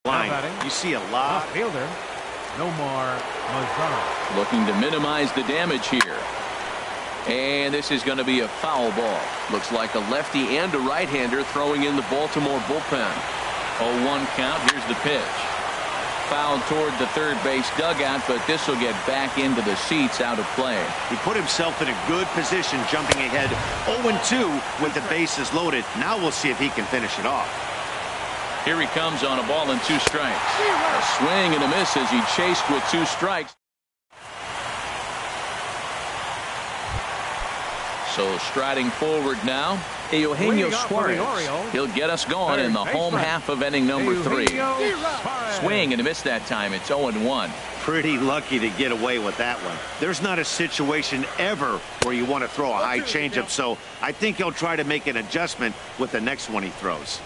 line. You see a lot. Fielder, looking to minimize the damage here. And this is going to be a foul ball. Looks like a lefty and a right-hander throwing in the Baltimore bullpen. 0-1 count. Here's the pitch. Fouled toward the third base dugout, but this will get back into the seats, out of play. He put himself in a good position, jumping ahead 0-2 with the bases loaded. Now we'll see if he can finish it off. Here he comes on a ball and 2 strikes. A swing and a miss as he chased with 2 strikes. So striding forward now, Eugenio Suarez. He'll get us going in the home half of inning number 3. Swing and a miss that time. It's 0-1. Pretty lucky to get away with that one. There's not a situation ever where you want to throw a high changeup, so I think he'll try to make an adjustment with the next one he throws.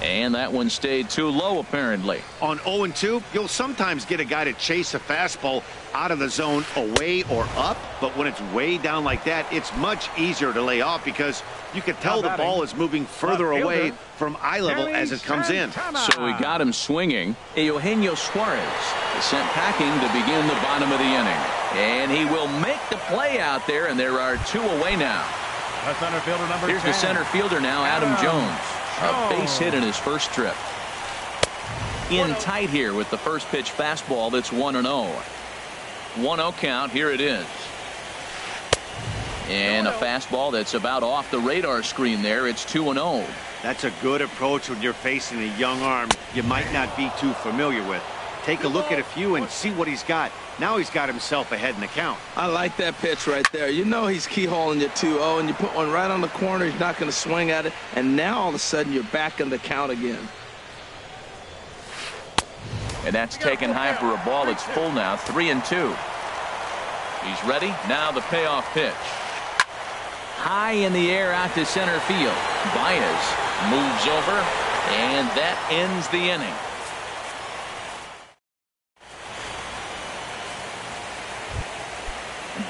And that one stayed too low, apparently. On 0-2, you'll sometimes get a guy to chase a fastball out of the zone away or up, but when it's way down like that, it's much easier to lay off because you can tell the ball is moving further away from eye level as it comes in. So we got him swinging. Eugenio Suarez is sent packing to begin the bottom of the inning. And he will make the play out there, and there are 2 away now. Here's the center fielder now, Adam Jones. A base hit in his first trip. In tight here with the first pitch fastball. That's 1-0. 1-0 count. Here it is. And a fastball that's about off the radar screen there. It's 2-0. That's a good approach when you're facing a young arm you might not be too familiar with. Take a look at a few and see what he's got. Now he's got himself ahead in the count. I like that pitch right there. You know he's keyholing your 2-0, and you put one right on the corner. He's not going to swing at it. And now all of a sudden you're back in the count again. And that's taken high for a ball. It's full now. 3-2. He's ready. Now the payoff pitch. High in the air out to center field. Baez moves over, and that ends the inning.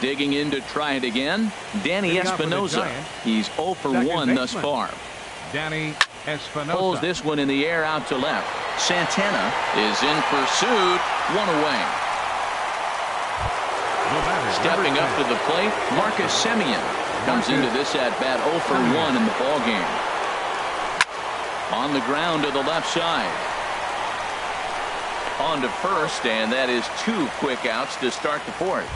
Digging in to try it again, Danny Espinosa. He's 0 for 1 thus far. Danny Espinosa pulls this one in the air out to left. Santana is in pursuit. 1 away. Stepping up to the plate, Marcus Semien comes into this at bat 0 for 1 in the ball game. On the ground to the left side. On to first, and that is 2 quick outs to start the 4th.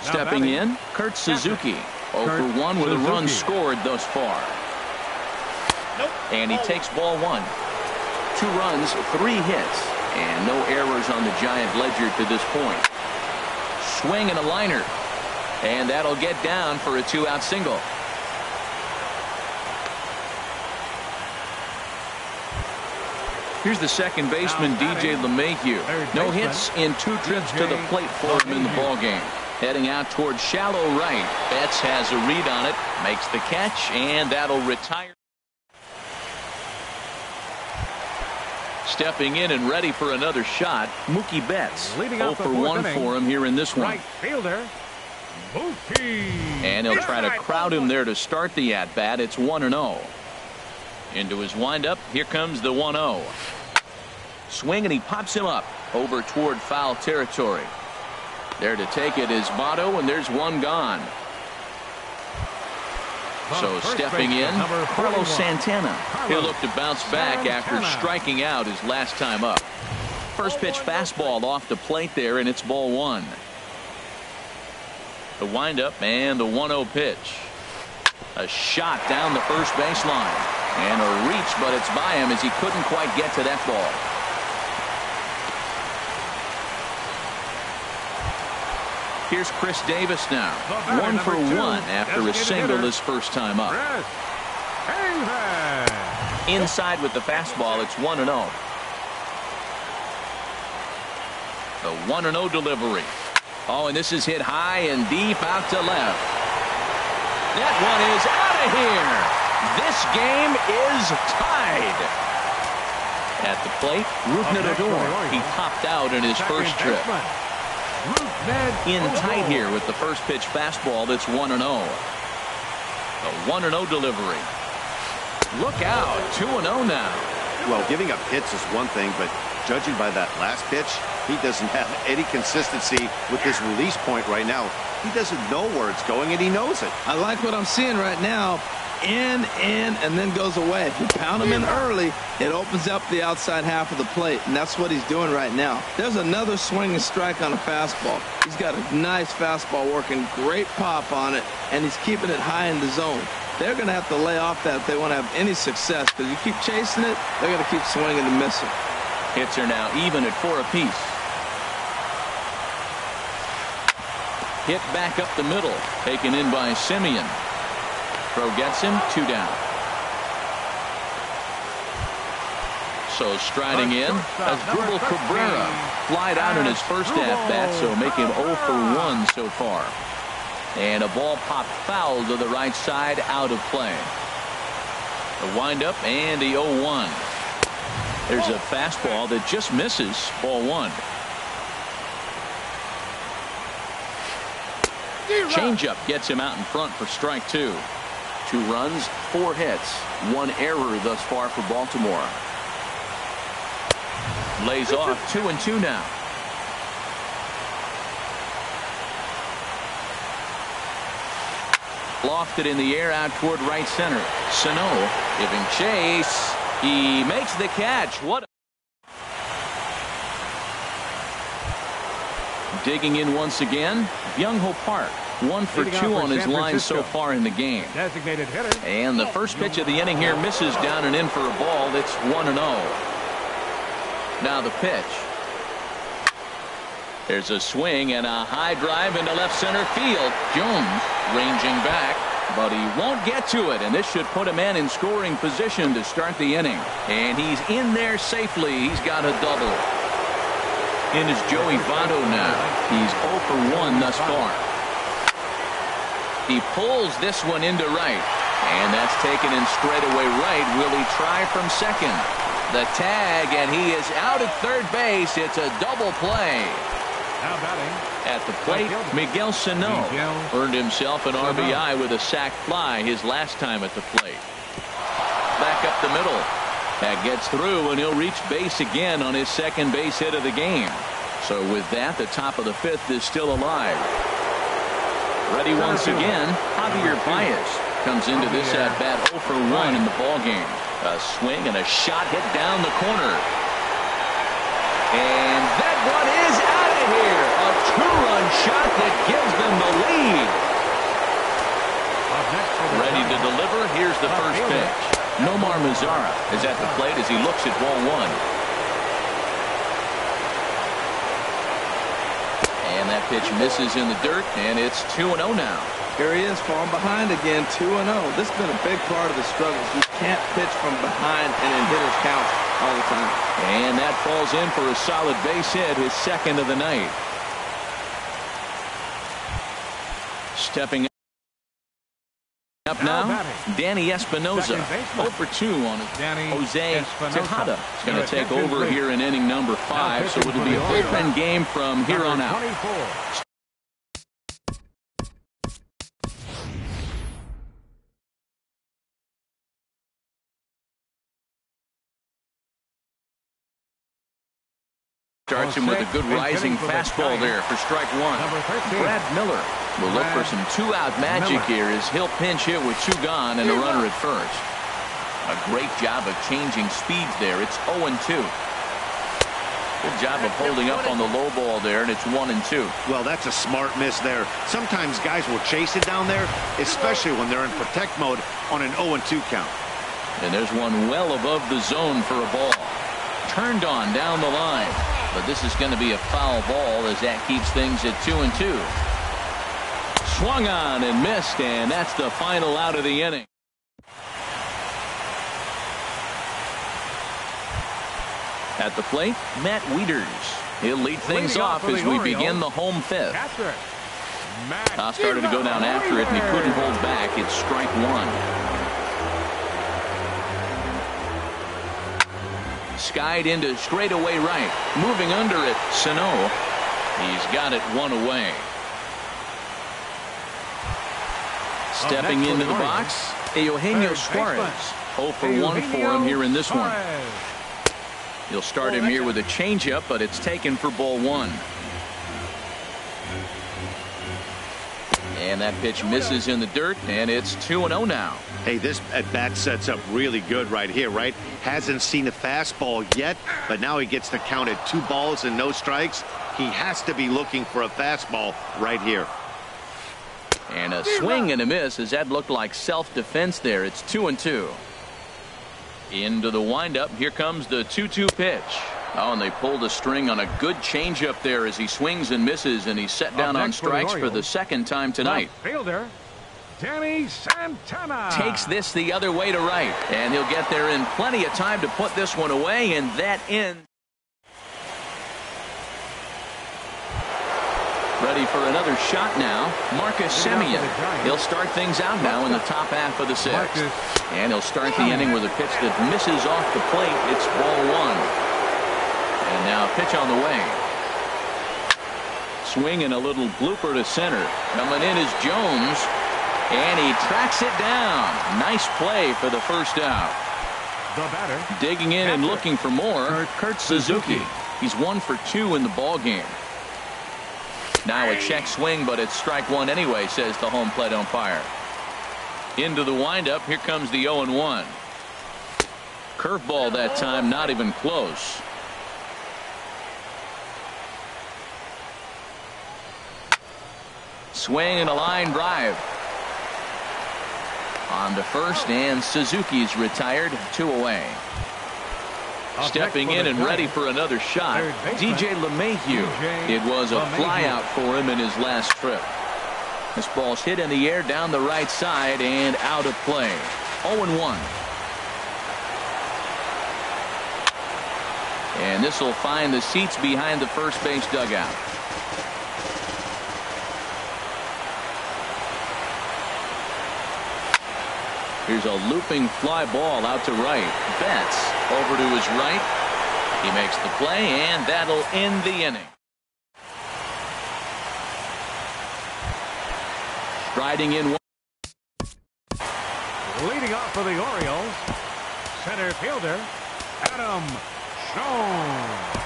Stepping in, Kurt Suzuki. 0 for 1 with a run scored thus far. And he takes ball 1. 2 runs, 3 hits, and no errors on the Giant ledger to this point. Swing and a liner. And that'll get down for a 2-out single. Here's the second baseman, DJ LeMahieu. No hits in 2 trips to the plate for him in the ballgame. Heading out towards shallow right. Betts has a read on it, makes the catch, and that'll retire. Stepping in and ready for another shot, Mookie Betts. 0 for 1 for him here in this one. Right fielder, Mookie. And he'll try to crowd him there to start the at-bat. It's 1-0. Into his windup, here comes the 1-0. Swing, and he pops him up over toward foul territory. There to take it is Votto, and there's 1 gone. So stepping in, Carlos Santana. He'll look to bounce back after striking out his last time up. First pitch fastball off the plate there, and it's ball 1. The windup and the 1-0 pitch. A shot down the first baseline. And a reach, but it's by him as he couldn't quite get to that ball. Here's Chris Davis now. 1 for 1 after a single his first time up. Inside with the fastball, it's 1-0. The 1-0 delivery. Oh, and this is hit high and deep out to left. That one is out of here. This game is tied. At the plate, Rougned Odor. He popped out in his first trip. In tight here with the first pitch fastball. That's 1-0. The 1-0 delivery. Look out, 2-0 now. Well, giving up hits is one thing, but judging by that last pitch, he doesn't have any consistency with his release point right now. He doesn't know where it's going, and he knows it. I like what I'm seeing right now. In, and then goes away. If you pound him in early, it opens up the outside half of the plate, and that's what he's doing right now. There's another swing and strike on a fastball. He's got a nice fastball working, great pop on it, and he's keeping it high in the zone. They're going to have to lay off that if they want to have any success, because you keep chasing it, they're going to keep swinging and missing. Hits are now even at 4 apiece. Hit back up the middle, taken in by Simeon. Throw gets him, 2 down. So striding in, Asdrubal Cabrera flied out in his first at-bat, so make him 0 for 1 so far. And a ball popped foul to the right side, out of play. The windup and the 0-1. There's a fastball that just misses, ball 1. Changeup gets him out in front for strike 2. 2 runs, 4 hits, 1 error thus far for Baltimore. Lays off 2-2 now. Lofted in the air out toward right center. Sano giving chase. He makes the catch. What? Digging in once again, Byung-ho Park. 1 for 2 on his line so far in the game. Designated hitter. And the first pitch of the inning here misses down and in for a ball. It's 1-0. Now the pitch. There's a swing and a high drive into left center field. Jones ranging back, but he won't get to it, and this should put a man in scoring position to start the inning. And he's in there safely. He's got a double. In is Joey Votto now. He's 0 for 1 thus far. He pulls this one into right, and that's taken in straightaway right. Will he try from second? The tag, and he is out at third base. It's a double play. Now batting. At the plate, Miguel Sano earned himself an RBI with a sac fly his last time at the plate. Back up the middle. That gets through, and he'll reach base again on his second base hit of the game. So with that, the top of the 5th is still alive. Ready once again, Javier Baez comes into this at-bat 0 for 1 in the ballgame. A swing and a shot hit down the corner. And that one is out of here. A 2-run shot that gives them the lead. Ready to deliver. Here's the first pitch. Nomar Mazara is at the plate as he looks at ball 1. And that pitch misses in the dirt, and it's 2-0 now. Here he is, falling behind again, 2-0. This has been a big part of the struggles. You can't pitch from behind and in hitters' counts all the time. And that falls in for a solid base hit, his second of the night. Stepping up now, Danny Espinosa, 0 for 2 on Jose Tejada. He's going to take over here in inning number 5, so it'll be a bullpen game from here on out. Starts him with a good rising fastball there for strike 1. Brad Miller will look for some 2-out magic here as he'll pinch hit with 2 gone and a runner at first. A great job of changing speeds there. It's 0-2. Good job of holding up on the low ball there, and it's 1-2. Well, that's a smart miss there. Sometimes guys will chase it down there, especially when they're in protect mode on an 0-2 count. And there's one well above the zone for a ball. Turned on down the line. But this is going to be a foul ball as that keeps things at 2-2. Swung on and missed, and that's the final out of the inning. At the plate, Matt Wieters. He'll lead things off as we begin the home 5th. Started to go down after it, and he couldn't hold back. It's strike 1. Skied into straightaway right. Moving under it, Sano. He's got it 1 away. Stepping into the box, Eugenio Suarez. 0 for 1 for him here in this one. He'll start him here with a changeup, but it's taken for ball 1. And that pitch misses in the dirt, and it's 2-0 now. Hey, this at-bat sets up really good right here, right? Hasn't seen a fastball yet, but now he gets to count at 2 balls and no strikes. He has to be looking for a fastball right here. And a swing and a miss, as that looked like self-defense there. It's 2-2. Into the windup. Here comes the 2-2 pitch. Oh, and they pulled a string on a good changeup there as he swings and misses, and he's set down on strikes for the second time tonight. Fielder, Danny Santana takes this the other way to right, and he'll get there in plenty of time to put this one away, and that ends. Ready for another shot now, Marcus Semien. He'll start things out now in the top half of the 6th. And he'll start the inning with a pitch that misses off the plate. It's ball 1. And now pitch on the way. Swing and a little blooper to center. Coming in is Jones. And he tracks it down. Nice play for the first out. The batter. Digging in and looking for more, Kurt Suzuki. He's 1 for 2 in the ball game. Now a check swing, but it's strike 1 anyway, says the home plate umpire. Into the windup. Here comes the 0-1. Curveball that time, not even close. Swing and a line drive. On to first, and Suzuki's retired. 2 away. Stepping in and ready for another shot, DJ LeMahieu. It was a flyout for him in his last trip. This ball's hit in the air down the right side and out of play. 0-1. And this will find the seats behind the first base dugout. Here's a looping fly ball out to right. Betts over to his right. He makes the play, and that'll end the inning. Striding in. Leading off for the Orioles, center fielder Adam Schoen.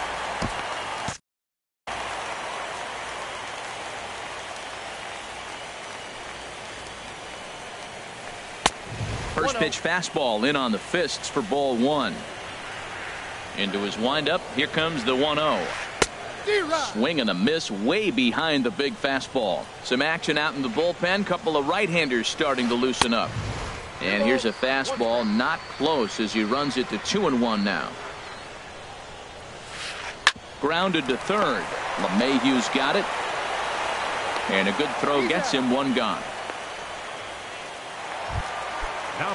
First pitch fastball in on the fists for ball 1. Into his windup. Here comes the 1-0. Swing and a miss way behind the big fastball. Some action out in the bullpen. Couple of right-handers starting to loosen up. And here's a fastball not close as he runs it to 2-1 now. Grounded to third. LeMahieu's got it. And a good throw gets him 1 gone.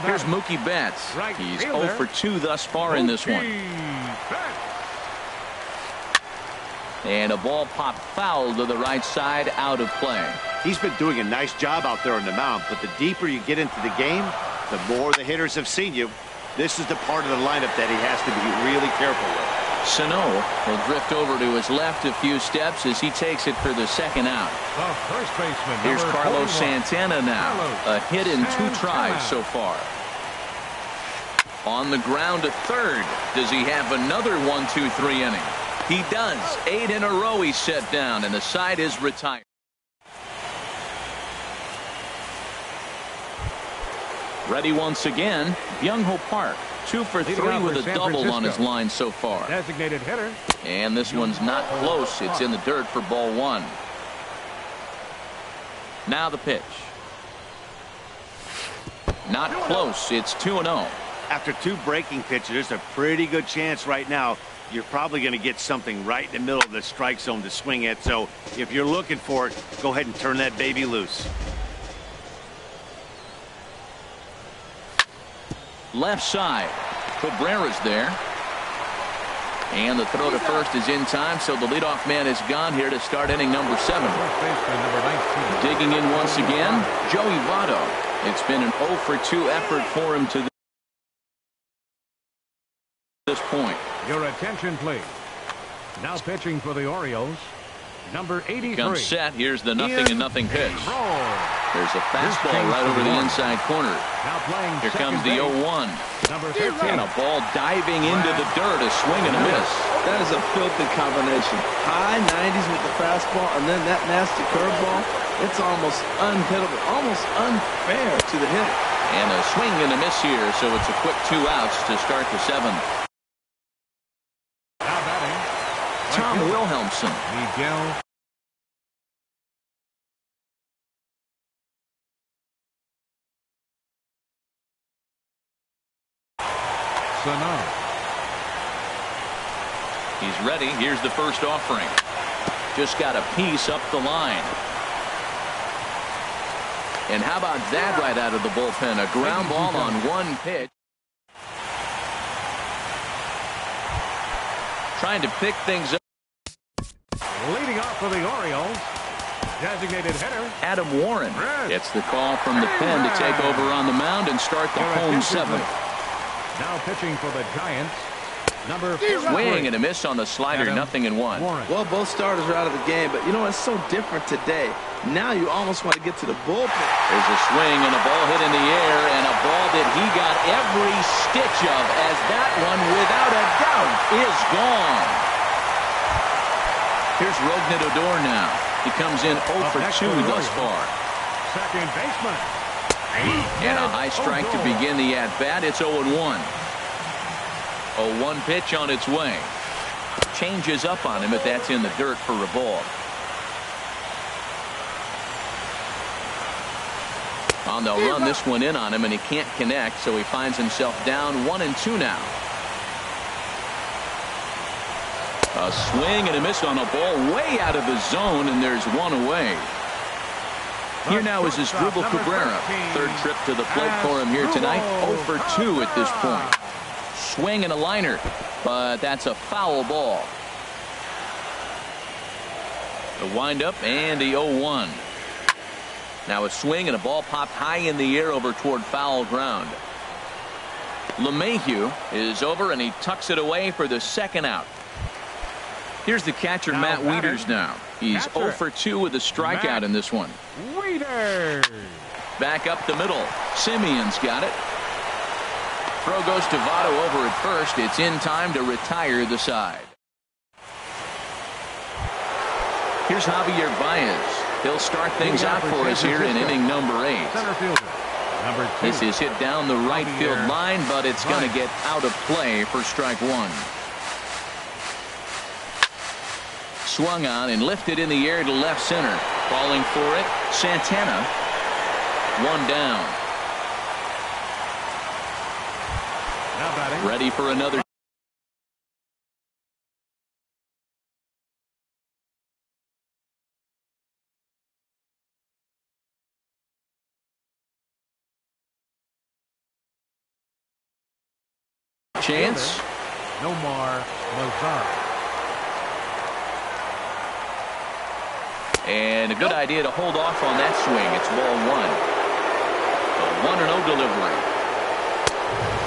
Here's Mookie Betts. He's 0 for 2 thus far in this one. And a ball popped foul to the right side, out of play. He's been doing a nice job out there on the mound, but the deeper you get into the game, the more the hitters have seen you. This is the part of the lineup that he has to be really careful with. Sano will drift over to his left a few steps as he takes it for the second out. The first baseman. Here's Carlos Santana now. A hit in 2 tries so far. On the ground to third. Does he have another 1-2-3 inning? He does. 8 in a row he's set down, and the side is retired. Ready once again, Byung-Ho Park. 2 for 3 with a double on his line so far. Designated hitter. And this one's not close. It's in the dirt for ball 1. Now the pitch. Not close. It's 2-0. After 2 breaking pitches, there's a pretty good chance right now you're probably going to get something right in the middle of the strike zone to swing at. So if you're looking for it, go ahead and turn that baby loose. Left side. Cabrera's there. And the throw to first is in time, so the leadoff man is gone here to start inning number 7. Digging in once again, Joey Votto. It's been an 0 for 2 effort for him to this point. Your attention, please. Now pitching for the Orioles, number 83. Comes set. Here's the 0-0 pitch. There's a fastball right over the inside corner. Now playing Here comes the 0-1. Number 13. And a ball diving into the dirt, a swing and a miss. That is a filthy combination. High 90s with the fastball, and then that nasty curveball. It's almost unhittable, almost unfair to the hitter. And a swing and a miss here, so it's a quick 2 outs to start the 7th. Now batting. Tom Wilhelmsen. Miguel. Sano. He's ready. Here's the first offering. Just got a piece up the line. And how about that right out of the bullpen? A ground ball on one pitch. Trying to pick things up. Leading off for the Orioles. Designated hitter. Adam Warren gets the call from the pen to take over on the mound and start the home 7th. Now pitching for the Giants. Number 4. Swing and a miss on the slider, 0-1. Well, both starters are out of the game, but you know, it's so different today. Now you almost want to get to the bullpen. There's a swing and a ball hit in the air, and a ball that he got every stitch of, as that one, without a doubt, is gone. Here's Rougned Odor now. He comes in 0 for 2 thus far. Second baseman. And a high strike to begin the at-bat. It's 0-1. 0-1 pitch on its way. Changes up on him, but that's in the dirt for a ball. On the run, this one in on him, and he can't connect, so he finds himself down 1-2 now. A swing and a miss on a ball way out of the zone, and there's one away. Here now is Asdrubal Cabrera. Third trip to the plate for him here tonight. 0 for 2 at this point. Swing and a liner, but that's a foul ball. The windup and the 0-1. Now a swing and a ball popped high in the air over toward foul ground. LeMahieu is over, and he tucks it away for the second out. Here's the catcher, Matt Wieters now. He's 0 for 2 with a strikeout in this one. Wieters. Back up the middle. Simeon's got it. Throw goes to Votto over at first. It's in time to retire the side. Here's Javier Baez. He'll start things out for us here in inning number 8. Center fielder. Number 2. This is hit down the right field line, but it's going to get out of play for strike 1. Swung on and lifted in the air to left center. Falling for it, Santana. 1 down. Now batting. Ready for another. Chance. Nomar Mazara. And a good idea to hold off on that swing. It's ball 1. A 1-0 delivery.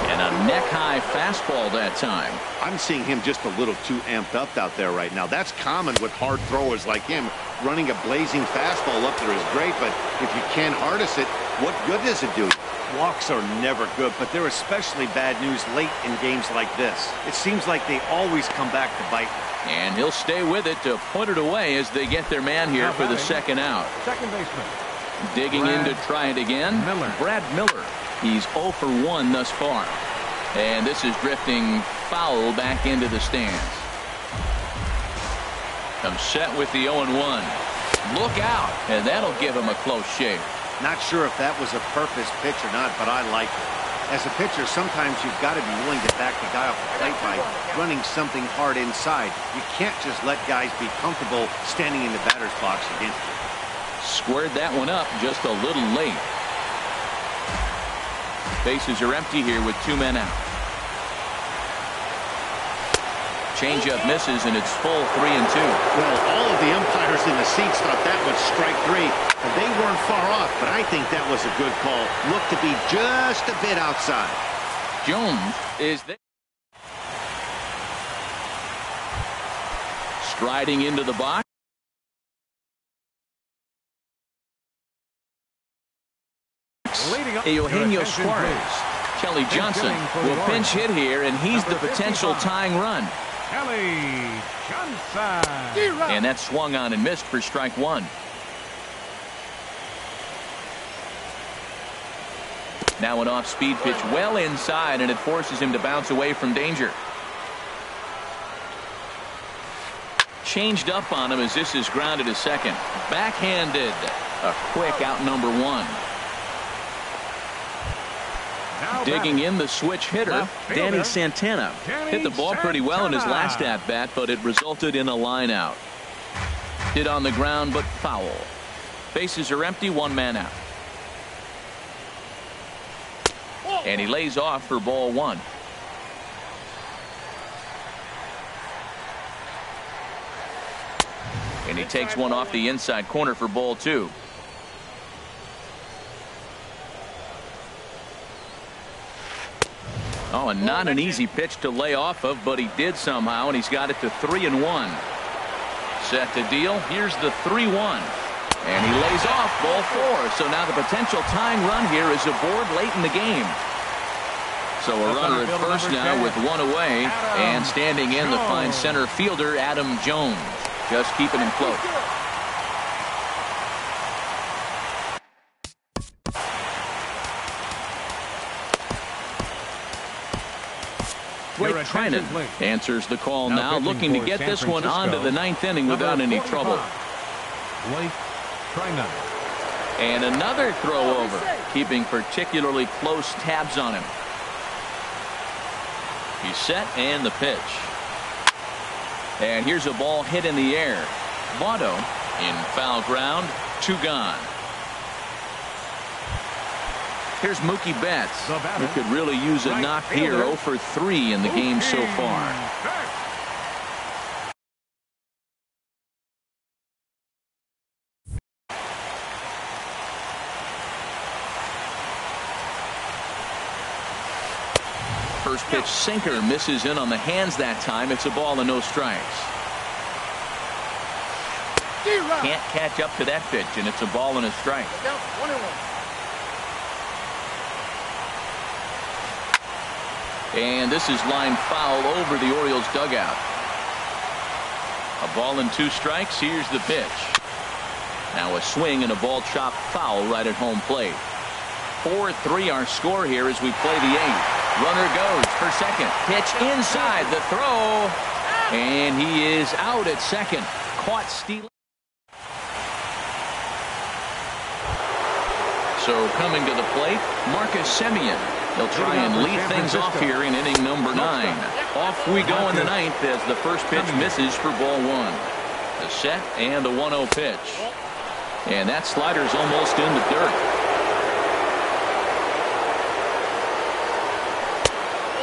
And a neck-high fastball that time. I'm seeing him just a little too amped up out there right now. That's common with hard throwers like him. Running a blazing fastball up there is great, but if you can't harness it, what good does it do? Walks are never good, but they're especially bad news late in games like this. It seems like they always come back to bite. And he'll stay with it to put it away as they get their man here for the second out. Second baseman. Digging in to try it again. Brad Miller. He's 0 for 1 thus far. And this is drifting foul back into the stands. Comes set with the 0-1. Look out, and that'll give him a close shave. Not sure if that was a purpose pitch or not, but I like it. As a pitcher, sometimes you've got to be willing to back the guy off the plate by running something hard inside. You can't just let guys be comfortable standing in the batter's box against you. Squared that one up just a little late. Bases are empty here with 2 men out. Changeup misses, and it's full 3-2. Well, all of the umpires in the seats thought that was strike 3, and they weren't far off, but I think that was a good call. Looked to be just a bit outside. Jones is there. Striding into the box. Eugenio Suarez. Kelly Johnson will pinch hit here, and he's the potential tying run. Kelly Johnson. And that swung on and missed for strike one. Now an off-speed pitch well inside, and it forces him to bounce away from danger. Changed up on him as this is grounded to second. Backhanded. A quick out number one. Digging in the switch hitter, Danny Santana. Hit the ball pretty well in his last at-bat, but it resulted in a line out. Hit on the ground, but foul. Bases are empty, one man out. And he lays off for ball one. And he takes one off the inside corner for ball two. Oh, and not an easy pitch to lay off of, but he did somehow, and he's got it to 3-1. Set to deal. Here's the 3-1. And he lays off ball four. So now the potential tying run here is aboard late in the game. So a runner at first now with one away, and standing in the fine center fielder Adam Jones, just keeping him close. Blake Trinan answers the call now, looking to get this one on to the ninth inning without any trouble. Blake Trinan. And another throw over, keeping particularly close tabs on him. He's set, and the pitch. And here's a ball hit in the air. Votto in foul ground, 2 gone. Here's Mookie Betts, who could really use a knock here. 0 for 3 in the game so far. First pitch sinker misses in on the hands that time. It's a ball and no strikes. Can't catch up to that pitch, and it's a ball and a strike. And this is line foul over the Orioles dugout. A ball and 2 strikes. Here's the pitch. Now a swing and a ball chopped foul right at home plate. 4-3 our score here as we play the 8th. Runner goes for second. Pitch inside the throw. And he is out at second. Caught stealing. So coming to the plate, Marcus Semien. He'll try and lead things off here in inning number 9. Off we go in the 9th as the first pitch misses for ball 1. The set and the 1-0 pitch. And that slider's almost in the dirt.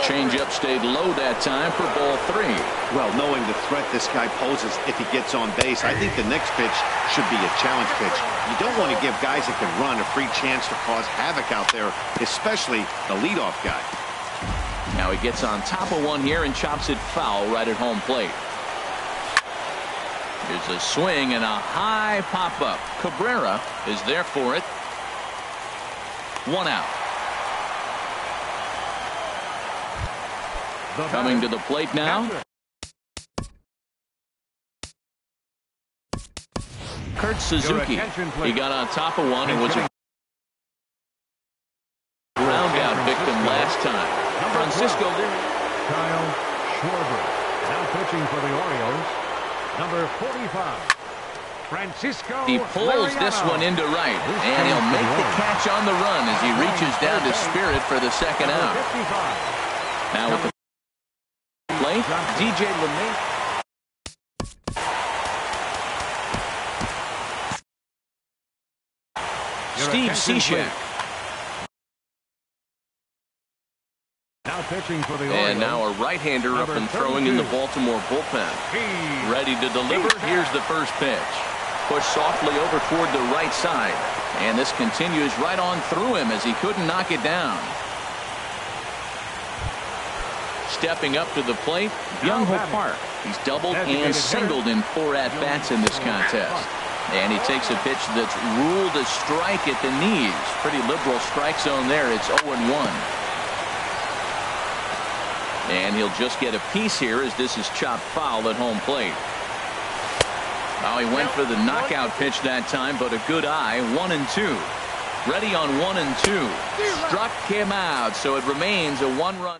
Changeup stayed low that time for ball 3. Well, knowing the threat this guy poses if he gets on base, I think the next pitch should be a challenge pitch. You don't want to give guys that can run a free chance to cause havoc out there, especially the leadoff guy. Now he gets on top of one here and chops it foul right at home plate. Here's a swing and a high pop-up. Cabrera is there for it. 1 out. Coming to the plate now, Kurt Suzuki. He got on top of one and was a ground-out victim last time. Francisco. Kyle Schwarber. Now pitching for the Orioles, number 45. Francisco. He pulls this one into right, and he'll make the catch on the run as he reaches down to Spirit for the second out. Now with the plate, DJ LeMay. Steve Cishek. Now pitching for the And now a right-hander up and throwing in the Baltimore bullpen. Ready to deliver. Here's the first pitch. Pushed softly over toward the right side. And this continues right on through him as he couldn't knock it down. Stepping up to the plate, Byung-Ho Park. He's doubled and singled in 4 at-bats in this contest. And he takes a pitch that's ruled a strike at the knees. Pretty liberal strike zone there. It's 0-1. And he'll just get a piece here as this is chopped foul at home plate. Oh, he went for the knockout pitch that time, but a good eye. 1-2. Ready on 1-2. Struck him out, so it remains a one-run.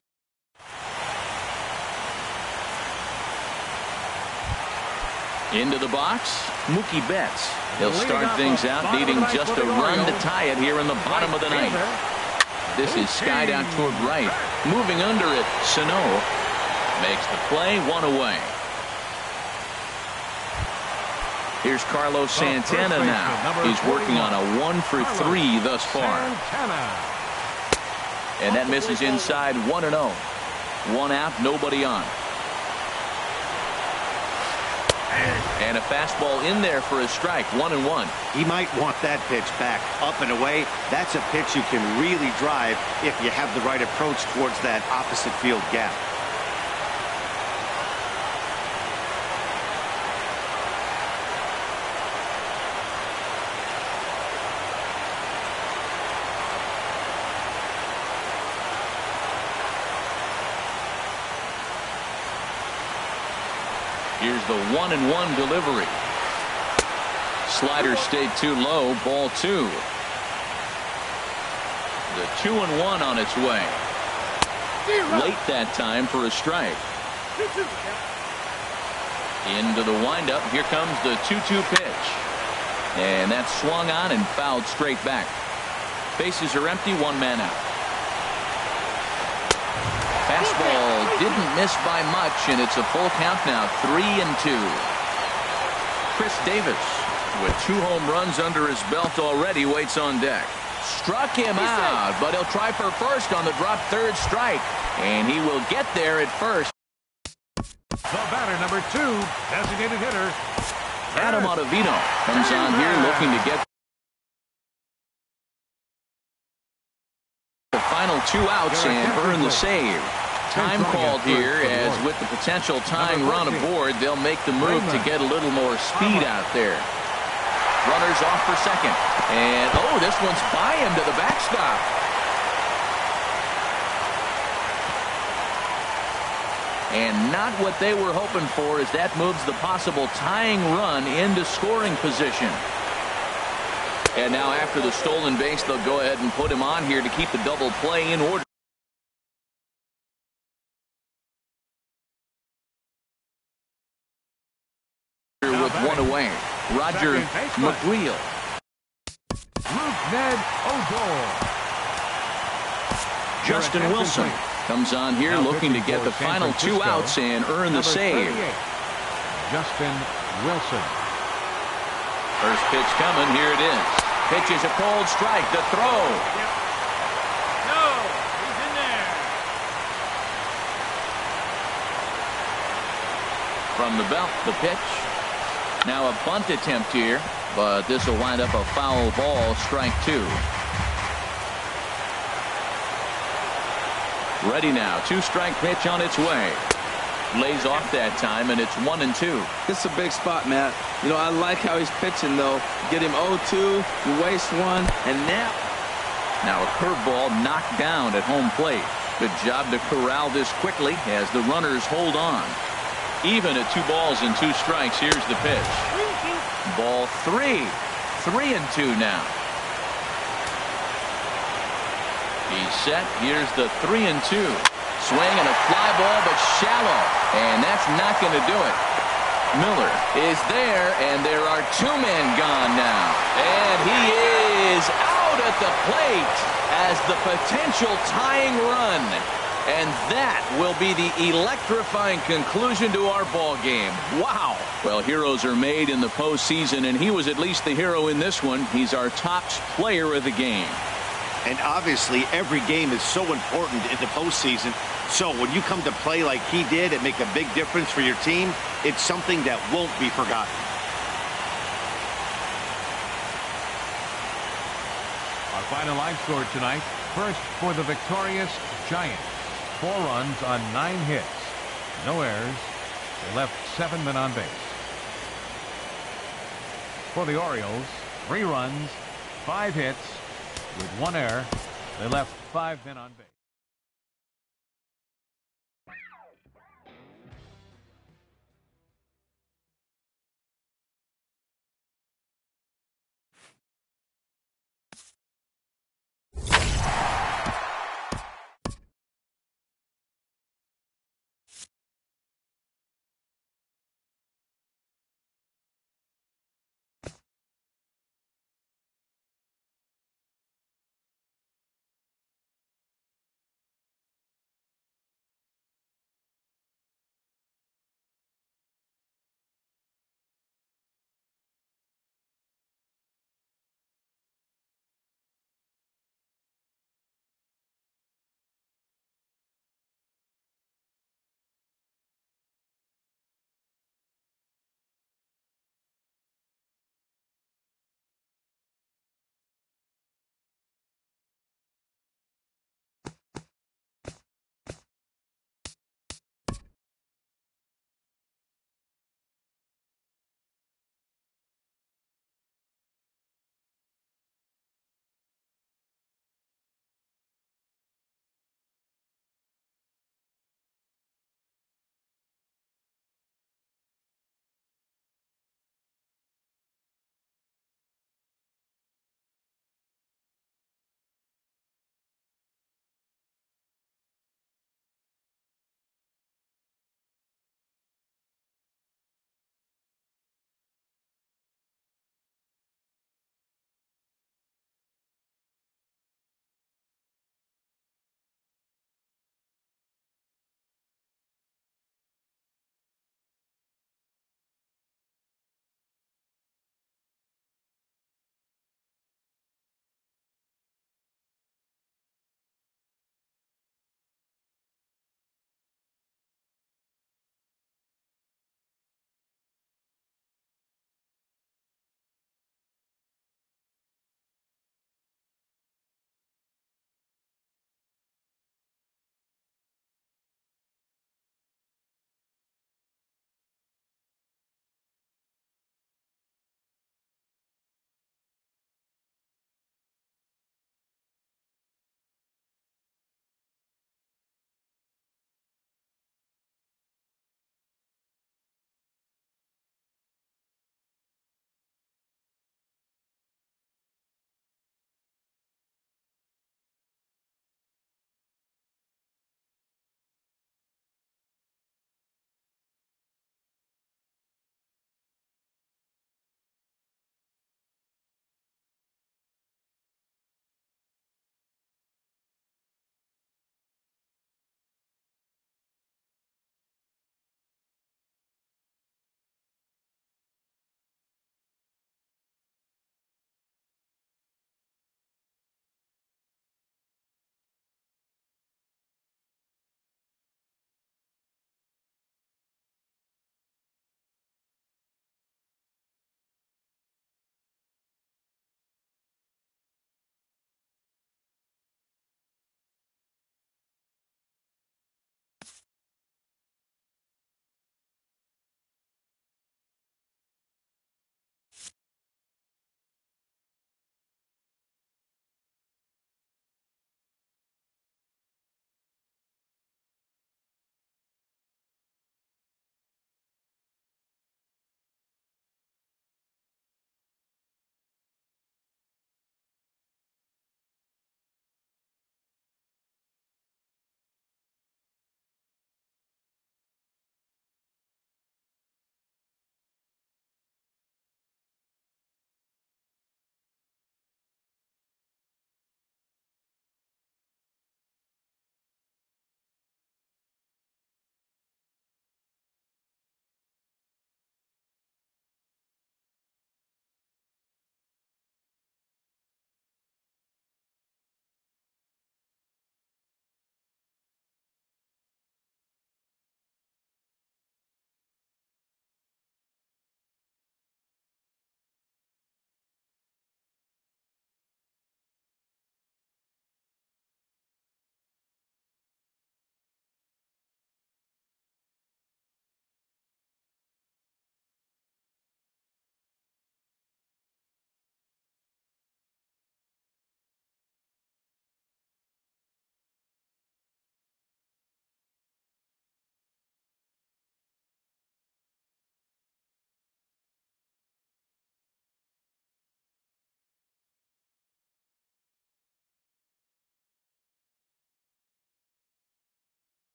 Into the box, Mookie Betts. He'll start things out, needing just a run to tie it here in the bottom of the ninth. This is skied out toward right. Moving under it, Sano makes the play, one away. Here's Carlos Santana now. He's working on a 1-for-3 thus far. And that misses inside, 1-0. One out, nobody on. And a fastball in there for a strike, 1-1. He might want that pitch back, up and away. That's a pitch you can really drive if you have the right approach towards that opposite field gap. Here's the 1-1 delivery. Slider stayed too low, ball 2. The 2-1 on its way. Late that time for a strike. Into the windup. Here comes the 2-2 pitch. And that's swung on and fouled straight back. Bases are empty, one man out. Fastball didn't miss by much, and it's a full count now, 3-2. Chris Davis, with 2 home runs under his belt already, waits on deck. Struck him out, but he'll try for first on the drop third strike, and he will get there at first. The batter, number 2, designated hitter, Adam Ottavino comes on here looking to get the final 2 outs and earn the save. Time called here, as with the potential tying run aboard, they'll make the move to get a little more speed out there. Runners off for second. And, oh, this one's by him to the backstop. And not what they were hoping for, as that moves the possible tying run into scoring position. And now after the stolen base, they'll go ahead and put him on here to keep the double play in order. With one away, Roger McGreal. Ned Odor. Justin Wilson comes on here looking to get the final 2 outs and earn the save. Justin Wilson. First pitch coming, here it is. Pitch is a cold strike, the throw. No, he's in there. From the belt, the pitch. Now a bunt attempt here, but this will wind up a foul ball, strike 2. Ready now, 2-strike pitch on its way. Lays off that time, and it's 1-2. It's a big spot, Matt. You know, I like how he's pitching, though. Get him 0-2, you waste one, and now a curveball knocked down at home plate. Good job to corral this quickly as the runners hold on. Even at 2 balls and 2 strikes, here's the pitch. Ball 3. 3-2 now. He's set. Here's the 3-2. Swing and a fly ball, but shallow. And that's not going to do it. Miller is there, and there are 2 men gone now. And he is out at the plate as the potential tying run. And that will be the electrifying conclusion to our ball game. Wow. Well, heroes are made in the postseason, and he was at least the hero in this one. He's our top player of the game. And obviously, every game is so important in the postseason. So when you come to play like he did and make a big difference for your team, it's something that won't be forgotten. Our final line score tonight. First for the victorious Giants. 4 runs on 9 hits. No errors. They left 7 men on base. For the Orioles, 3 runs, 5 hits, with 1 error. They left 5 men on base.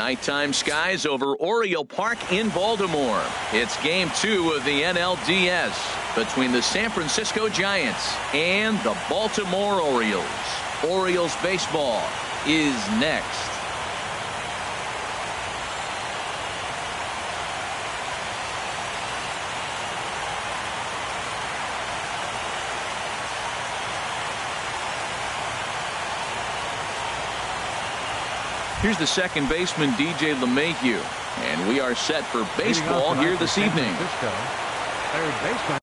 Nighttime skies over Oriole Park in Baltimore. It's game 2 of the NLDS between the San Francisco Giants and the Baltimore Orioles. Orioles baseball is next. Here's the second baseman, DJ LeMahieu, and we are set for baseball here this evening. Third baseman.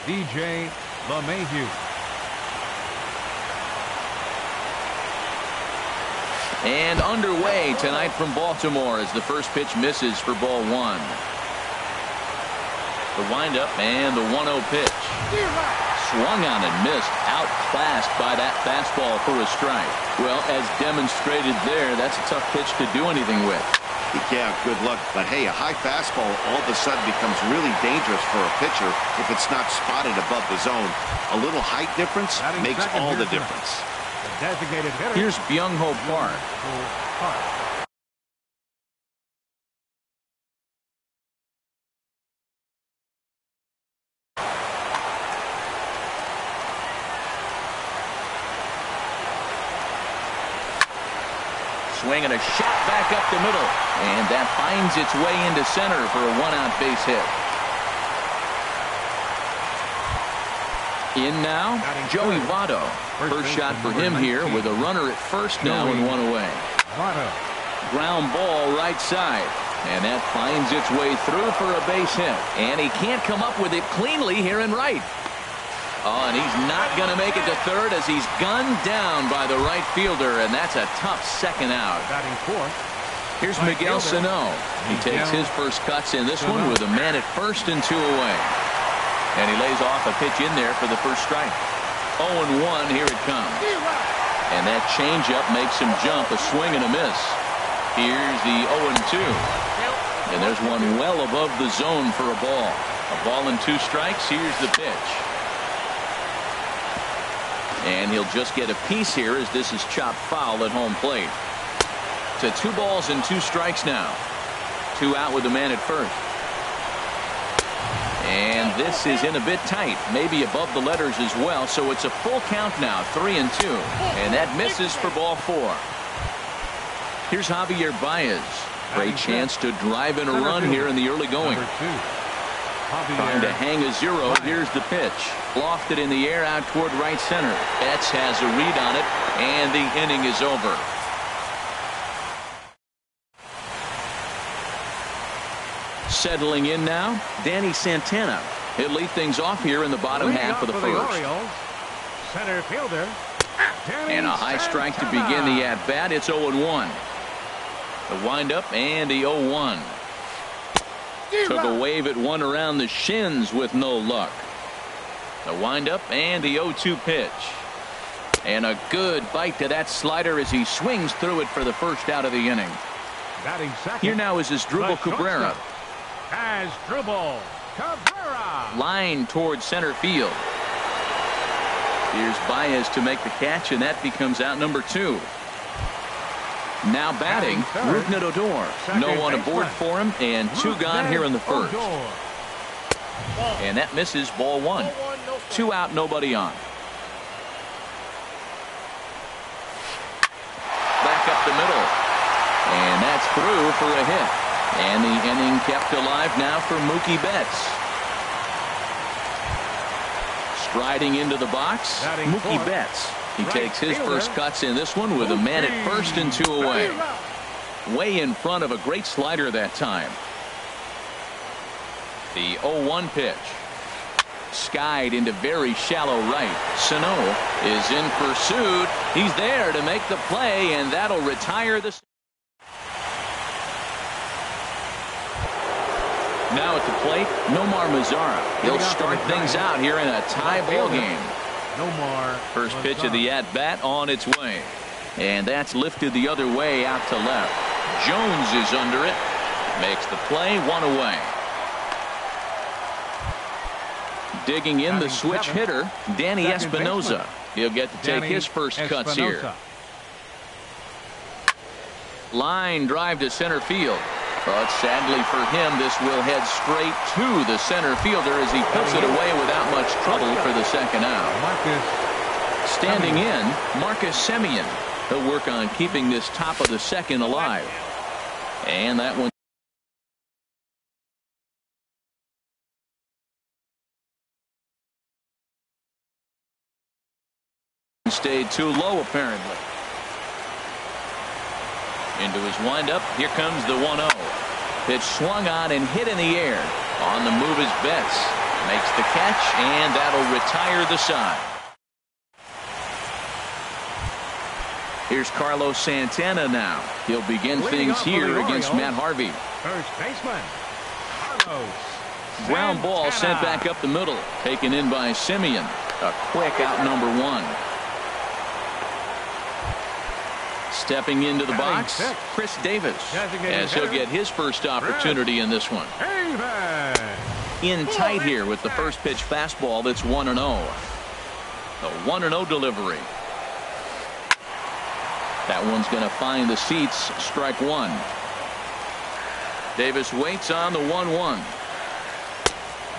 DJ LeMahieu. And underway tonight from Baltimore as the first pitch misses for ball 1. The windup and the 1-0 pitch. Swung on and missed, outclassed by that fastball for a strike. Well, as demonstrated there, that's a tough pitch to do anything with. Yeah, good luck. But hey, a high fastball all of a sudden becomes really dangerous for a pitcher if it's not spotted above the zone. A little height difference makes all the difference. Designated hitter. Here's Byung-ho Park. Swing and a shot back up the middle. And that finds its way into center for a 1-out base hit. In now, Joey Votto. First shot for him here with a runner at first now and 1 away. Ground ball right side. And that finds its way through for a base hit. And he can't come up with it cleanly here in right. Oh, and he's not going to make it to third as he's gunned down by the right fielder, and that's a tough second out. Batting fourth. Here's Miguel Sano. He takes his first cuts in this one with a man at first and 2 away. And he lays off a pitch in there for the first strike. 0-1, here it comes. And that changeup makes him jump, a swing and a miss. Here's the 0-2. And there's one well above the zone for a ball. A ball and 2 strikes. Here's the pitch. And he'll just get a piece here as this is chopped foul at home plate. To 2 balls and 2 strikes now. 2 out with the man at first. And this is in a bit tight, maybe above the letters as well, so it's a full count now, 3-2. And that misses for ball 4. Here's Javier Baez. Great chance to drive in a run here in the early going. Trying to hang a 0. Here's the pitch. Lofted in the air out toward right center. Betts has a read on it, and the inning is over. Settling in now, Danny Santana. He'll lead things off here in the bottom half of the first. Center fielder. And a high strike to begin the at-bat. It's 0-1. The windup and the 0-1. Took a wave at one around the shins with no luck. The windup and the 0-2 pitch. And a good bite to that slider as he swings through it for the first out of the inning. Batting second. Here now is Asdrubal Cabrera. Asdrubal Cabrera. Line towards center field. Here's Baez to make the catch, and that becomes out number 2. Now batting, Rougned Odor. No one aboard for him, and 2 gone here in the first. And that misses, ball 1. 2 out, nobody on. Back up the middle. And that's through for a hit. And the inning kept alive now for Mookie Betts. Striding into the box, Mookie Betts. He takes his first cuts in this one with a man at first and 2 away. Way in front of a great slider that time. The 0-1 pitch. Skied into very shallow right. Sano is in pursuit. He's there to make the play, and that'll retire the. Now at the plate, Nomar Mazara. He'll start things out here in a tie ball game. First pitch of the at-bat on its way. And that's lifted the other way out to left. Jones is under it. Makes the play, 1 away. Digging in the switch hitter, Danny Espinosa. He'll get to take his first cuts here. Line drive to center field. But sadly for him, this will head straight to the center fielder as he puts it away without much trouble for the second out. Standing in, Marcus Semien. He'll work on keeping this top of the second alive. And that one stayed too low apparently. Into his windup. Here comes the 1-0. Pitch swung on and hit in the air. On the move is Betts. Makes the catch, and that'll retire the side. Here's Carlos Santana now. He'll begin things here against Matt Harvey. First baseman, Carlos. Ground ball sent back up the middle. Taken in by Semien. A quick out number 1. Stepping into the box, Chris Davis, as he'll get his first opportunity in this one. In tight here with the first pitch fastball that's 1-0. The 1-0 delivery. That one's going to find the seats. Strike 1. Davis waits on the 1-1.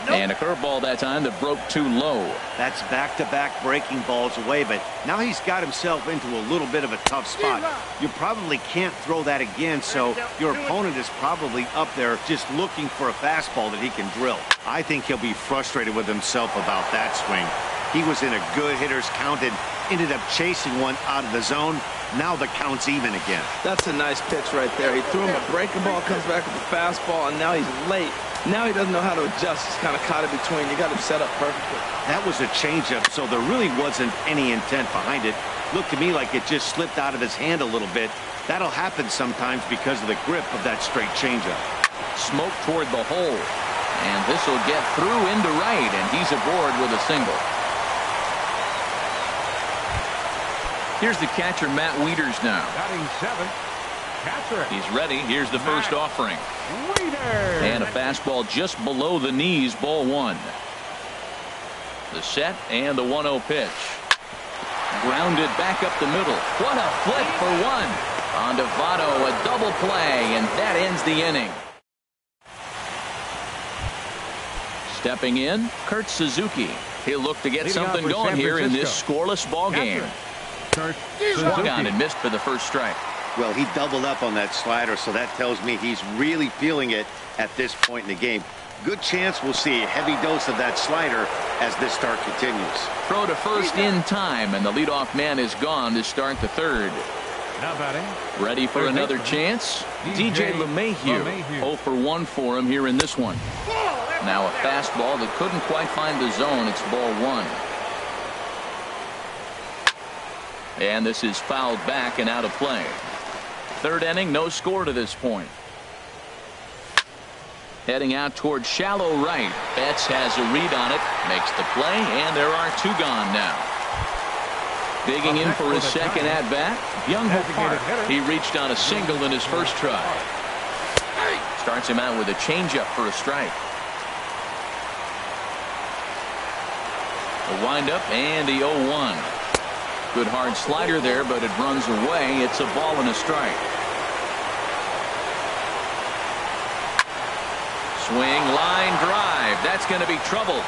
And a curveball that time that broke too low. That's back-to-back breaking balls away, but now he's got himself into a little bit of a tough spot. You probably can't throw that again, so your opponent is probably up there just looking for a fastball that he can drill. I think he'll be frustrated with himself about that swing. He was in a good hitter's count and ended up chasing one out of the zone. Now the count's even again. That's a nice pitch right there. He threw him a breaking ball, comes back with a fastball, and now he's late. Now he doesn't know how to adjust. He's kind of caught in between. You got him set up perfectly. That was a changeup, so there really wasn't any intent behind it. Looked to me like it just slipped out of his hand a little bit. That'll happen sometimes because of the grip of that straight changeup. Smoke toward the hole. And this will get through into right, and he's aboard with a single. Here's the catcher, Matt Wieters now. Batting 7th, catcher. He's ready. Here's the first offering. Wieters. And a fastball just below the knees, ball 1. The set and the 1-0 pitch. Grounded back up the middle. What a flip for 1. On to Votto, a double play, and that ends the inning. Stepping in, Kurt Suzuki. He'll look to get something going here in this scoreless ball game. Swung on and missed for the first strike. Well, he doubled up on that slider, so that tells me he's really feeling it at this point in the game. Good chance we'll see a heavy dose of that slider as this start continues. Throw to first in time, and the leadoff man is gone to start the third. Now batting. Ready for another chance? DJ LeMahieu. 0 for 1 for him here in this one. Now a fastball that couldn't quite find the zone. It's ball 1. And this is fouled back and out of play. Third inning, no score to this point. Heading out toward shallow right. Betts has a read on it, makes the play, and there are 2 gone now. Digging in for his second at-bat, Young Park. He reached on a single in his first try. Starts him out with a changeup for a strike. A windup and the 0-1. Good hard slider there, but it runs away. It's a ball and a strike. Swing, line drive. That's going to be trouble.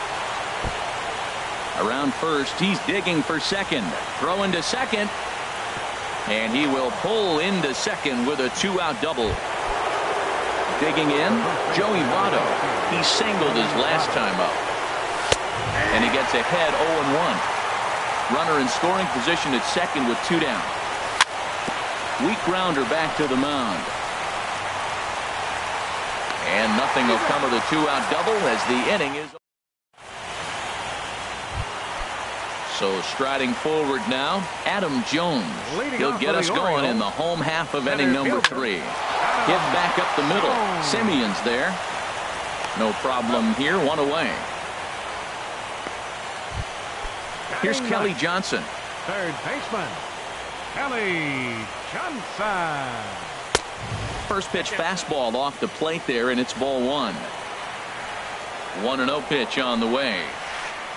Around first, he's digging for second. Throw into second. And he will pull into second with a 2-out double. Digging in, Joey Votto. He singled his last time up. And he gets ahead 0-1. Runner in scoring position at second with 2 down. Weak grounder back to the mound. And nothing will come of the 2-out double as the inning is. So striding forward now, Adam Jones. He'll get us going in the home half of inning number 3. Hit back up the middle. Simeon's there. No problem here. 1 away. Here's Kelly Johnson. Third baseman, Kelly Johnson. First pitch fastball off the plate there, and it's ball 1. 1-0 pitch on the way.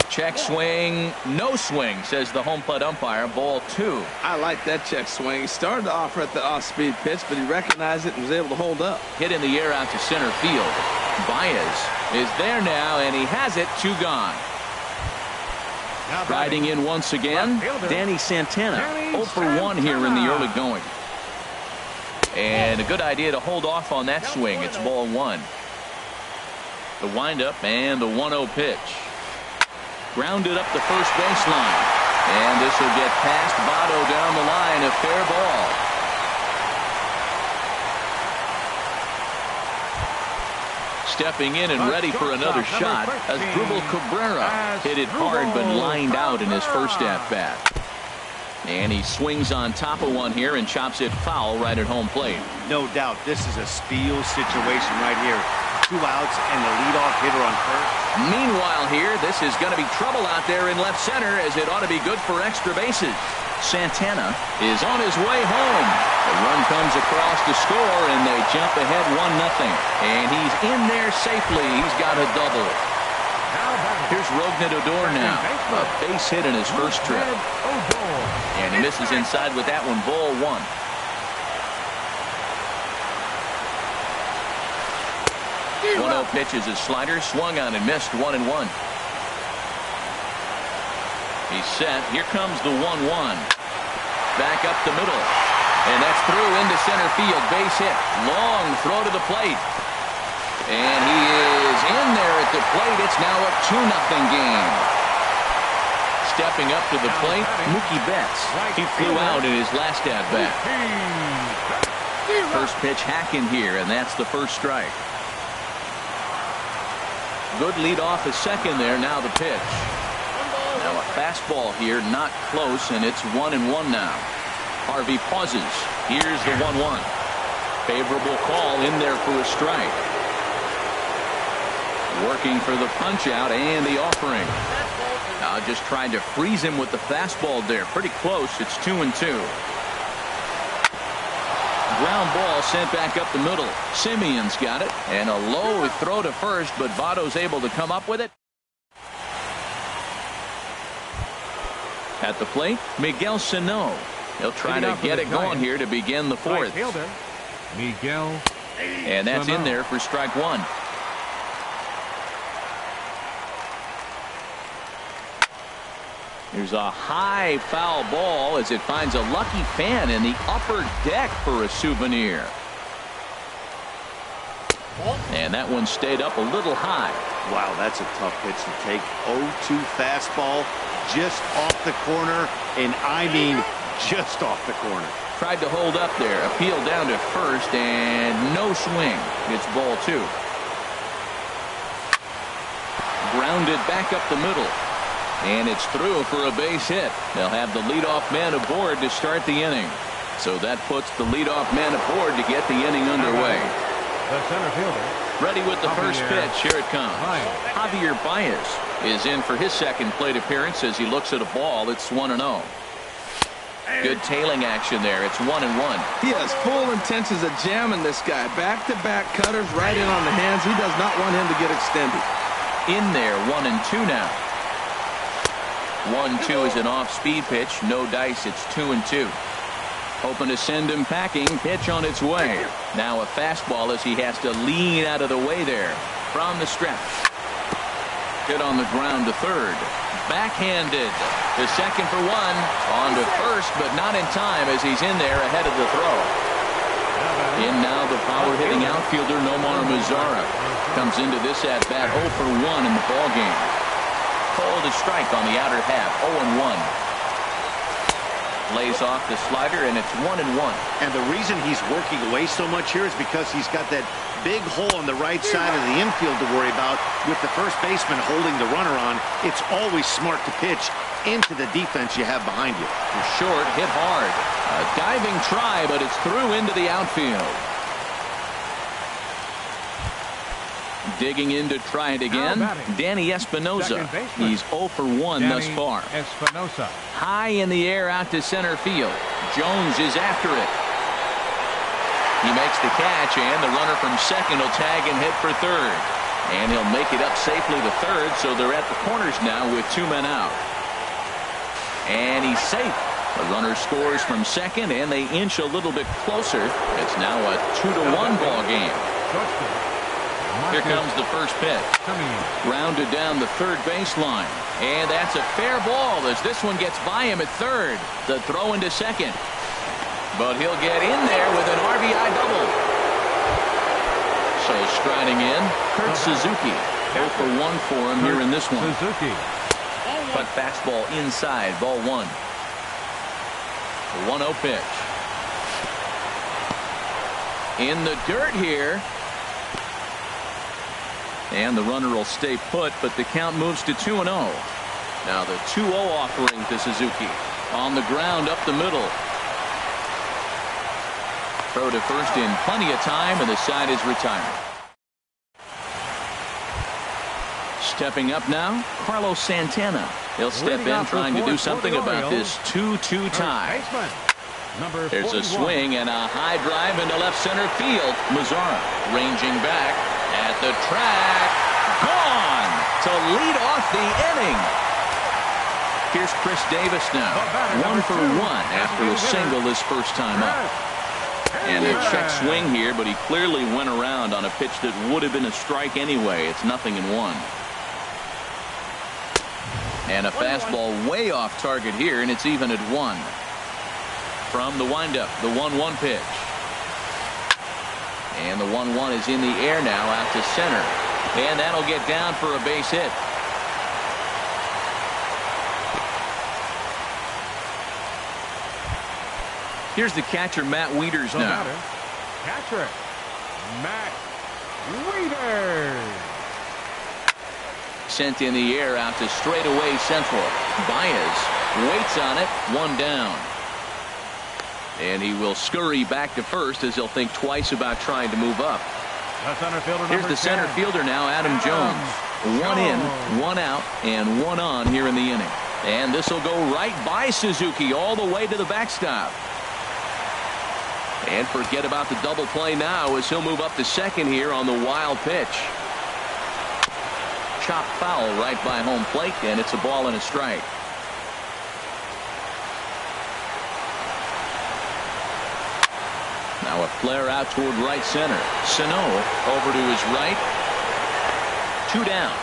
Check swing, no swing, says the home plate umpire. Ball 2. I like that check swing. He started off at the off-speed pitch, but he recognized it and was able to hold up. Hit in the air out to center field. Baez is there now, and he has it. 2 gone. Riding in once again, Danny Santana. 0 for 1 here in the early going. And a good idea to hold off on that swing. It's ball 1. The windup and the 1-0 pitch. Grounded up the first baseline. And this will get past Votto down the line. A fair ball. Stepping in and ready for another shot as Asdrubal Cabrera hit it hard but lined out in his first at-bat. And he swings on top of one here and chops it foul right at home plate. No doubt this is a steal situation right here. 2 outs and the leadoff hitter on first. Meanwhile here, this is going to be trouble out there in left center as it ought to be good for extra bases. Santana is on his way home. The run comes across to score and they jump ahead 1-0. And he's in there safely. He's got a double. Here's Rougned Odor now. A base hit in his first trip. And he misses inside with that one. Ball 1. One-0 pitch is his slider. Swung on and missed. 1-1. He's set. Here comes the 1-1. Back up the middle. And that's through into center field. Base hit. Long throw to the plate. And he is in there at the plate. It's now a 2-0 game. Stepping up to the plate, Mookie Betts. He flew out in his last at-bat. First pitch hacking here, and that's the first strike. Good lead off the second there. Now the pitch. Now a fastball here, not close, and it's 1-1 now. Harvey pauses. Here's the 1-1. Favorable call in there for a strike. Working for the punch out and the offering. Now just trying to freeze him with the fastball there. Pretty close. It's 2-2. Ground ball sent back up the middle. Simeon's got it. And a low throw to first, but Votto's able to come up with it. At the plate, Miguel Sano. He'll try to get it going here to begin the 4th. Miguel. And that's in there for strike 1. Here's a high foul ball as it finds a lucky fan in the upper deck for a souvenir. And that one stayed up a little high. Wow, that's a tough pitch to take. 0-2 fastball just off the corner, and I mean just off the corner. Tried to hold up there. Appeal down to first, and no swing. It's ball 2. Grounded back up the middle. And it's through for a base hit. They'll have the leadoff man aboard to start the inning. So that puts the leadoff man aboard to get the inning underway. The center fielder. Ready with the first pitch. Here it comes. Javier Baez is in for his second plate appearance as he looks at a ball. It's 1-0. Good tailing action there. It's 1-1. He has full intentions of jamming this guy. Back-to-back cutters right in on the hands. He does not want him to get extended. In there, 1-2 now. 1-2 is an off-speed pitch. No dice. It's 2-2. Hoping to send him packing. Pitch on its way. Now a fastball as he has to lean out of the way there from the stretch. Hit on the ground to third. Backhanded to second for one. On to first, but not in time as he's in there ahead of the throw. In now the power-hitting outfielder Nomar Mazara. Comes into this at-bat 0 for 1 in the ballgame. Called a strike on the outer half. 0-1. Lays off the slider, and it's 1-1. And the reason he's working away so much here is because he's got that big hole on the right side of the infield to worry about. With the first baseman holding the runner on, it's always smart to pitch into the defense you have behind you. Short, hit hard. A diving try, but it's through into the outfield. Digging in to try it again, Danny Espinosa. He's 0 for 1 thus far. Espinosa. High in the air out to center field. Jones is after it. He makes the catch, and the runner from second will tag and hit for third. And he'll make it up safely to third, so they're at the corners now with 2 men out. And he's safe. The runner scores from second, and they inch a little bit closer. It's now a 2-1 ball game. Here comes the first pitch. Rounded down the third baseline. And that's a fair ball as this one gets by him at third. The throw into second. But he'll get in there with an RBI double. So striding in, Kurt Suzuki. 0 for 1 for him here in this one. Suzuki. But fastball inside, ball 1. The 1-0 pitch. In the dirt here. And the runner will stay put, but the count moves to 2-0. Now the 2-0 offering to Suzuki. On the ground up the middle. Throw to first in plenty of time, and the side is retired. Stepping up now, Carlos Santana. He'll step in trying to do something about this 2-2 tie. There's a swing and a high drive into left center field. Mazara ranging back at the track. Gone to lead off the inning. Here's Chris Davis now. 1 for 1 after a single his first time up. And a check swing here, but he clearly went around on a pitch that would have been a strike anyway. It's 0-1. And a fastball way off target here, and it's even at 1. From the windup, the 1-1 pitch. And the 1-1 is in the air now out to center. And that'll get down for a base hit. Here's the catcher, Matt Wieters now. Catcher, Matt Wieters. Sent in the air out to straightaway central. Baez waits on it. 1 down. And he will scurry back to first as he'll think twice about trying to move up. Here's the center fielder now, Adam Jones. 1 in, 1 out, and 1 on here in the inning. And this will go right by Suzuki all the way to the backstop. And forget about the double play now as he'll move up to second here on the wild pitch. Chopped foul right by home plate, and it's a ball and a strike. Now a flare out toward right center. Sano over to his right. 2 down.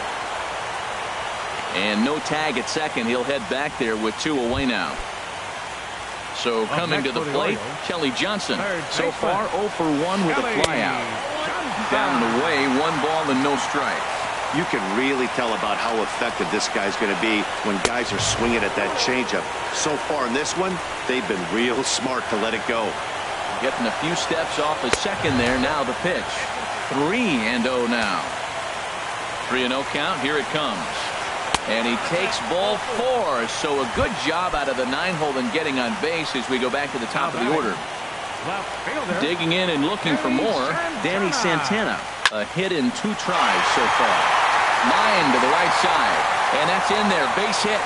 And no tag at second. He'll head back there with 2 away now. So coming to the plate, Kelly Johnson. So far 0 for 1 with a flyout. Down and away, 1 ball and no strikes. You can really tell about how effective this guy's going to be when guys are swinging at that changeup. So far in this one, they've been real smart to let it go. Getting a few steps off a second there. Now the pitch. 3-0 now. 3-0 count. Here it comes. And he takes ball 4. So a good job out of the 9-hole in getting on base as we go back to the top of the order. Digging in and looking for more, Danny Santana. A hit in 2 tries so far. Line to the right side. And that's in there. Base hit.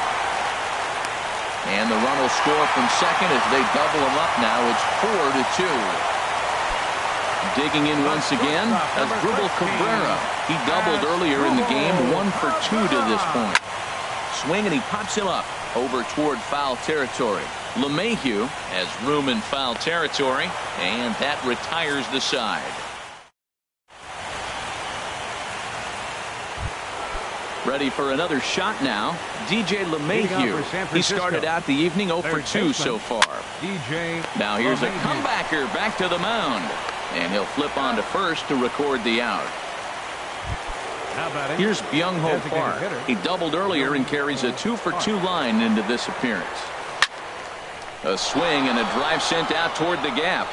And the run will score from second as they double him up now. It's 4-2. Digging in once again, that's Dribble Cabrera. He doubled earlier in the game, 1 for 2 to this point. Swing and he pops him up over toward foul territory. LeMahieu has room in foul territory, and that retires the side. Ready for another shot now. DJ LeMahieu. He started out the evening 0 for 2 so far. Now here's a comebacker back to the mound. And he'll flip on to first to record the out. Here's Byung-Ho Park. He doubled earlier and carries a 2 for 2 line into this appearance. A swing and a drive sent out toward the gap.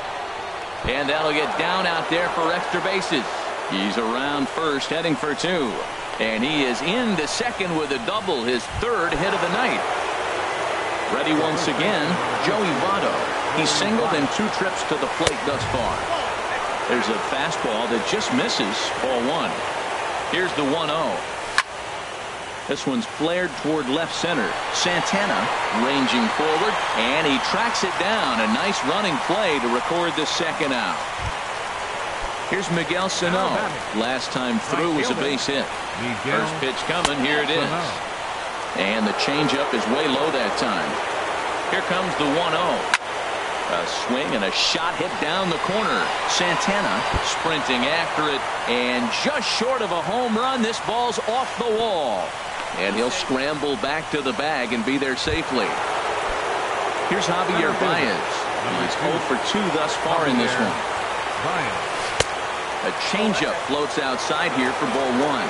And that'll get down out there for extra bases. He's around first, heading for 2. And he is into second with a double, his 3rd hit of the night. Ready once again, Joey Votto. He's singled in 2 trips to the plate thus far. There's a fastball that just misses, ball 1. Here's the 1-0. This one's flared toward left center. Santana ranging forward, and he tracks it down. A nice running play to record the second out. Here's Miguel Sano. Last time through was a base hit. First pitch coming. Here it is. And the changeup is way low that time. Here comes the 1-0. A swing and a shot hit down the corner. Santana sprinting after it, and just short of a home run. This ball's off the wall. And he'll scramble back to the bag and be there safely. Here's Javier Baez. He's 0 for 2 thus far in this one. A changeup floats outside here for ball 1.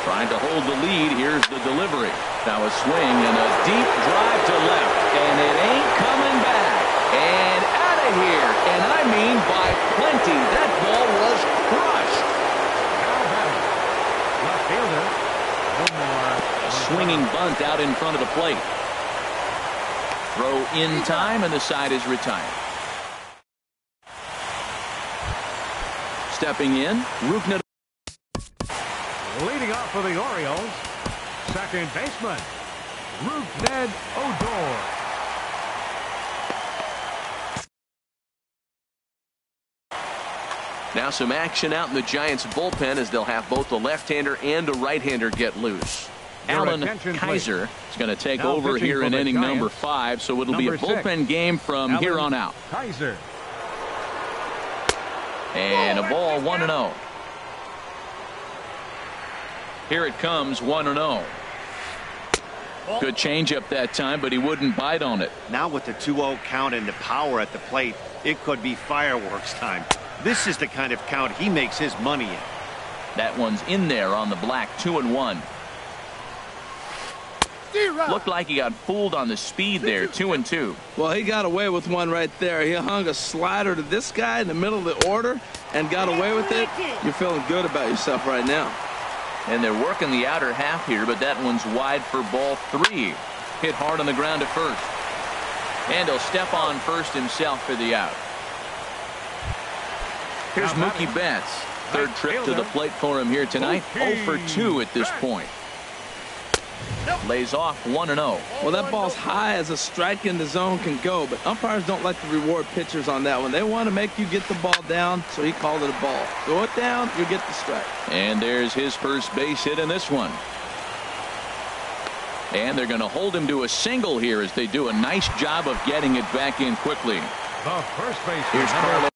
Trying to hold the lead. Here's the delivery. Now a swing and a deep drive to left. And it ain't coming back. And out of here. And I mean by plenty. That ball was crushed. Left fielder. A swinging bunt out in front of the plate. Throw in time, and the side is retired. Stepping in, Rougned. Leading off for the Orioles, second baseman, Rougned Odor. Now some action out in the Giants bullpen as they'll have both the left-hander and a right-hander get loose. Alan Kaiser is going to take over here in inning number 5, so it'll be a bullpen game from here on out. Kaiser. And a ball, 1-0. Here it comes, 1-0. Good changeup that time, but he wouldn't bite on it. Now with the 2-0 count and the power at the plate, it could be fireworks time. This is the kind of count he makes his money in. That one's in there on the black, 2-1. Looked like he got fooled on the speed there, 2-2. Well, he got away with one right there. He hung a slider to this guy in the middle of the order and got away with it. You're feeling good about yourself right now. And they're working the outer half here, but that one's wide for ball 3. Hit hard on the ground at first. And he'll step on first himself for the out. Here's Mookie Betts. 3rd trip to the plate for him here tonight. 0 for 2 at this point. Lays off 1-0. Well, that ball's high as a strike in the zone can go, but umpires don't like to reward pitchers on that one. They want to make you get the ball down, so he called it a ball. Throw it down, you get the strike. And there's his first base hit in this one. And they're going to hold him to a single here as they do a nice job of getting it back in quickly. The first base. Here's Carlos.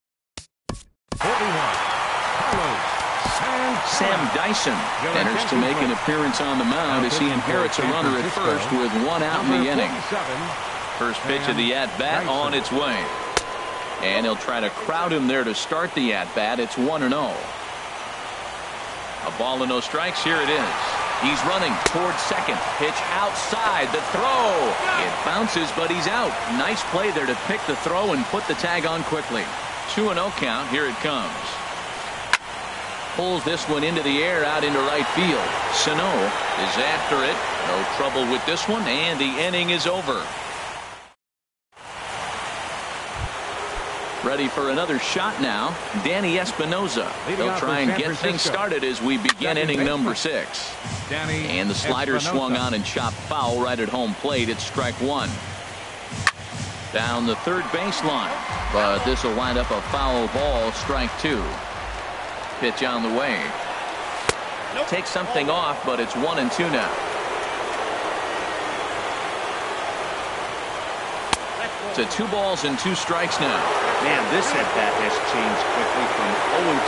41. Sam Dyson enters to make an appearance on the mound as he inherits a runner at first with 1 out in the inning. First pitch of the at-bat on its way. And he'll try to crowd him there to start the at-bat. It's 1-0. A ball and no strikes. Here it is. He's running towards second. Pitch outside. The throw. It bounces, but he's out. Nice play there to pick the throw and put the tag on quickly. 2-0 count. Here it comes. Pulls this one into the air out into right field. Sano is after it. No trouble with this one, and the inning is over. ready for another shot now. Danny Espinoza. They'll try and get things started as we begin inning number 6. And the slider swung on and chopped foul right at home plate. It's strike 1. Down the third baseline, but this will wind up a foul ball. Strike 2. Pitch on the way. Takes something off, but it's 1-2 now. To 2 balls and 2 strikes now. Man, this at bat has changed quickly from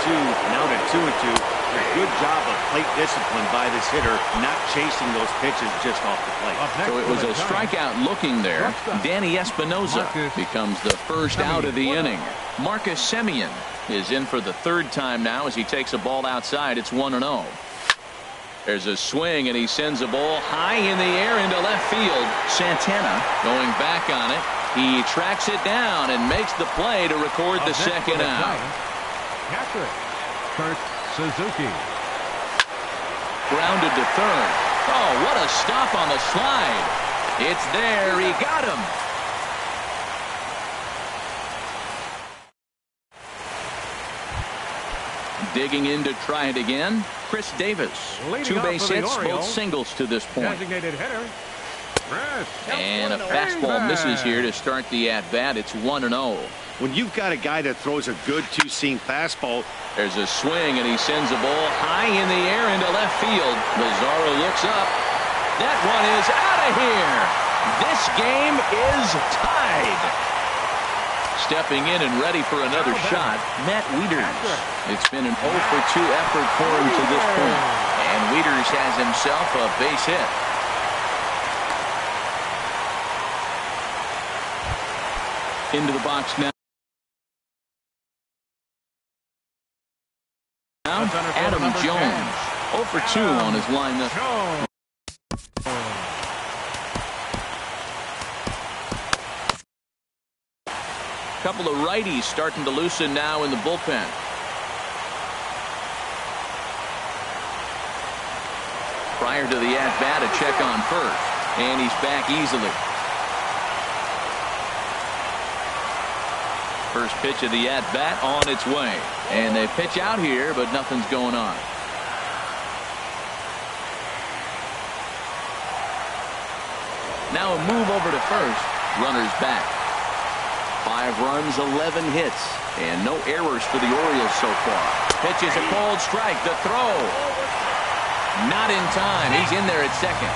0-2 now to 2-2. A good job of plate discipline by this hitter, not chasing those pitches just off the plate. So it was a strikeout looking there. Danny Espinoza becomes the first out of the inning. Marcus Semien is in for the 3rd time now as he takes a ball outside. It's 1-0. There's a swing, and he sends a ball high in the air into left field. Santana going back on it. He tracks it down and makes the play to record the second out. Catcher, Kurt Suzuki. Grounded to third. Oh, what a stop on the slide. It's there. He got him. Digging in to try it again. Chris Davis. 2 base hits, both singles to this point. Designated hitter. And a fastball misses here to start the at-bat. It's 1-0. When you've got a guy that throws a good 2-seam fastball. There's a swing, and he sends a ball high in the air into left field. Lazaro looks up. That one is out of here. This game is tied. Stepping in and ready for another shot, Matt Wieters. It's been an 0-for-2 effort for him to this point. And Wieters has himself a base hit. Into the box now. Adam Jones. 0-for-2 on his lineup. Couple of righties starting to loosen now in the bullpen. Prior to the at-bat, a check on first. And he's back easily. First pitch of the at-bat on its way. And they pitch out here, but nothing's going on. Now a move over to first. Runners back. 5 runs, 11 hits, and no errors for the Orioles so far. Pitch is a cold strike. The throw. Not in time. He's in there at second.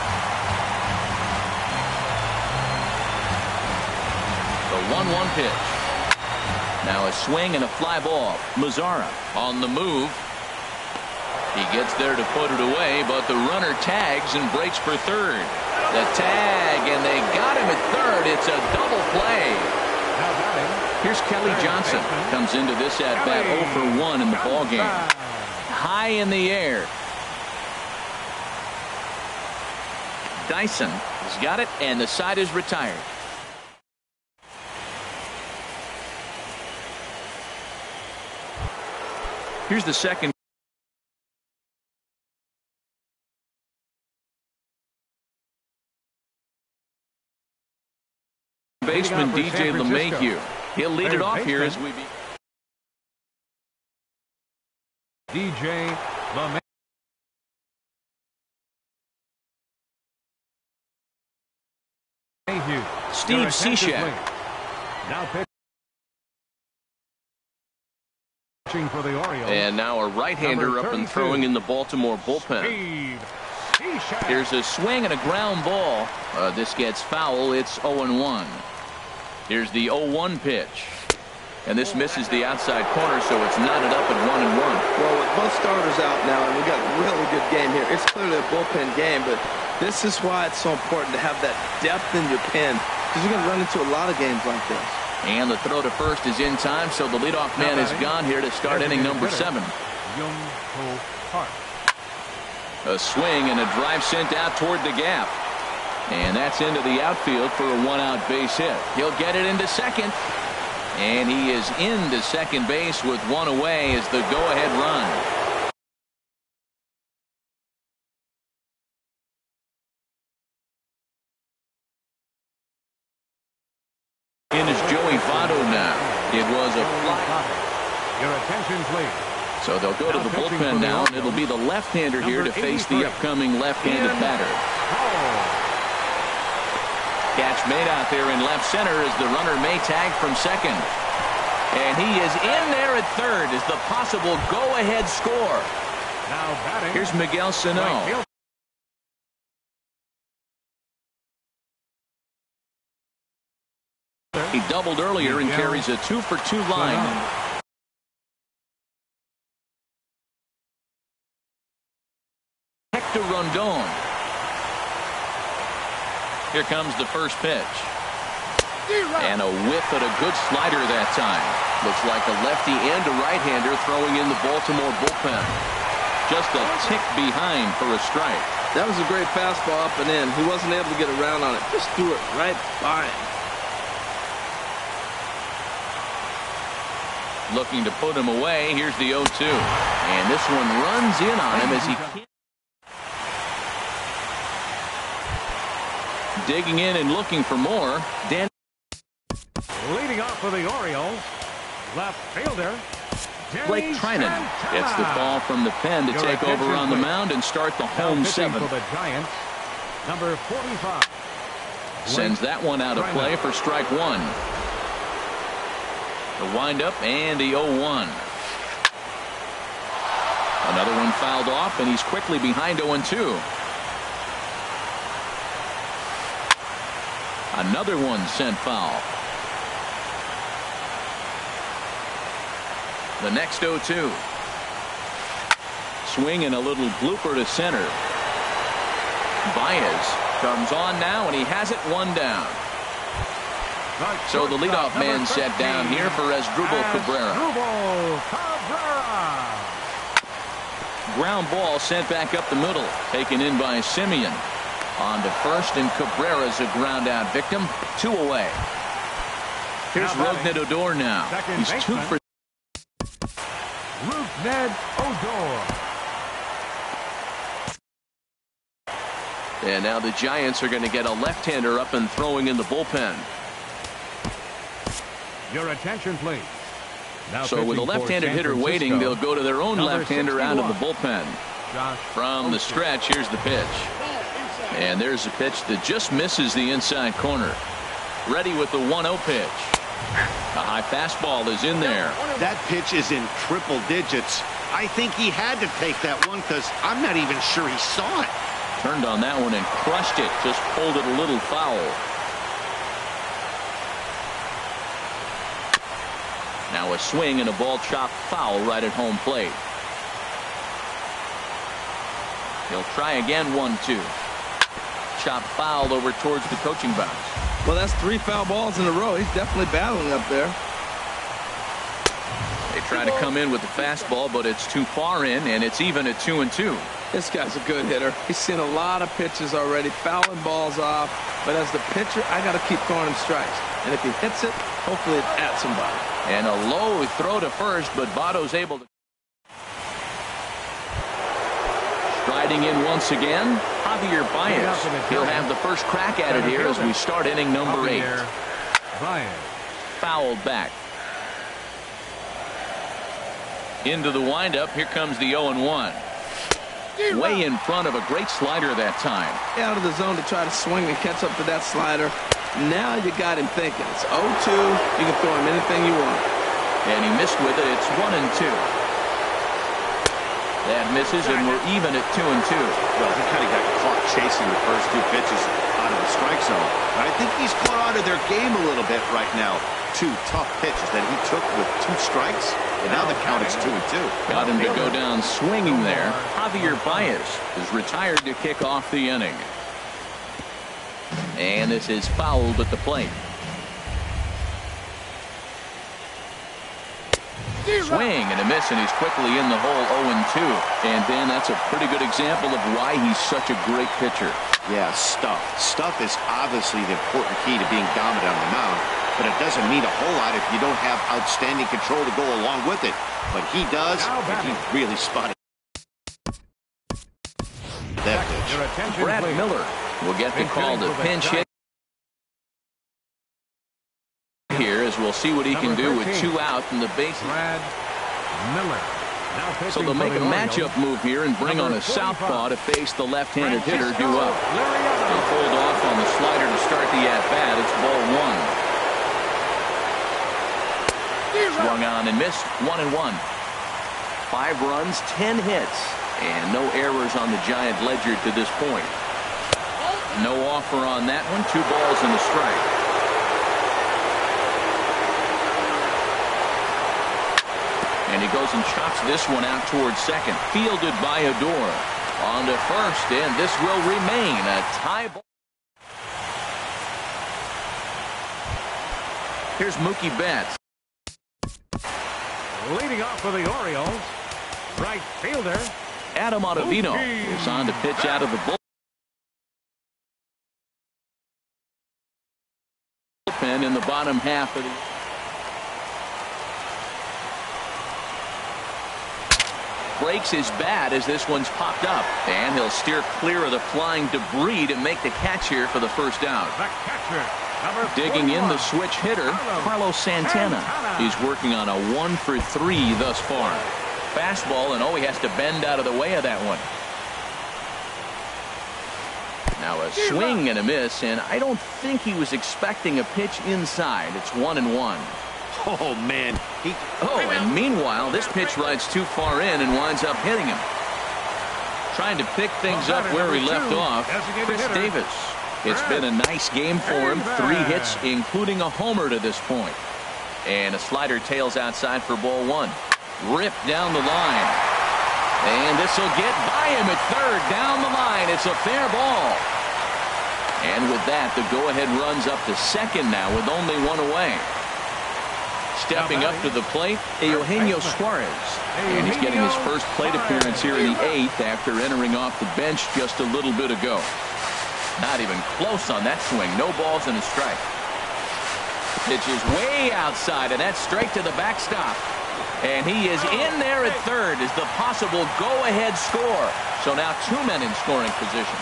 The 1-1 pitch. Now a swing and a fly ball. Mazara on the move. He gets there to put it away, but the runner tags and breaks for third. The tag, and they got him at third. It's a double play. Here's Kelly Johnson. Comes into this at-bat 0-for-1 in the ballgame. High in the air. Dyson has got it, and the side is retired. Here's the second. Baseman DJ LeMahieu. He'll lead it off here as we begin. DJ LeMahieu. Steve Cishek. Now pitching for the Orioles. And now a right-hander up and throwing in the Baltimore bullpen. Here's a swing and a ground ball. This gets foul. It's 0-1. Here's the 0-1 pitch. And this misses the outside corner, so it's knotted up at 1-1. Well, with both starters out now, and we got a really good game here. It's clearly a bullpen game, but this is why it's so important to have that depth in your pen, because you're going to run into a lot of games like this. And the throw to first is in time, so the leadoff man is gone here to start inning number 7. A swing and a drive sent out toward the gap. And that's into the outfield for a 1-out base hit. He'll get it into second. And he is into second base with 1 away as the go-ahead run. In is Joey Votto now. It was a fly. Your attention, please. So they'll go to the bullpen now, and it'll be the left-hander here to face the upcoming left-handed batter. Catch made out there in left center as the runner may tag from second. And he is in there at third as the possible go-ahead score. Now batting. Here's Miguel Sano. He doubled earlier and carries a 2-for-2 line. Hector Rondon. Here comes the first pitch. And a whiff at a good slider that time. Looks like a lefty and a right-hander throwing in the Baltimore bullpen. Just a tick behind for a strike. That was a great fastball up and in. He wasn't able to get around on it. Just threw it right by him. Looking to put him away. Here's the 0-2. And this one runs in on him as he can't. Digging in and looking for more. Leading off for the Orioles, left fielder Blake Trinan gets the ball from the pen to take over on the mound and start the home seventh. For the Giants, number 45. Sends that one out of play for strike one. The windup and the 0-1. Another one fouled off, and he's quickly behind 0-2. Another one sent foul. The next 0-2. Swing and a little blooper to center. Baez comes on now, and he has it one down. So the leadoff man set down here for Asdrubal Cabrera. Ground ball sent back up the middle, taken in by Simeon. On to first, and Cabrera's a ground out victim. 2 away. Here's Rougned Odor now. He's 2 for. Rougned Odor. And now the Giants are going to get a left-hander up and throwing in the bullpen. Your attention, please. Now so with a left-handed hitter waiting, they'll go to their own left-hander out of the bullpen. From the stretch, here's the pitch. And there's a pitch that just misses the inside corner. Ready with the 1-0 pitch. A high fastball is in there. That pitch is in triple digits. I think he had to take that one because I'm not even sure he saw it. Turned on that one and crushed it. Just pulled it a little foul. Now a swing and a ball chopped foul right at home plate. He'll try again. 1-2. Chop foul over towards the coaching box. Well, that's 3 foul balls in a row. He's definitely battling up there. They try to come in with the fastball, but it's too far in, and it's even at 2-2. This guy's a good hitter. He's seen a lot of pitches already, fouling balls off. But as the pitcher, I got to keep throwing him strikes. And if he hits it, hopefully it's at somebody. And a low throw to first, but Votto's able to. Striding in once again, Javier Baez. He'll have the first crack at it here as we start inning number 8. Fouled back. Into the windup. Here comes the 0-1. Way in front of a great slider that time. Out of the zone to try to swing and catch up to that slider. Now you got him thinking. It's 0-2. You can throw him anything you want. And he missed with it. It's 1-2. That misses, and we're even at 2-2. Well, he kind of got caught chasing the first 2 pitches out of the strike zone. But I think he's caught out of their game a little bit right now. 2 tough pitches that he took with 2 strikes, and now the count is 2-2. Got him to go down swinging there. Javier Baez is retired to kick off the inning. And this is fouled at the plate. Swing and a miss, and he's quickly in the hole. 0-2. And then that's a pretty good example of why he's such a great pitcher. Yeah, stuff. Stuff is obviously the important key to being dominant on the mound, but it doesn't mean a whole lot if you don't have outstanding control to go along with it. But he does, and he really spotted that pitch. Brad Miller will get the call to pinch hit here as we'll see what he can do with 2 out from the bases. Brad Miller. So they'll make a matchup move here and bring on a southpaw to face the left-handed hitter due up. He'll hold off on the slider to start the at-bat. It's ball 1. Swung on and missed. 1-1. 5 runs, 10 hits, and no errors on the Giant ledger to this point. No offer on that one. 2 balls and a strike. And he goes and chops this one out towards second. Fielded by Adore. On to first, and this will remain a tie ball. Here's Mookie Betts. Leading off for the Orioles, right fielder Adam Ottavino is on to pitch out of the bullpen in the bottom half of the. Breaks his bat as this one's popped up, and he'll steer clear of the flying debris to make the catch here for the first out. The catcher, number Digging 41. in the switch hitter, Carlos Santana. He's working on a 1-for-3 thus far. Fastball, and he has to bend out of the way of that one. Now a swing and a miss, and I don't think he was expecting a pitch inside. It's 1-1. Oh, man. And meanwhile, this pitch rides too far in and winds up hitting him. Trying to pick things up where he left off, Chris Davis. It's been a nice game for him. 3 hits, including a homer to this point. And a slider tails outside for ball 1. Ripped down the line. And this will get by him at third. Down the line. It's a fair ball. And with that, the go-ahead runs up to second now with only 1 away. Stepping up to the plate, Eugenio Suarez. And he's getting his first plate appearance here in the 8th after entering off the bench just a little bit ago. Not even close on that swing. No balls and a strike. Pitch is way outside, and that's straight to the backstop. And he is in there at third as the possible go-ahead score. So now 2 men in scoring position.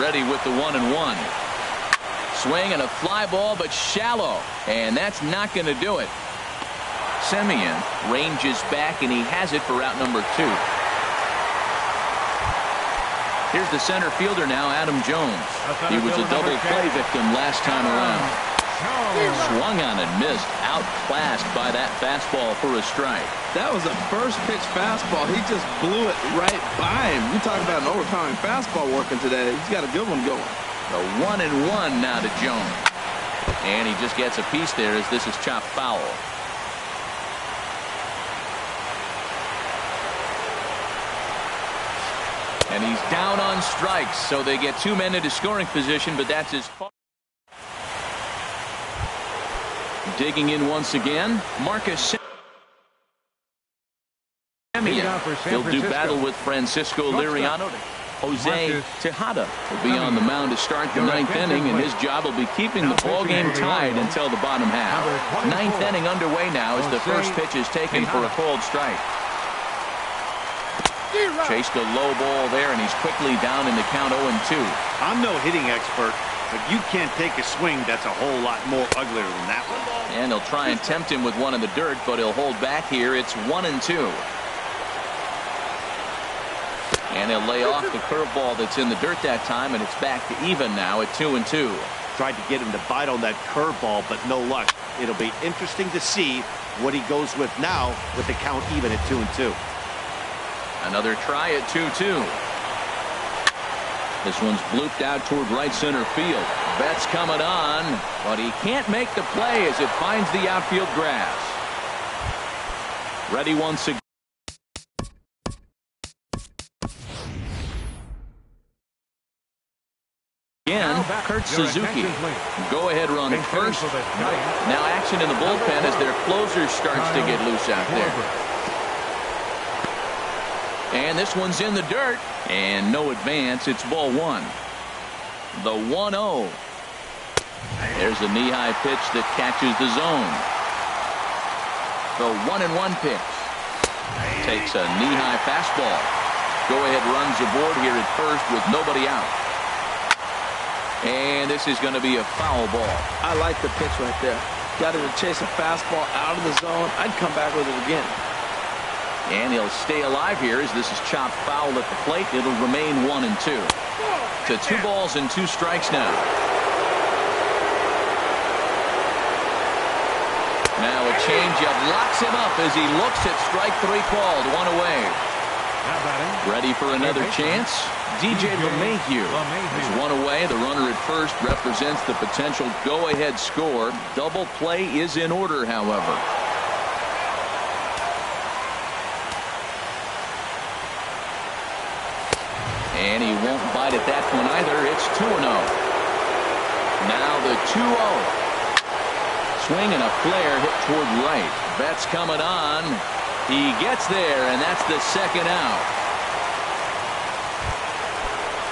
Ready with the 1-1. Swing and a fly ball, but shallow. And that's not going to do it. Semien ranges back, and he has it for route number 2. Here's the center fielder now, Adam Jones. He was a double play victim last time around. Swung on and missed. Outclassed by that fastball for a strike. That was a first pitch fastball. He just blew it right by him. You talk about an overpowering fastball working today. He's got a good one going. The 1-1 now to Jones. And he just gets a piece there as this is chopped foul. And he's down on strikes, so they get 2 men into scoring position, but that's as far. Digging in once again, Marcus Semien. He'll do battle with Francisco Liriano. Jose Tejada will be on the mound to start the 9th inning, and his job will be keeping the ball game tied until the bottom half. 9th inning underway now as the first pitch is taken for a called strike. Chased a low ball there, and he's quickly down in the count 0-2. I'm no hitting expert, but you can't take a swing that's a whole lot more uglier than that one. And he'll try and tempt him with one in the dirt, but he'll hold back here. It's 1-2. And he'll lay off the curveball that's in the dirt that time, and it's back to even now at 2-2. Tried to get him to bite on that curveball, but no luck. It'll be interesting to see what he goes with now with the count even at 2-2. Another try at 2-2. This one's blooped out toward right center field. Betts coming on, but he can't make the play as it finds the outfield grass. Ready once again. Kurt Suzuki. Go-ahead run at first. Now action in the bullpen as their closer starts to get loose out there. And this one's in the dirt. And no advance. It's ball 1. The 1-0. There's a knee-high pitch that catches the zone. The 1-1 pitch. Takes a knee-high fastball. Go-ahead runs aboard here at first with nobody out. And this is going to be a foul ball. I like the pitch right there. Got him to chase a fastball out of the zone. I'd come back with it again. And he'll stay alive here as this is chopped foul at the plate. It'll remain 1-2. To 2 balls and 2 strikes now. Now a changeup locks him up as he looks at strike 3 called. 1 away. Ready for another chance? DJ LeMahieu is 1 away. The runner at first represents the potential go-ahead score. Double play is in order, however. And he won't bite at that one either. It's 2-0. Now the 2-0. Swing and a flare hit toward right. Betts coming on. He gets there, and that's the 2nd out.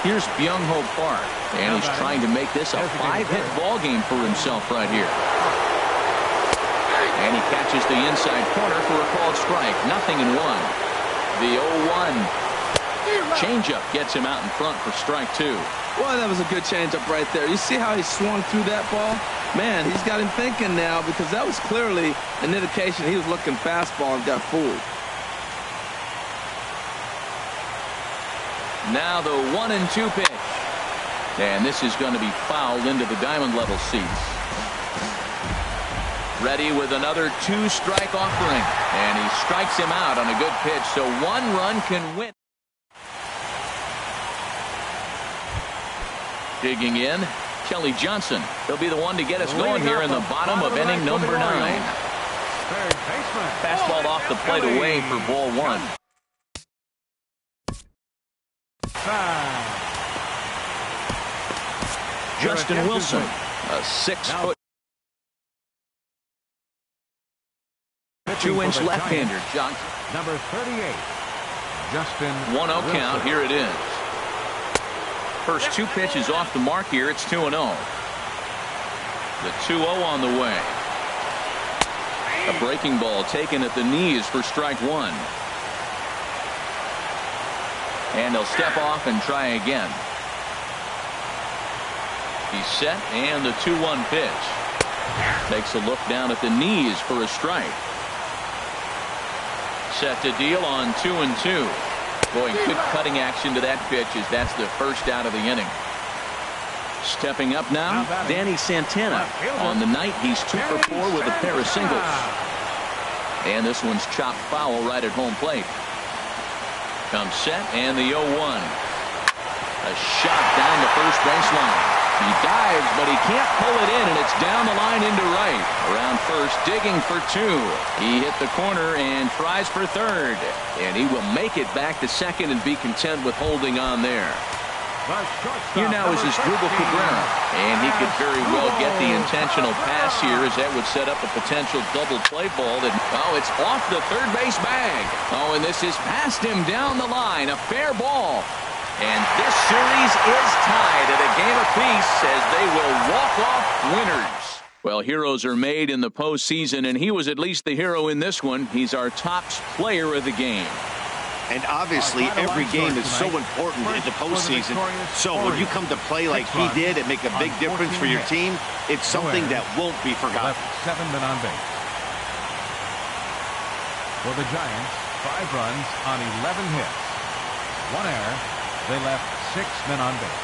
Here's Byung-ho Park, and he's trying to make this a 5-hit ball game for himself right here. And he catches the inside corner for a called strike. 0-1. The 0-1. Changeup gets him out in front for strike 2. Well, that was a good changeup right there. You see how he swung through that ball? Man, he's got him thinking now, because that was clearly an indication he was looking fastball and got fooled. Now the 1-2 pitch. And this is going to be fouled into the diamond level seats. Ready with another 2-strike offering. And he strikes him out on a good pitch, so 1 run can win. Digging in, Kelly Johnson. He'll be the one to get us going here in the bottom of inning number 9. Fastball off the plate away for ball 1. Justin Wilson, a 6-foot, 2-inch left-hander. Johnson. Number 38, Justin 1-0 count. Here it is. First 2 pitches off the mark here. It's 2-0. The 2-0 on the way. A breaking ball taken at the knees for strike 1. And he'll step off and try again. He's set, and the 2-1 pitch. Takes a look down at the knees for a strike. Set to deal on 2-2. Boy, good cutting action to that pitch as that's the first out of the inning. Stepping up now, Danny Santana. On the night, he's 2 for 4 with a pair of singles. And this one's chopped foul right at home plate. Comes set, and the 0-1. A shot down the first baseline. He dives, but he can't pull it in, and it's down the line into right. Around first, digging for 2. He hit the corner and tries for 3rd. And he will make it back to 2nd and be content with holding on there. Here now is his Asdrubal Cabrera, and he could very well get the intentional pass here, as that would set up a potential double play ball. That, oh, it's off the third base bag. Oh, and this is past him down the line. A fair ball. And this series is tied at a game apiece as they will walk off winners. Well, heroes are made in the postseason, and he was at least the hero in this one. He's our top player of the game. And obviously, every game is so important in the postseason. So when you come to play like he did and make a big difference for your team, it's something that won't be forgotten. 7 men on base. For the Giants, 5 runs on 11 hits. 1 error. They left 6 men on base.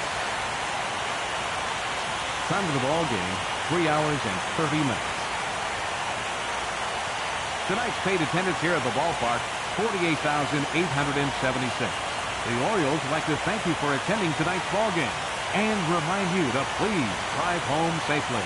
Time of the ball game, 3 hours and 30 minutes. Tonight's paid attendance here at the ballpark, 48,876. The Orioles would like to thank you for attending tonight's ball game and remind you to please drive home safely.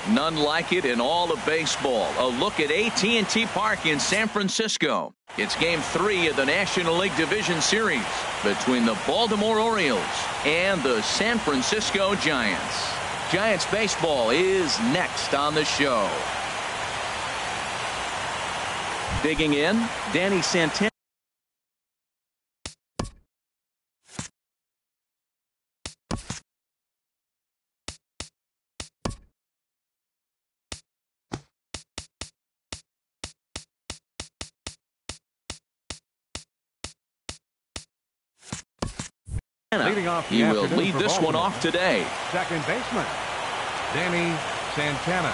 None like it in all of baseball. A look at AT&T Park in San Francisco. It's Game 3 of the National League Division Series between the Baltimore Orioles and the San Francisco Giants. Giants baseball is next on the show. Digging in, Danny Santana. Leading off the He will afternoon lead for this one Baltimore. off today. Second baseman, Danny Santana.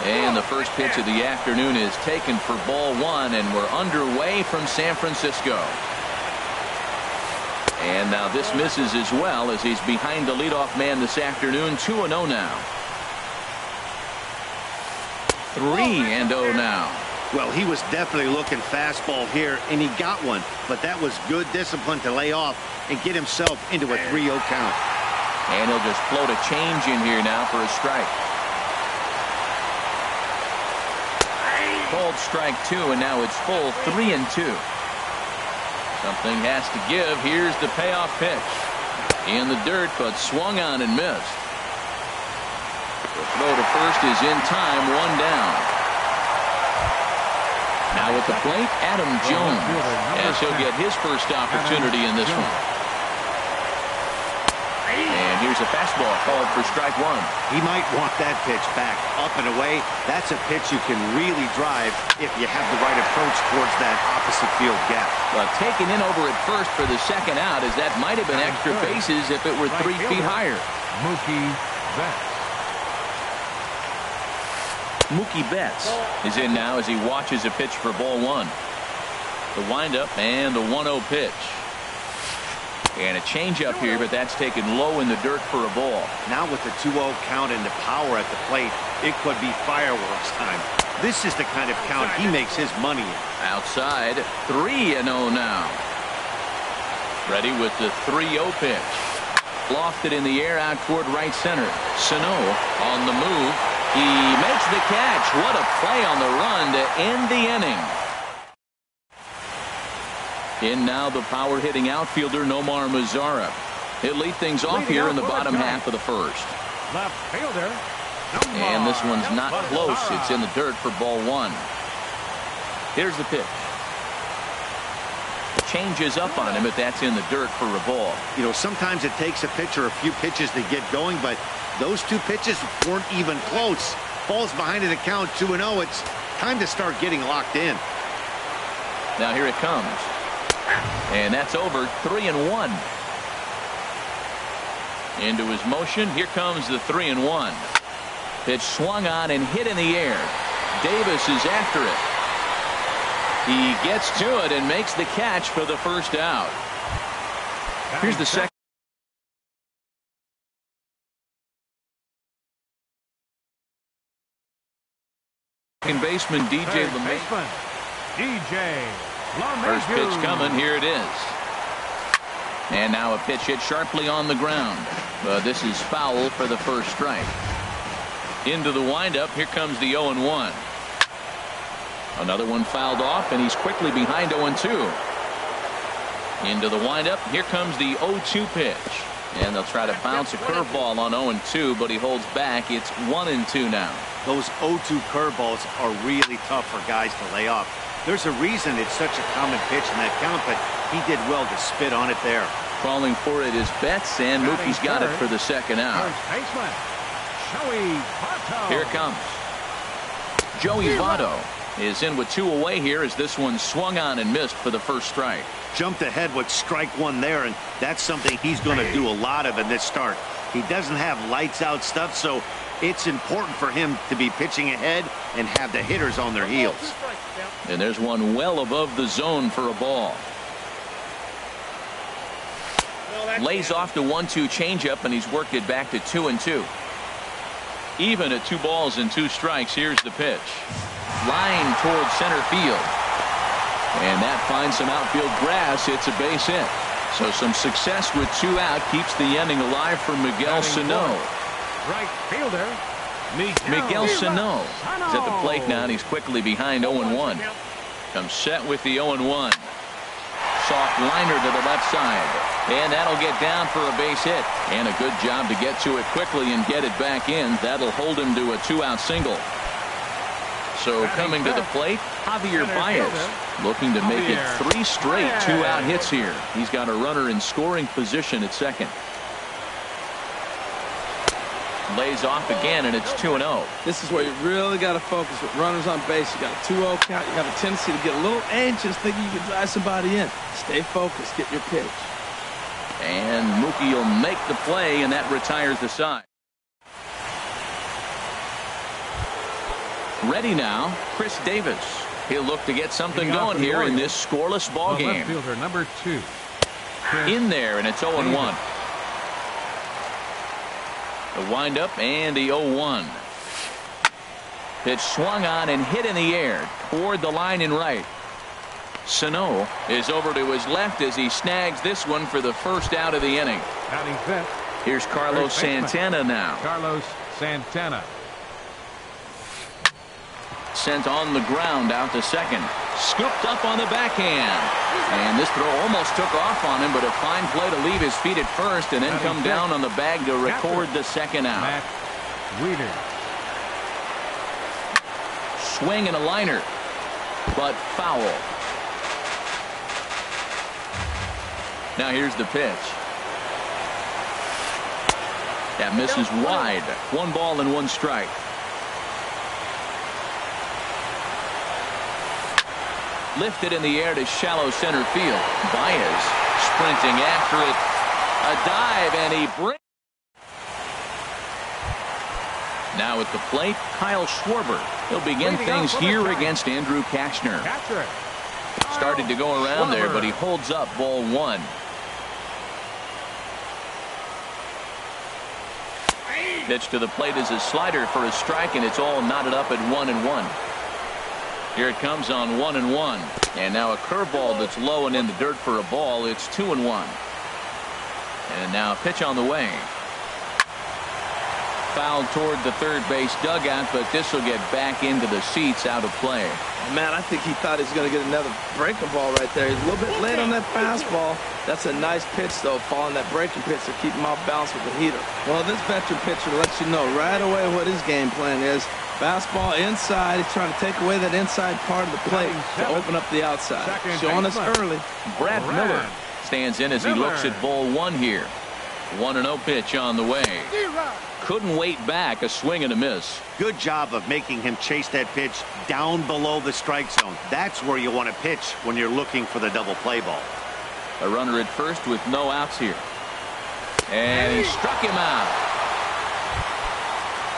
And the first pitch of the afternoon is taken for ball one, and we're underway from San Francisco. And now this misses as well as he's behind the leadoff man this afternoon. 2-0 now. 3-0 now. Well, he was definitely looking fastball here, and he got one. But that was good discipline to lay off and get himself into a 3-0 count. And he'll just float a change in here now for a strike. Called strike two, and now it's full 3-2. Something has to give. Here's the payoff pitch. In the dirt, but swung on and missed. The throw to first is in time, one down. Now at the plate, Adam Jones, as he'll get his first opportunity in this one. And here's a fastball called for strike one. He might want that pitch back up and away. That's a pitch you can really drive if you have the right approach towards that opposite field gap. Well, taken in over at first for the second out, as that might have been extra bases if it were 3 feet higher. Mookie Betts is in now as he watches a pitch for ball one. The windup and the 1-0 pitch. And a changeup here, but that's taken low in the dirt for a ball. Now with the 2-0 count and the power at the plate, it could be fireworks time. This is the kind of count he makes his money in. Outside, 3-0 now. Ready with the 3-0 pitch. Lofted in the air out toward right center. Sano on the move. He makes the catch. What a play on the run to end the inning. In now the power hitting outfielder Nomar Mazara. He'll lead things off here in the bottom half of the first. Left fielder. And this one's not close. It's in the dirt for ball one. Here's the pitch. Changes up on him, but that's in the dirt for a ball. You know, sometimes it takes a pitcher a few pitches to get going, but those two pitches weren't even close. Falls behind in the count, 2-0. It's time to start getting locked in. Now here it comes. And that's over. 3-1. Into his motion. Here comes the 3-1. Pitch swung on and hit in the air. Davis is after it. He gets to it and makes the catch for the first out. Here's the second. Second baseman DJ LeMay. First pitch coming. Here it is. And now a pitch hit sharply on the ground. This is foul for the first strike. Into the windup. Here comes the 0-1. Another one fouled off, and he's quickly behind 0-2. Into the windup. Here comes the 0-2 pitch. And they'll try to bounce a curveball on 0-2, but he holds back. It's 1-2 now. Those 0-2 curveballs are really tough for guys to lay off. There's a reason it's such a common pitch in that count, but he did well to spit on it there. Crawling for it is Betts, and Mookie's got it for the second out. Here it comes. Joey Votto is in with 2 away here as this one swung on and missed for the first strike. Jumped ahead with strike one there, and that's something he's going to do a lot of in this start. He doesn't have lights out stuff, so it's important for him to be pitching ahead and have the hitters on their heels. And there's one well above the zone for a ball. Lays off the 1-2 changeup, and he's worked it back to 2-2. Even at 2 balls and 2 strikes. Here's the pitch. Line towards center field. And that finds some outfield grass. It's a base hit. So some success with 2 out keeps the inning alive for Miguel Sano. Right fielder, Miguel Sano is at the plate now, and he's quickly behind 0-1. Comes set with the 0-1. Soft liner to the left side. And that'll get down for a base hit. And a good job to get to it quickly and get it back in. That'll hold him to a 2-out single. So coming to the plate, Javier Baez, looking to make it 3 straight 2-out hits here. He's got a runner in scoring position at second. Lays off again, and it's 2-0. This is where you really got to focus with runners on base. You got a 2-0 count. You have a tendency to get a little anxious thinking you can drive somebody in. Stay focused. Get your pitch. And Mookie will make the play, and that retires the side. Ready now, Chris Davis. He'll look to get something going here in this scoreless ball game. Left fielder number 2. In there, and it's 0-1. The windup and the 0-1. Pitch swung on and hit in the air toward the line and right. Sano is over to his left as he snags this one for the first out of the inning. Batting fifth. Here's Carlos Santana now. Carlos Santana. Sent on the ground out to second. Scooped up on the backhand. And this throw almost took off on him, but a fine play to leave his feet at first and then come down on the bag to record the second out. Matt Weeder. Swing and a liner, but foul. Now here's the pitch. That misses wide. 1 ball and 1 strike. Lifted in the air to shallow center field. Baez sprinting after it. A dive, and he brings. Now at the plate, Kyle Schwarber. He'll begin things here against Andrew Kashner. Started to go around there, but he holds up ball 1. Pitch to the plate is a slider for a strike, and it's all knotted up at 1-1. Here it comes on 1-1. And now a curveball that's low and in the dirt for a ball. It's 2-1. And now a pitch on the way. Fouled toward the third base dugout, but this will get back into the seats, out of play. Man, I think he thought he was going to get another breaking ball right there. He's a little bit late on that fastball. That's a nice pitch, though, following that breaking pitch to keep him off balance with the heater. Well, this veteran pitcher lets you know right away what his game plan is. Fastball inside. He's trying to take away that inside part of the plate to open up the outside. Showing us early. Brad Miller stands in as he looks at ball 1 here. 1-0 pitch on the way. Couldn't wait back. A swing and a miss. Good job of making him chase that pitch down below the strike zone. That's where you want to pitch when you're looking for the double play ball. A runner at first with no outs here. And he struck him out.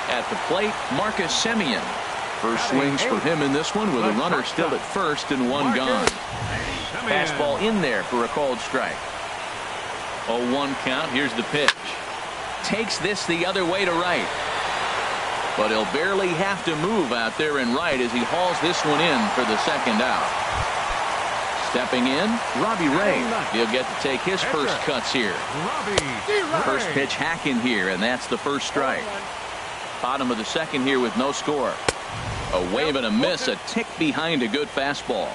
At the plate, Marcus Semien. First swings for him in this one with a runner still at first and 1 gone. Fastball in there for a called strike. 0-1 count. Here's the pitch. Takes this the other way to right. But he'll barely have to move out there in right as he hauls this one in for the second out. Stepping in, Robbie Ray. He'll get to take his first cuts here. First pitch hacking here, and that's the first strike. Bottom of the second here with no score. A wave and a miss, a tick behind a good fastball.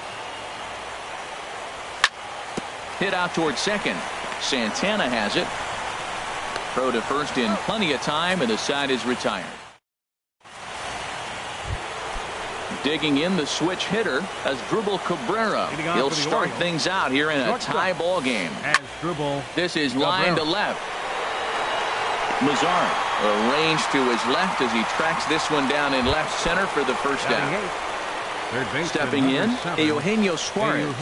Hit out toward second. Santana has it. Throw to first in plenty of time, and the side is retired. Digging in the switch hitter as Drupal Cabrera. He'll start things out here in a tie ball game. This is line to left. Mazar arranged to his left as he tracks this one down in left center for the first out. Stepping in, Eugenio Suarez.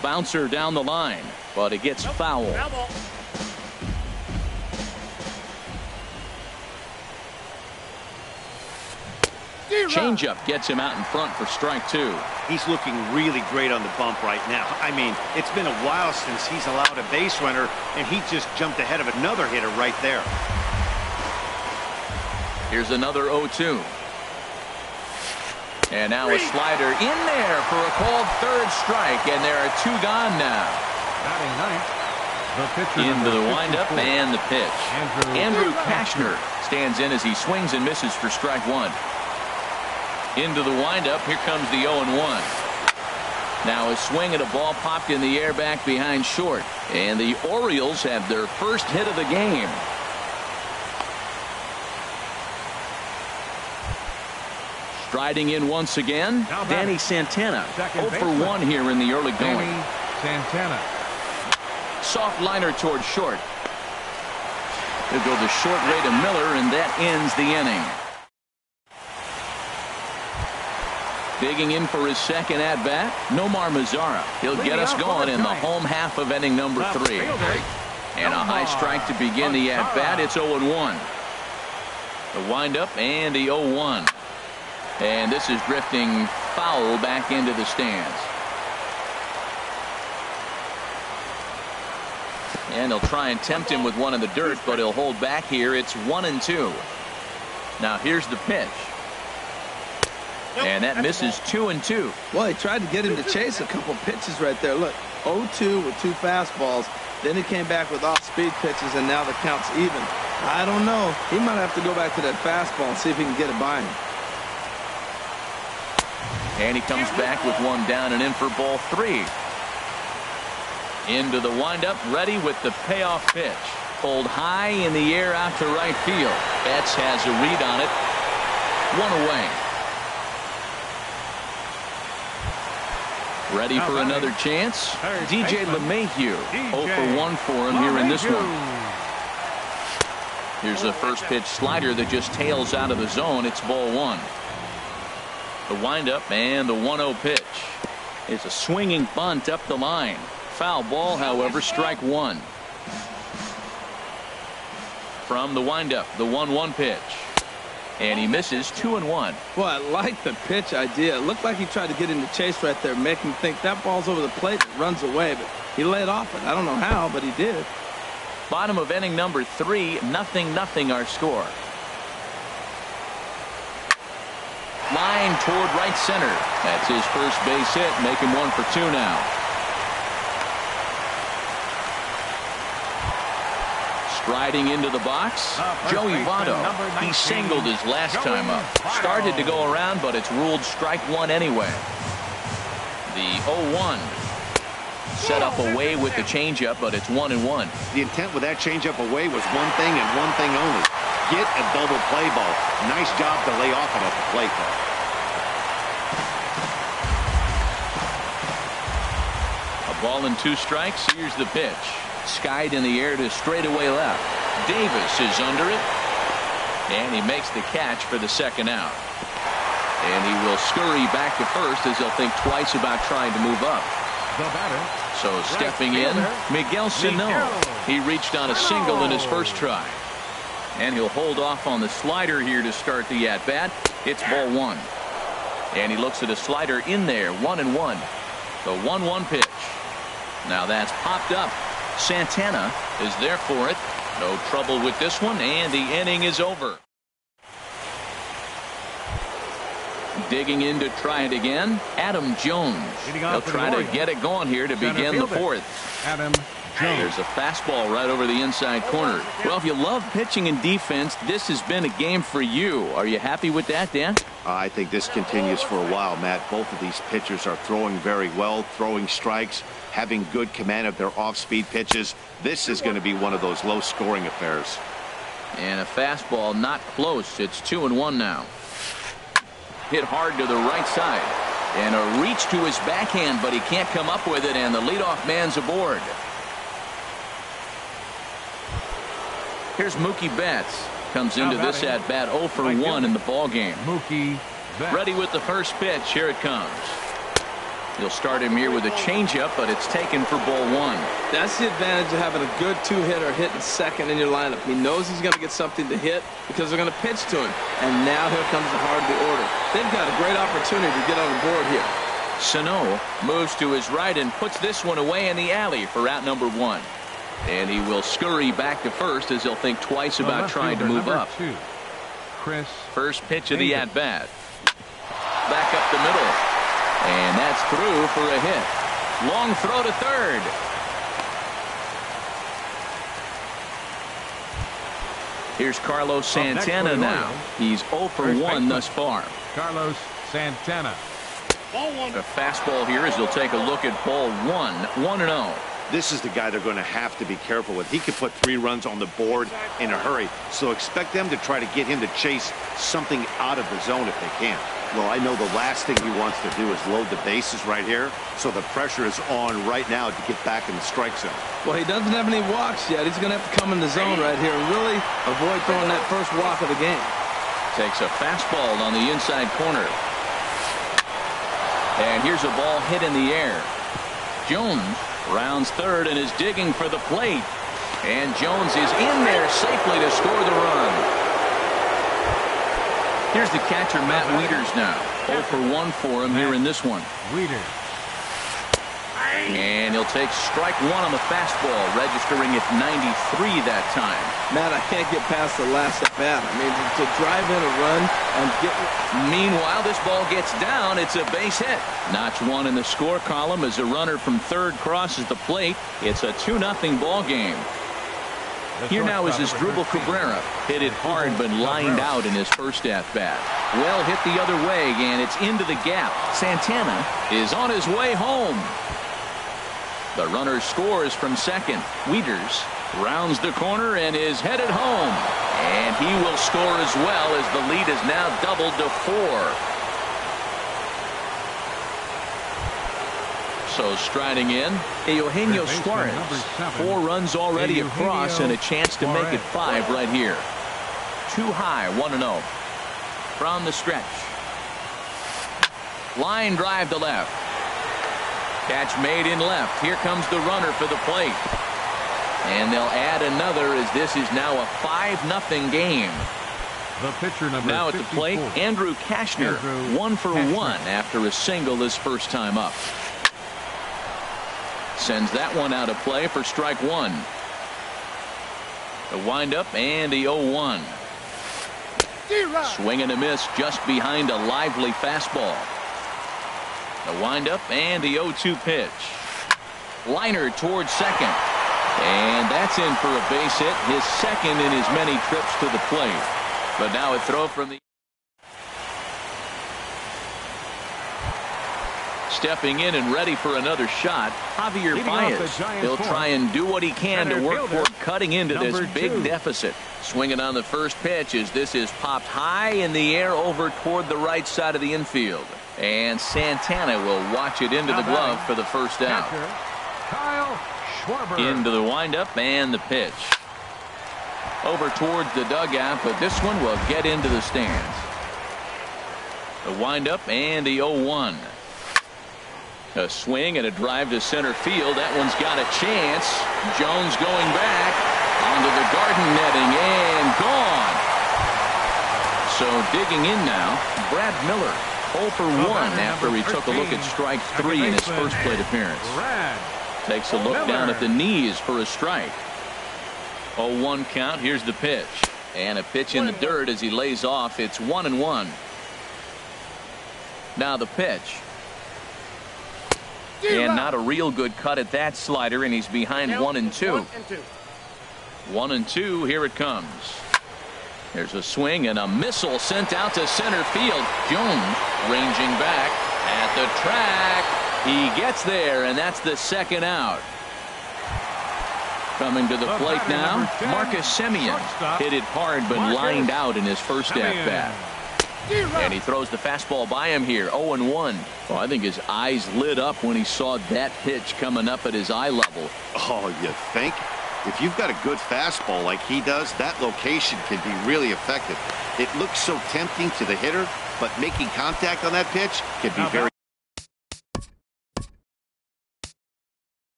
Bouncer down the line, but it gets foul. Changeup gets him out in front for strike 2. He's looking really great on the bump right now. I mean, it's been a while since he's allowed a base runner, and he just jumped ahead of another hitter right there. Here's another 0-2. And now a slider in there for a called third strike, and there are 2 gone now. Batting ninth, the pitcher into the windup and the pitch. Andrew Kashner stands in as he swings and misses for strike 1. Into the windup. Here comes the 0-1. Now a swing and a ball popped in the air back behind short. And the Orioles have their first hit of the game. Striding in once again, Danny Santana. 0 for 1 here in the early going. Danny Santana. Soft liner towards short. He'll go the short Ray to Miller, and that ends the inning. Digging in for his second at-bat, Nomar Mazara. He'll get us going in the home half of inning number 3. And a high strike to begin the at-bat. It's 0-1. The windup and the 0-1. And this is drifting foul back into the stands. And they'll try and tempt him with one in the dirt, but he'll hold back here. It's 1-2. Now here's the pitch. And that misses 2-2. Well, he tried to get him to chase a couple pitches right there. Look, 0-2 with 2 fastballs. Then he came back with off-speed pitches, and now the count's even. I don't know. He might have to go back to that fastball and see if he can get it by him. And he comes back with 1 down and in for ball 3. Into the windup, ready with the payoff pitch. Pulled high in the air out to right field. Betts has a read on it. 1 away. Ready for another chance. DJ LeMahieu. 0 for 1 for him here in this one. Here's a first pitch slider that just tails out of the zone. It's ball 1. The windup and the 1-0 pitch. It's a swinging bunt up the line. Foul ball, however, strike 1. From the windup, the 1-1 pitch. And he misses 2-1. Well, I like the pitch idea. It looked like he tried to get him to chase right there, make him think that ball's over the plate and runs away. But he laid off it. I don't know how, but he did. Bottom of inning number 3, 0-0 our score. Line toward right center. That's his first base hit, make him 1 for 2 now. Striding into the box, Joey Votto. He singled his last time up. Started to go around, but it's ruled strike 1 anyway. The 0-1. Set up away with the changeup, but it's 1-1. The intent with that changeup away was one thing and one thing only. Get a double play ball. Nice job to lay off it at the plate there. A ball and 2 strikes. Here's the pitch. Skied in the air to straightaway left. Davis is under it. And he makes the catch for the second out. And he will scurry back to first as he'll think twice about trying to move up. The batter. So stepping in, Miguel Sano. He reached on a single in his first try. And he'll hold off on the slider here to start the at-bat. It's ball 1. And he looks at a slider in there, 1-1. The 1-1 pitch. Now that's popped up. Santana is there for it. No trouble with this one, and the inning is over. Digging in to try it again, Adam Jones. He'll try to get it going here to begin the 4th. Adam Jones. There's a fastball right over the inside corner. Well, if you love pitching and defense, this has been a game for you. Are you happy with that, Dan? I think this continues for a while, Matt. Both of these pitchers are throwing very well, throwing strikes, having good command of their off-speed pitches. This is going to be one of those low-scoring affairs. And a fastball not close. It's 2-1 now. Hit hard to the right side. And a reach to his backhand, but he can't come up with it, and the leadoff man's aboard. Here's Mookie Betts. Comes into this at-bat 0 for 1 in the ballgame. Mookie Betts. Ready with the first pitch. Here it comes. You'll start him here with a changeup, but it's taken for ball 1. That's the advantage of having a good 2-hitter hitting second in your lineup. He knows he's going to get something to hit because they're going to pitch to him. And now here comes the heart of the order. They've got a great opportunity to get on the board here. Sano moves to his right and puts this one away in the alley for out number 1. And he will scurry back to first as he'll think twice about trying to move up. Chris First pitch of the at-bat. back up the middle. And that's through for a hit. Long throw to third. Here's Carlos Santana now. He's 0 for 1 thus far. Carlos Santana. A fastball here as he'll take a look at ball 1. 1-0. This is the guy they're going to have to be careful with. He could put 3 runs on the board in a hurry. So expect them to try to get him to chase something out of the zone if they can. Well, I know the last thing he wants to do is load the bases right here. So the pressure is on right now to get back in the strike zone. Well, he doesn't have any walks yet. He's going to have to come in the zone right here and really avoid throwing that first walk of the game. Takes a fastball on the inside corner. And here's a ball hit in the air. Jones rounds third and is digging for the plate. And Jones is in there safely to score the run. Here's the catcher, Matt Wieters now. 0 for 1 for him here in this one. Wieters. And he'll take strike 1 on the fastball, registering at 93 that time. Matt, I can't get past the last at bat. I mean, to drive in a run and get... Meanwhile, this ball gets down. It's a base hit. Notch 1 in the score column as a runner from third crosses the plate. It's a 2-0 ball game. Here now is Asdrubal Cabrera. Hit it hard but lined out in his first at-bat. Well hit the other way, and it's into the gap. Santana is on his way home. The runner scores from second. Wieters rounds the corner and is headed home. And he will score as well as the lead is now doubled to 4. So striding in, Eugenio Suarez. 4 runs already across and a chance to make it 5 right here. Too high, 1-0. From the stretch. Line drive to left. Catch made in left. Here comes the runner for the plate. And they'll add another as this is now a 5-0 game. The pitcher number now at 54. the plate, Andrew Kashner. 1 for 1 after a single his first time up. Sends that one out of play for strike 1. The windup and the 0-1. Swing and a miss just behind a lively fastball. The windup and the 0-2 pitch. Liner towards second. And that's in for a base hit, his second in his many trips to the plate. But now a throw from the... Stepping in and ready for another shot, Javier Baez. He'll try and do what he can to work toward cutting into this big deficit. Swinging on the first pitch as this is popped high in the air over toward the right side of the infield. And Santana will watch it into the glove for the first out. Into the windup and the pitch. Over towards the dugout, but this one will get into the stands. The windup and the 0-1. A swing and a drive to center field. That one's got a chance. Jones going back onto the garden netting and gone. So digging in now, Brad Miller. 0 for 1 after he took a look at strike 3 in his first plate appearance. Takes a look down at the knees for a strike. 0-1 count. Here's the pitch. And a pitch in the dirt as he lays off. It's 1-1. Now the pitch. And not a real good cut at that slider, and he's behind 1-2. 1-2. Here it comes. There's a swing and a missile sent out to center field. Jones ranging back at the track. He gets there, and that's the second out. Coming to the plate now, Marcus Semien. Hit it hard but lined out in his first at-bat. And he throws the fastball by him here. 0-1. Well, I think his eyes lit up when he saw that pitch coming up at his eye level. Oh, you think? If you've got a good fastball like he does, that location can be really effective. It looks so tempting to the hitter, but making contact on that pitch can be very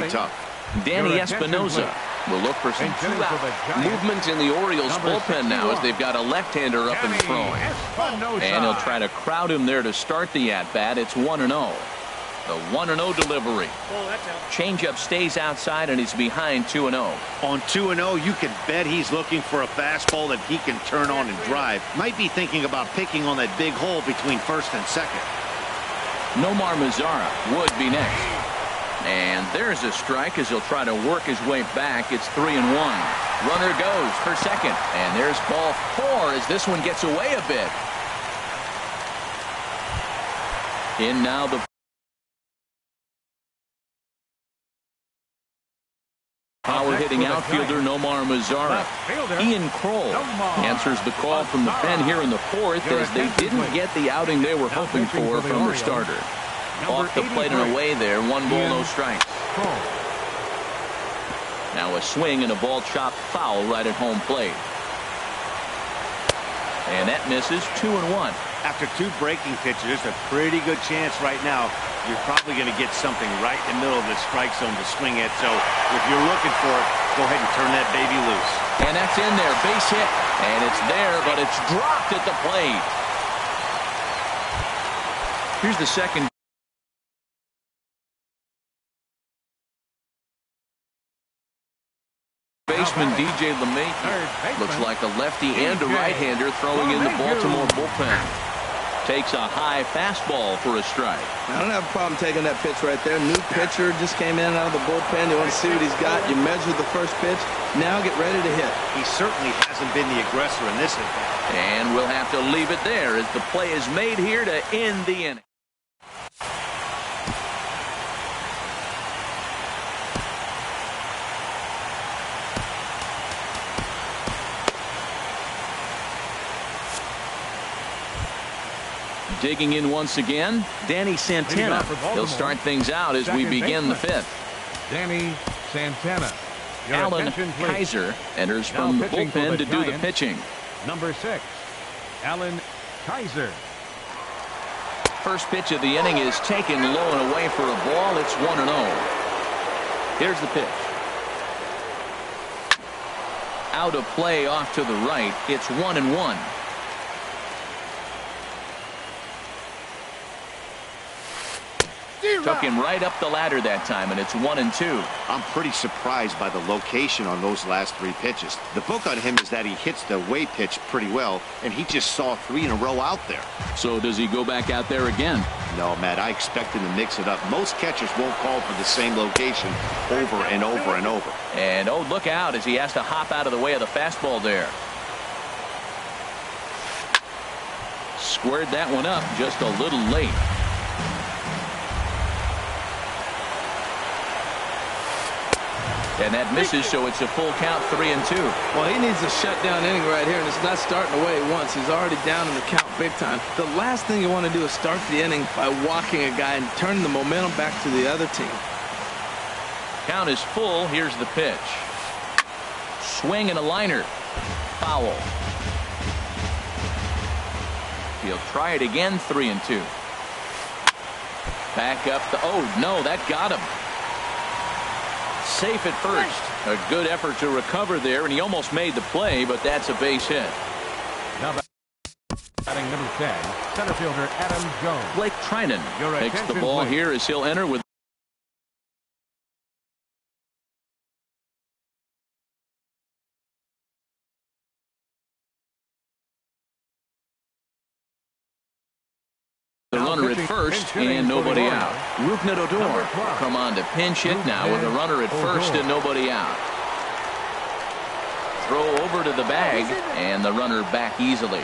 tough. Danny Espinosa will look for some two-out movement in the Orioles bullpen now as they've got a left-hander up and throwing. And he'll try to crowd him there to start the at-bat. It's 1-0. The 1-0 delivery. Changeup stays outside, and he's behind 2-0. On 2-0, you can bet he's looking for a fastball that he can turn on and drive. Might be thinking about picking on that big hole between first and second. Nomar Mazara would be next. And there's a strike as he'll try to work his way back. It's 3-1. Runner goes for second. And there's ball 4 as this one gets away a bit. In now the power-hitting outfielder Nomar Mazara. Ian Kroll answers the call from the pen here in the 4th as they didn't get the outing they were hoping for from their starter. Off the plate and away there. 1 ball, no strikes. Now a swing and a ball chopped foul right at home plate. And that misses. 2-1. After 2 breaking pitches, there's a pretty good chance right now you're probably going to get something right in the middle of the strike zone to swing at. So if you're looking for it, go ahead and turn that baby loose. And that's in there. Base hit. And it's there, but it's dropped at the plate. Here's the second. Baseman DJ LeMahieu looks like a lefty and a right-hander throwing in the Baltimore bullpen. Takes a high fastball for a strike. I don't have a problem taking that pitch right there. New pitcher just came in out of the bullpen. You want to see what he's got. You measure the first pitch. Now get ready to hit. He certainly hasn't been the aggressor in this at-bat. And we'll have to leave it there as the play is made here to end the inning. Digging in once again, Danny Santana. He'll start things out as we begin the 5th. Danny Santana. Alan Kaiser enters from the bullpen to do the pitching. Number 6, Alan Kaiser. First pitch of the inning is taken low and away for a ball. It's 1-0. Here's the pitch. Out of play off to the right. It's 1-1. Took him right up the ladder that time, and it's 1-2. I'm pretty surprised by the location on those last 3 pitches. The book on him is that he hits the away pitch pretty well, and he just saw 3 in a row out there. So does he go back out there again? No, Matt, I expect him to mix it up. Most catchers won't call for the same location over and over and over. And oh, look out as he has to hop out of the way of the fastball there. Squared that one up just a little late. And that misses, so it's a full count, 3-2. Well, he needs a shutdown inning right here, and it's not starting away once. He's already down in the count big time. The last thing you want to do is start the inning by walking a guy and turning the momentum back to the other team. Count is full. Here's the pitch. Swing and a liner. Foul. He'll try it again, 3-2. Back up the, oh, no, that got him. Safe at first. A good effort to recover there, and he almost made the play, but that's a base hit. Now batting number 10, center fielder Adam Jones. Blake Trinan takes the ball here as he'll enter with the runner at first and nobody out. Rougned Odor will come on to pinch hit now with a runner at first and nobody out. Throw over to the bag and the runner back easily.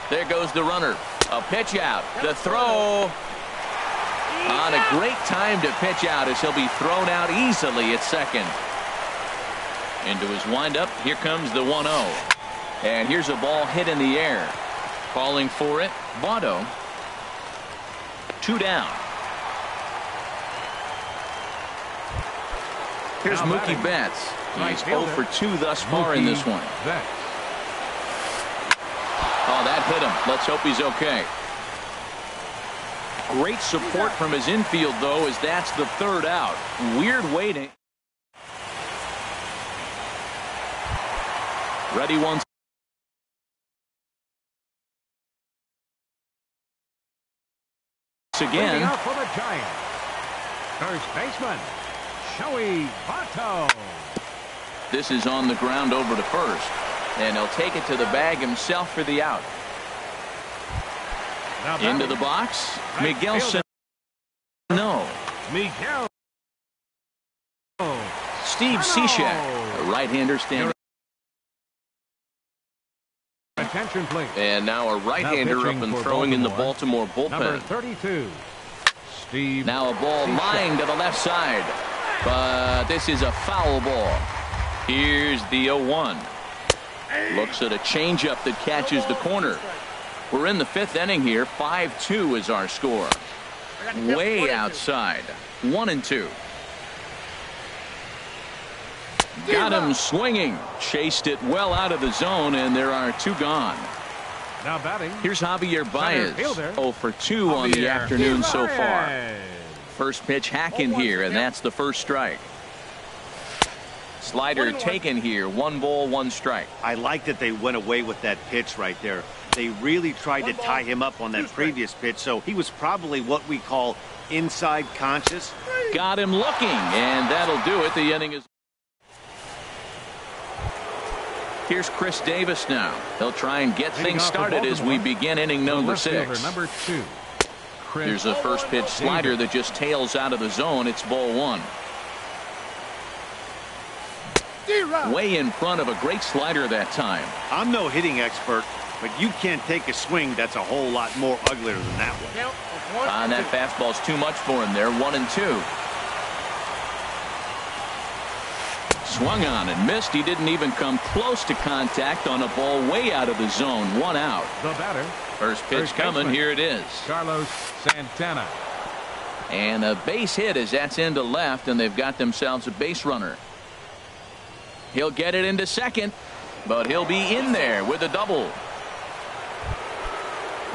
There goes the runner. A pitch out. The throw on a great time to pitch out as he'll be thrown out easily at second. Into his windup. Here comes the 1-0. And here's a ball hit in the air. Calling for it, Votto. 2 down. Here's Mookie Betts. He's 0 for 2 thus far in this one. Oh, that hit him. Let's hope he's okay. Great support from his infield, though, as that's the 3rd out. Weird waiting. Ready once. Leading again. out for the Giants, first baseman, Shohei Bato. This is on the ground over to first. And he'll take it to the bag himself for the out. Now Into batting, the box, right Miguel fielder. No. Miguel. Steve Cishek, a right-hander standing. Attention, please. And now a right-hander up pitching and for throwing in the Baltimore. Baltimore Number bullpen. 32, Steve. Now a ball Cishek. lying to the left side. But this is a foul ball. Here's the 0-1. Looks at a changeup that catches the corner. We're in the fifth inning here. 5-2 is our score. Way outside. 1-2. Got him swinging. Chased it well out of the zone, and there are two gone. Now batting. Here's Javier Baez. fielder, 0 for 2 on the Javier afternoon so far. Baez. First pitch hacking here, and that's the first strike. Slider taken here. 1 ball, 1 strike. I like that they went away with that pitch right there. They really tried to tie him up on that previous pitch, so he was probably what we call inside conscious. Got him looking, and that'll do it. The inning is. Here's Chris Davis now. He'll try and get Leading things off for started as we Baltimore, begin inning number left fielder, 6. number 2. Chris Here's a first pitch slider that just tails out of the zone. It's ball 1. Way in front of a great slider that time. I'm no hitting expert, but you can't take a swing that's a whole lot more uglier than that one. And that fastball's too much for him there. 1-2. Swung on and missed. He didn't even come close to contact on a ball way out of the zone. 1 out. The batter. First pitch coming. baseman, Here it is. Carlos Santana. And a base hit as that's into left, and they've got themselves a base runner. He'll get it into second, but he'll be in there with a double.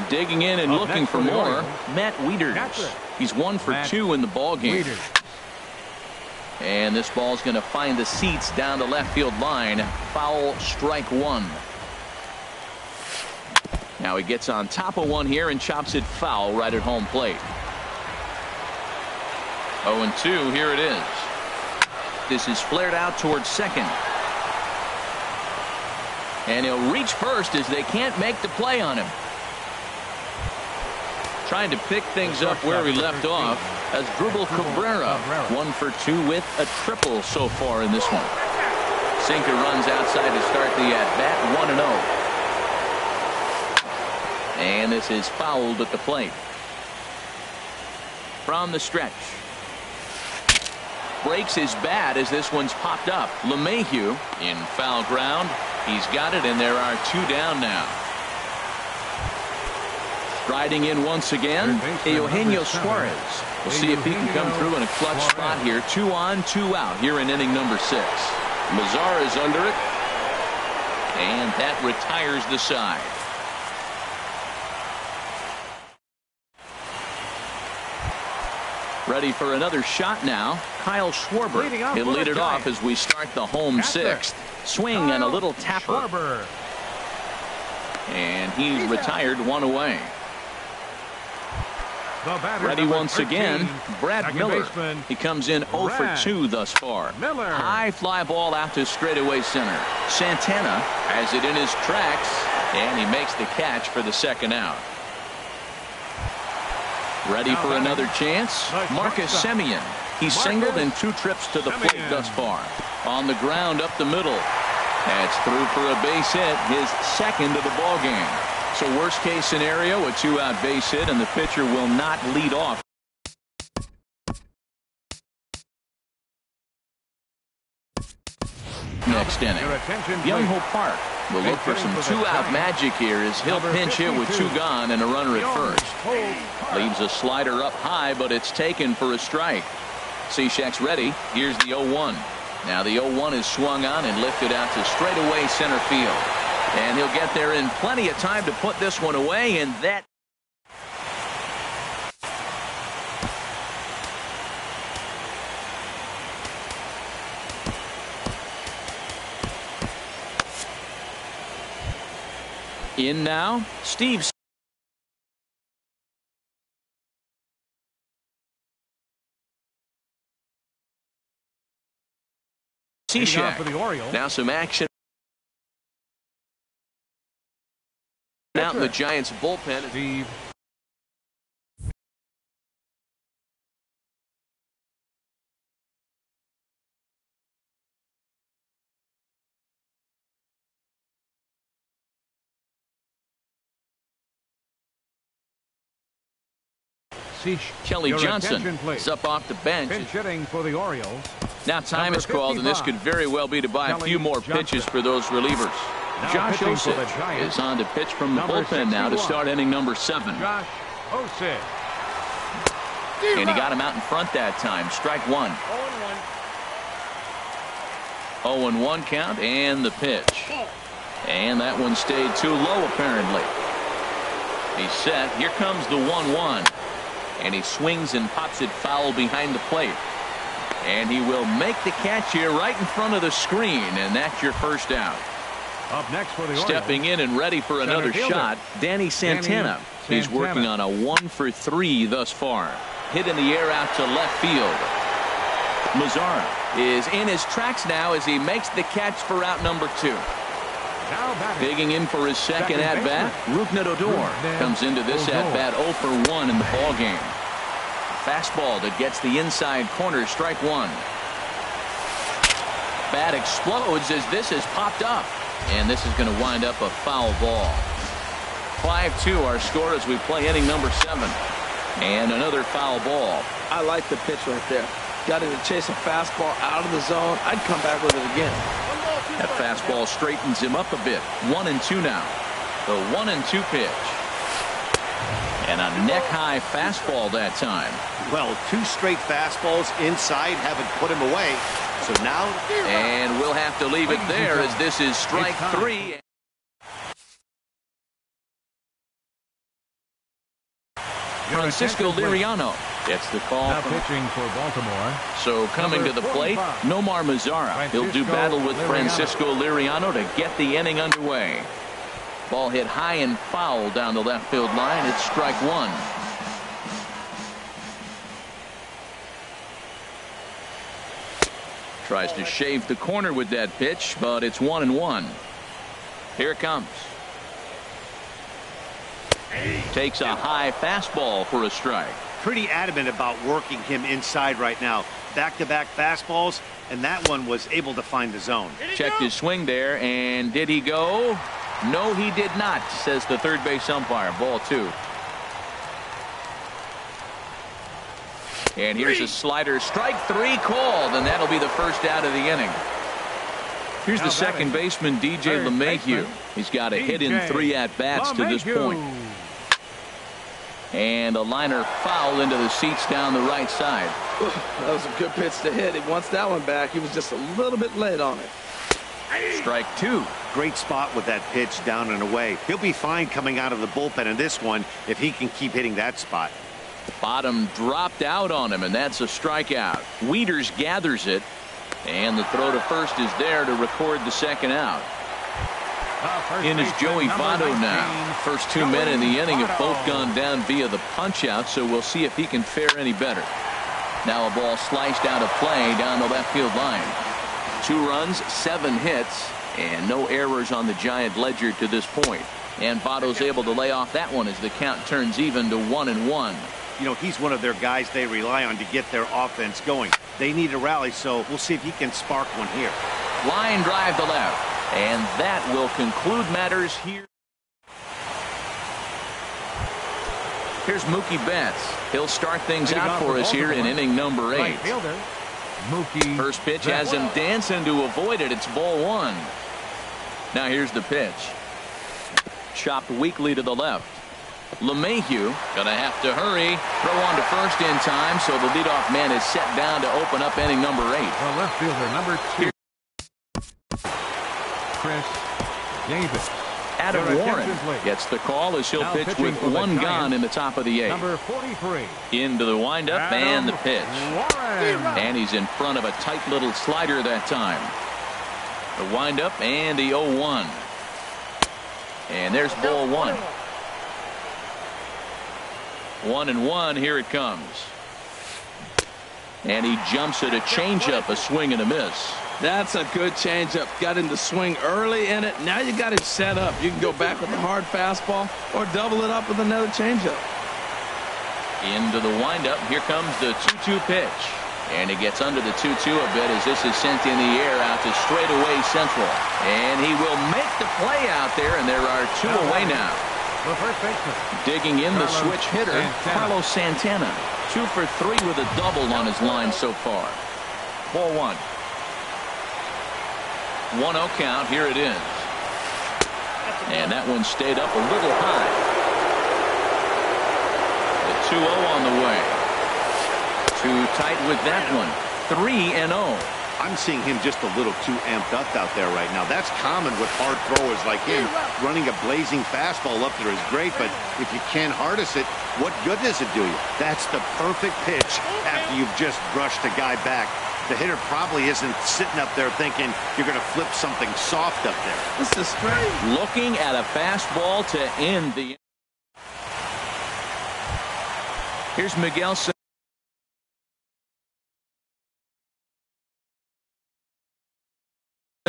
Digging in and Up looking next for for the more, Orioles, Matt Wieters. catcher. He's 1 for Matt 2 in the ball game. Wieters. And this ball's going to find the seats down the left field line. Foul, strike 1. Now he gets on top of one here and chops it foul right at home plate. 0-2, here it is. This is flared out towards second. And he'll reach first as they can't make the play on him. Trying to pick things up where he left off as Drupal Cabrera. 1 for 2 with a triple so far in this one. Sinker runs outside to start the at-bat. 1-0. And this is fouled at the plate. From the stretch. Breaks his bat as this one's popped up. LeMahieu in foul ground. He's got it, and there are 2 down now. Striding in once again, Eugenio Suarez. We'll see if he can come through in a clutch spot here. 2 on, 2 out here in inning number 6. Mazar is under it, and that retires the side. Ready for another shot now. Kyle Schwarber. He'll lead it off as we start the home 6th. Swing and a little tapper. Schwarber. And he's retired, 1 away. The batter, Ready number once 13, again, Brad second Miller. baseman, He comes in 0 for Brad 2 thus far. Miller. High fly ball out to straightaway center. Santana has it in his tracks, and he makes the catch for the second out. Ready for another chance? Marcus Semien. He's singled in 2 trips to the plate thus far. On the ground up the middle. That's through for a base hit, his 2nd of the ball game. So worst case scenario, a 2-out base hit, and the pitcher will not lead off. Next inning. Young-Ho Park will look for some 2-out magic here as he'll pinch hit with 2 gone and a runner at first. Leaves a slider up high, but it's taken for a strike. Cishek's ready. Here's the 0-1. Now the 0-1 is swung on and lifted out to straightaway center field. And he'll get there in plenty of time to put this one away, and that in now, Steve Cishek for the Orioles. Now some action out in the Giants bullpen. Steve. Kelly Johnson is up off the bench. Pinch hitting for the Orioles. Now time is called, and this could very well be to buy a few more pitches for those relievers. Josh Osich is on to pitch from the bullpen now to start inning number 7. Josh Osich. And he got him out in front that time. Strike 1. 0-1 count, and the pitch. And that one stayed too low, apparently. He's set. Here comes the 1-1. And he swings and pops it foul behind the plate. And he will make the catch here right in front of the screen, and that's your first out. Up next for the Orioles. Stepping in and ready for another shot, Danny Santana. He's working on a 1-for-3 thus far. Hit in the air out to left field. Mazzara is in his tracks now as he makes the catch for out number 2. Digging in for his second at-bat, Rougned Odor comes into this at-bat 0-for-1 in the ballgame. Fastball that gets the inside corner, strike 1. Bat explodes as this is popped up, and this is going to wind up a foul ball. 5-2 our score as we play inning number 7. And another foul ball. I like the pitch right there. Got him to chase a fastball out of the zone. I'd come back with it again. That fastball straightens him up a bit. 1-2 now. The 1-2 pitch. And a neck-high fastball that time. Well, 2 straight fastballs inside haven't put him away. So now. And we'll have to leave it there as this is strike 3. Francisco Liriano gets the call. Now pitching for Baltimore. So coming to the plate, Nomar Mazzara. He'll do battle with Francisco Liriano to get the inning underway. Ball hit high and foul down the left field line. It's strike 1. Tries to shave the corner with that pitch, but it's 1-1. Here it comes. Takes a high fastball for a strike. Pretty adamant about working him inside right now. Back-to-back fastballs, and that one was able to find the zone. Checked his swing there, and did he go? No, he did not, says the third base umpire. Ball 2. And here's a slider. Strike 3 called, and that'll be the first out of the inning. Here's the second baseman, DJ LeMahieu. He's got a hit in 3 at-bats to this point. And a liner foul into the seats down the right side. That was a good pitch to hit. He wants that one back. He was just a little bit late on it. Strike 2. Great spot with that pitch down and away. He'll be fine coming out of the bullpen in this one if he can keep hitting that spot. Bottom dropped out on him, and that's a strikeout. Wieters gathers it, and the throw to first is there to record the second out. In is Joey Votto now. First 2 men in the inning have both gone down via the punch-out, so we'll see if he can fare any better. Now a ball sliced out of play down the left field line. 2 runs, 7 hits, and no errors on the Giant ledger to this point. And Votto's able to lay off that one as the count turns even to 1-1. You know, he's one of their guys they rely on to get their offense going. They need a rally, so we'll see if he can spark one here. Line drive to left. And that will conclude matters here. Here's Mookie Betts. He'll start things out for us here in inning number 8. First pitch has him dancing to avoid it. It's ball 1. Now here's the pitch. Chopped weakly to the left. LeMahieu gonna have to hurry. Throw on to first in time, so the leadoff man is set down to open up inning number 8. The left fielder, number 2. Chris Davis. Adam Warren gets the call as he'll pitch with 1 gone in the top of the 8th. Number 43. Into the windup and the pitch. Warren. And he's in front of a tight little slider that time. The windup and the 0-1. And there's ball 1. 1-1. Here it comes. And he jumps at a changeup, a swing and a miss. That's a good changeup. Got him to swing early in it. Now you got him set up. You can go back with a hard fastball or double it up with another changeup. Into the windup. Here comes the 2-2 pitch. And he gets under the 2-2 a bit as this is sent in the air out to straightaway central. And he will make the play out there, and there are 2 away now. The first baseman. Digging in the switch hitter, Carlos Santana. 2 for 3 with a double on his line so far. Ball 1. 1-0 count. Here it is. And that one stayed up a little high. The 2-0 on the way. Too tight with that one. 3-0. I'm seeing him just a little too amped up out there right now. That's common with hard throwers like him. Running a blazing fastball up there is great, but if you can't harness it, what good does it do you? That's the perfect pitch after you've just brushed a guy back. The hitter probably isn't sitting up there thinking you're going to flip something soft up there. This is straight. Looking at a fastball to end the. Here's Miguel.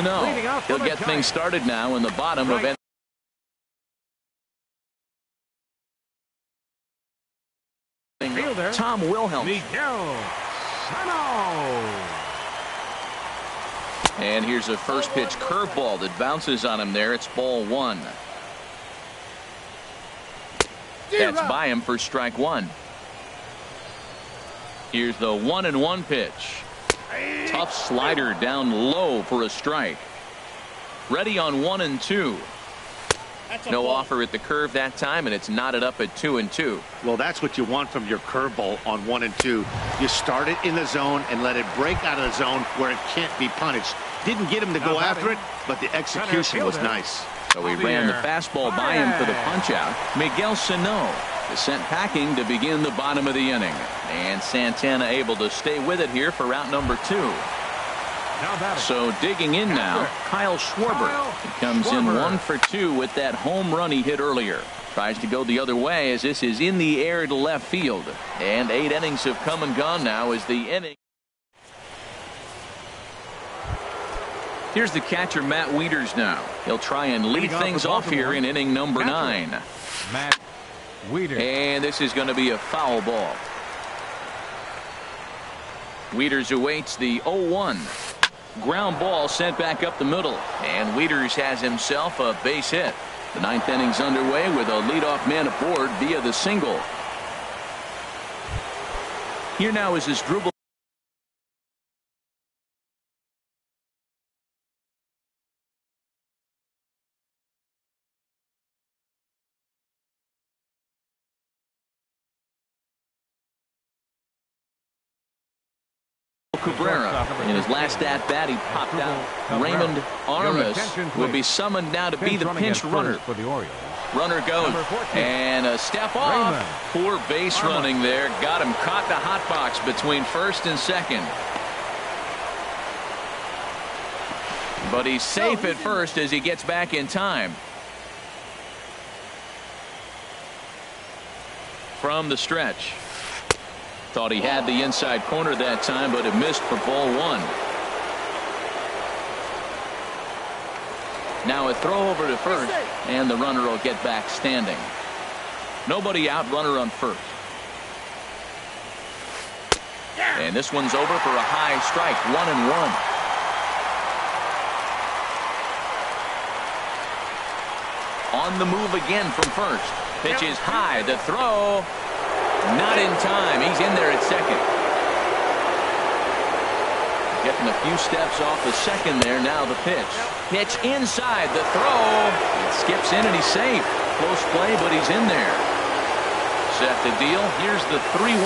No, he'll get things started now in the bottom of it. Tom Wilhelm. And here's a first pitch curveball that bounces on him there. It's ball 1. That's by him for strike 1. Here's the 1-1 pitch. Tough slider down low for a strike. Ready on 1-2. No offer at the curve that time, and it's knotted up at 2-2. Well, that's what you want from your curveball on 1-2. You start it in the zone and let it break out of the zone where it can't be punished. Didn't get him to go after it, but the execution was nice. So he ran the fastball by him for the punch-out. Miguel Sano is sent packing to begin the bottom of the inning. And Santana able to stay with it here for out number 2. So digging in now, Kyle Schwarber. He comes in 1 for 2 with that home run he hit earlier. Tries to go the other way as this is in the air to left field. And 8 innings have come and gone now as the inning. Here's the catcher, Matt Wieters now. He'll try and lead things off here in inning number 9. Matt Wieters. And this is going to be a foul ball. Wieters awaits the 0-1. Ground ball sent back up the middle. And Wieters has himself a base hit. The 9th inning's underway with a leadoff man aboard via the single. Here now is his dribble. Cabrera. In his last at-bat, he popped out. Raymond Armas will be summoned now to be the pinch runner. For the Orioles. Runner goes. And a step off. Poor base running there. Got him caught the hot box between first and second. But he's safe at first as he gets back in time. From the stretch. Thought he had the inside corner that time, but it missed for ball 1. Now a throw over to first, and the runner will get back standing. Nobody out, runner on first. And this one's over for a high strike, 1-1. On the move again from first. Pitch is high, the throw. Not in time. He's in there at second. Getting a few steps off the second there. Now the pitch. Pitch inside. The throw. It skips in and he's safe. Close play, but he's in there. Set the deal. Here's the 3-1.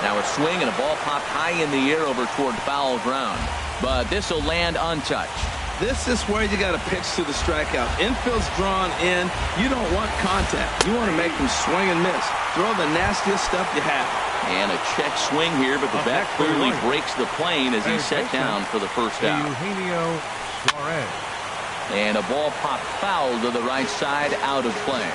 Now a swing and a ball popped high in the air over toward foul ground. But this will land untouched. This is where you got to pitch to the strikeout. Infield's drawn in. You don't want contact. You want to make them swing and miss. Throw the nastiest stuff you have. And a check swing here, but the bat clearly breaks the plane as he's set down for the first out. Eugenio Suarez. And a ball popped foul to the right side, out of play.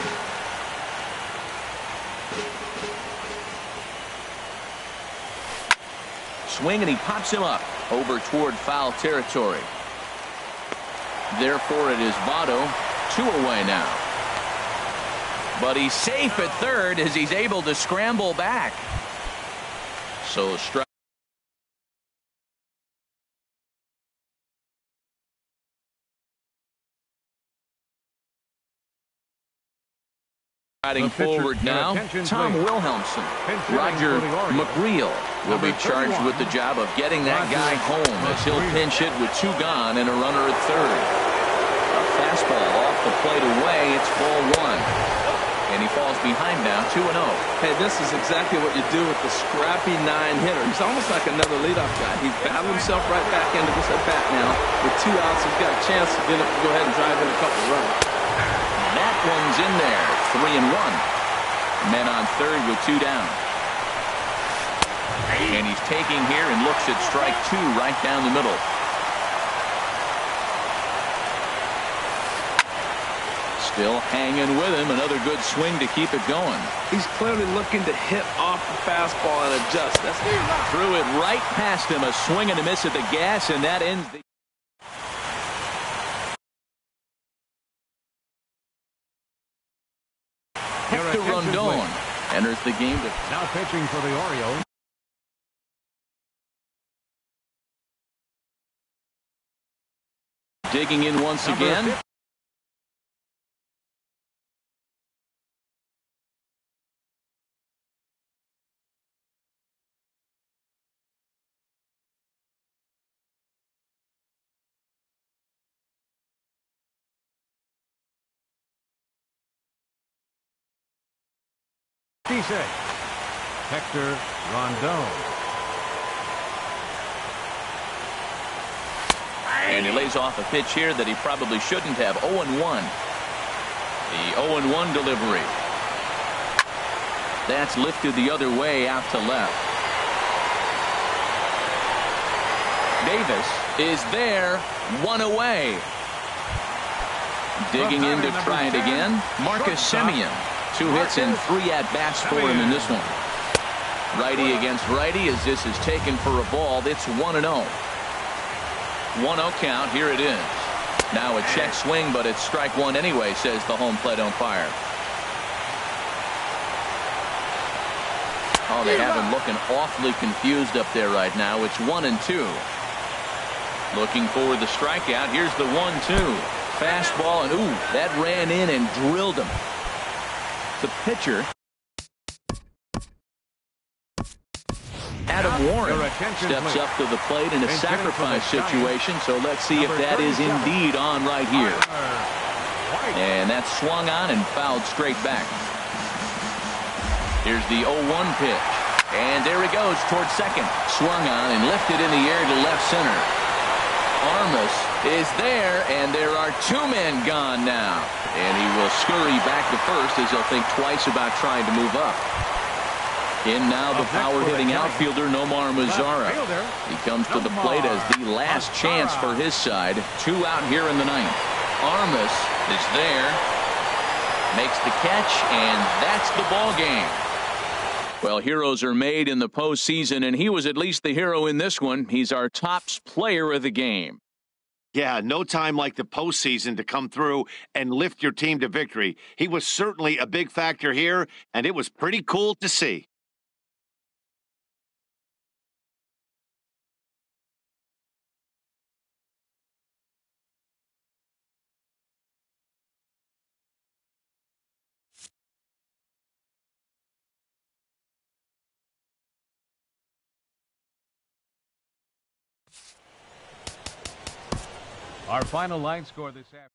Swing and he pops him up. over toward foul territory. Therefore, it is Votto, 2 away now. But he's safe at third as he's able to scramble back. So strike. Riding forward now, Tom Wilhelmson. Roger McReel will be charged with the job of getting that guy home as he'll pinch hit with 2 gone and a runner at third. A fastball off the plate away. It's ball 1. And he falls behind now, 2-0. Hey, this is exactly what you do with the scrappy 9-hitter. He's almost like another leadoff guy. He's battled himself right back into this at-bat now. With 2 outs, he's got a chance to go ahead and drive in a couple of runs. That one's in there, 3-1. Men on third with 2 down. And he's taking here and looks at strike 2 right down the middle. Still hanging with him. Another good swing to keep it going. He's clearly looking to hit off the fastball and adjust. Threw it right past him. A swing and a miss at the gas, and that ends the... Hector Rondon enters the game. Now pitching for the Orioles. Digging in once again. Hector Rondon. And he lays off a pitch here that he probably shouldn't have. 0-1. The 0-1 delivery. That's lifted the other way out to left. Davis is there, 1 away. Digging in to try it again. Marcus Semien. 2 hits and 3 at-bats for him in this one. Righty against righty as this is taken for a ball. It's 1-0. 1-0 count. Here it is. Now a check swing, but it's strike 1 anyway, says the home plate umpire. Oh, they have him looking awfully confused up there right now. It's 1-2. Looking for the strikeout. Here's the 1-2. Fastball, and ooh, that ran in and drilled him. The pitcher, Adam Warren, steps up to the plate in a sacrifice situation, so let's see if that is indeed on right here. And that's swung on and fouled straight back. Here's the 0-1 pitch. And there he goes towards second. Swung on and lifted in the air to left center. Armas is there, and there are 2 men gone now. And he will scurry back to first as he'll think twice about trying to move up. In now the power-hitting outfielder Nomar Mazara. He comes to the plate as the last chance for his side. 2 out here in the 9th. Armas is there. Makes the catch, and that's the ball game. Well, heroes are made in the postseason, and he was at least the hero in this one. He's our top player of the game. Yeah, no time like the postseason to come through and lift your team to victory. He was certainly a big factor here, and it was pretty cool to see. Our final line score this afternoon.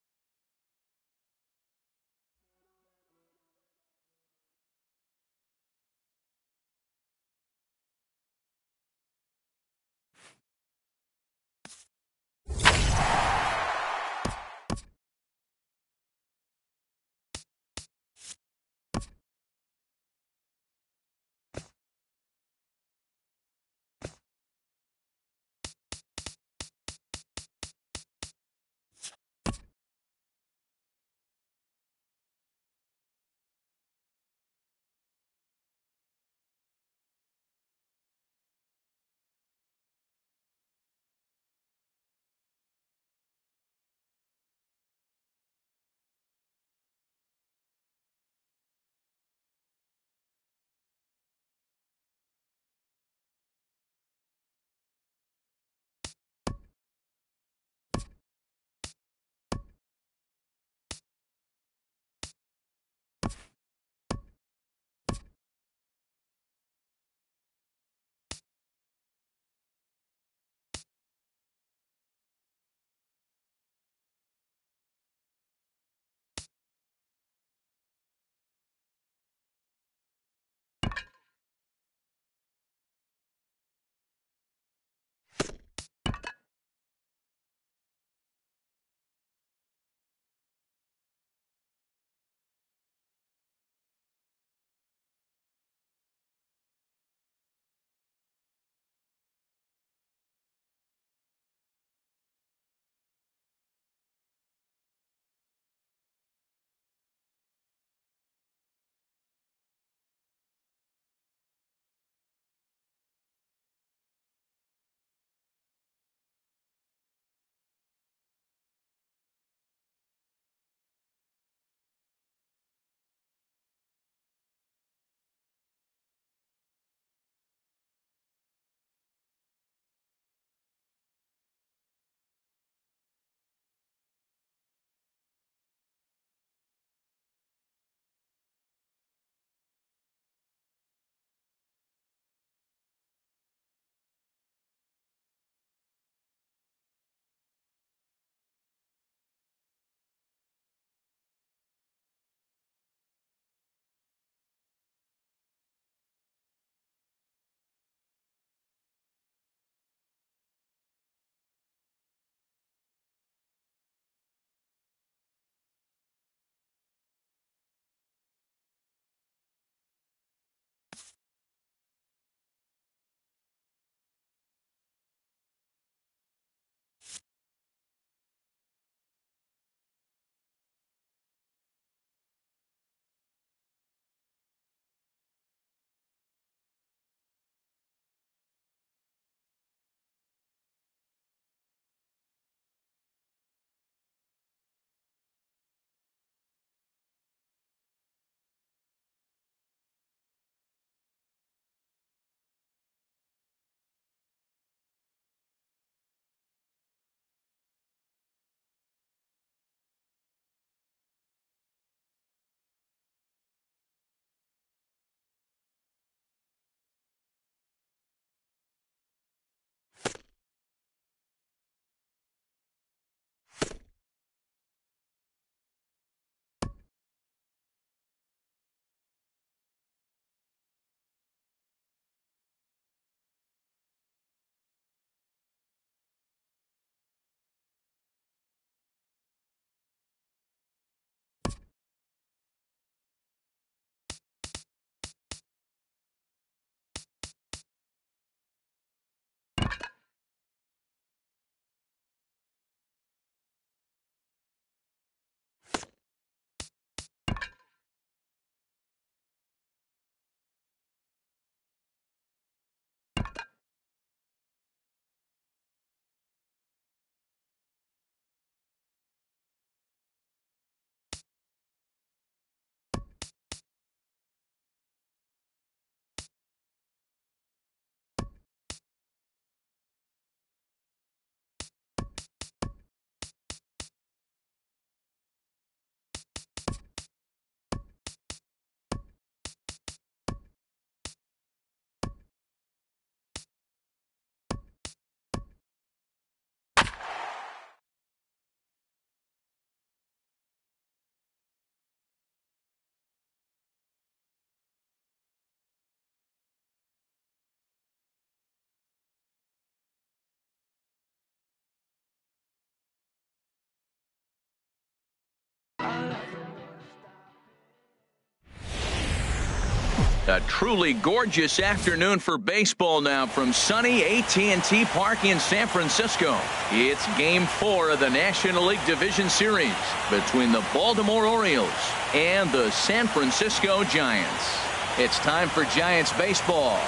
A truly gorgeous afternoon for baseball now from sunny AT&T Park in San Francisco. It's Game 4 of the National League Division Series between the Baltimore Orioles and the San Francisco Giants. It's time for Giants baseball.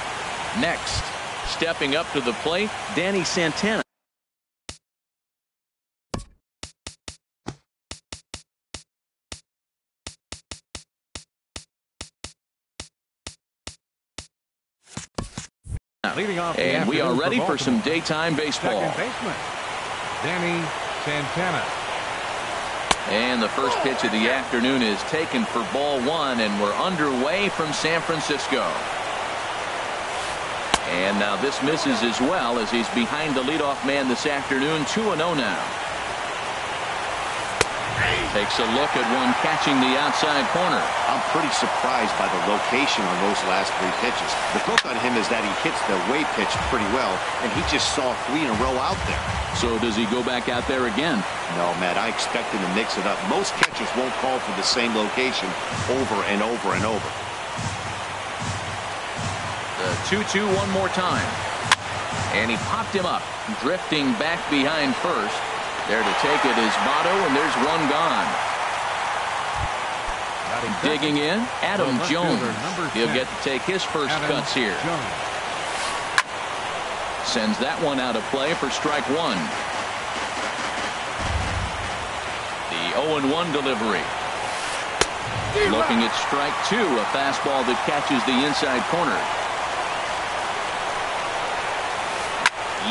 Next, stepping up to the plate, Danny Santana. And we are ready for some daytime baseball. Second baseman, Danny Santana. And the first pitch of the afternoon is taken for ball one, and we're underway from San Francisco. And now this misses as well as he's behind the leadoff man this afternoon. 2-0 now. Takes a look at one catching the outside corner. I'm pretty surprised by the location on those last three pitches. The book on him is that he hits the away pitch pretty well, and he just saw 3 in a row out there. So does he go back out there again? No, Matt, I expect him to mix it up. Most catchers won't call for the same location over and over and over. The 2-2 one more time. And he popped him up, drifting back behind first. There to take it is Votto, and there's one gone. Digging in, Adam Jones. He'll get to take his first cuts here. Sends that one out of play for strike one. The 0-1 delivery. Looking at strike two, a fastball that catches the inside corner.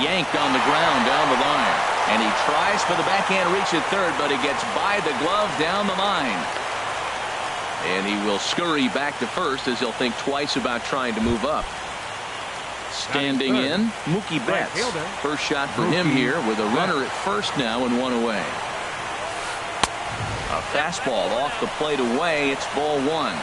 Yanked on the ground down the line. And he tries for the backhand reach at third, but he gets by the glove down the line. And he will scurry back to first as he'll think twice about trying to move up. Standing in, Mookie Betts. First shot for him here with a runner at first now and one away. A fastball off the plate away. It's ball one.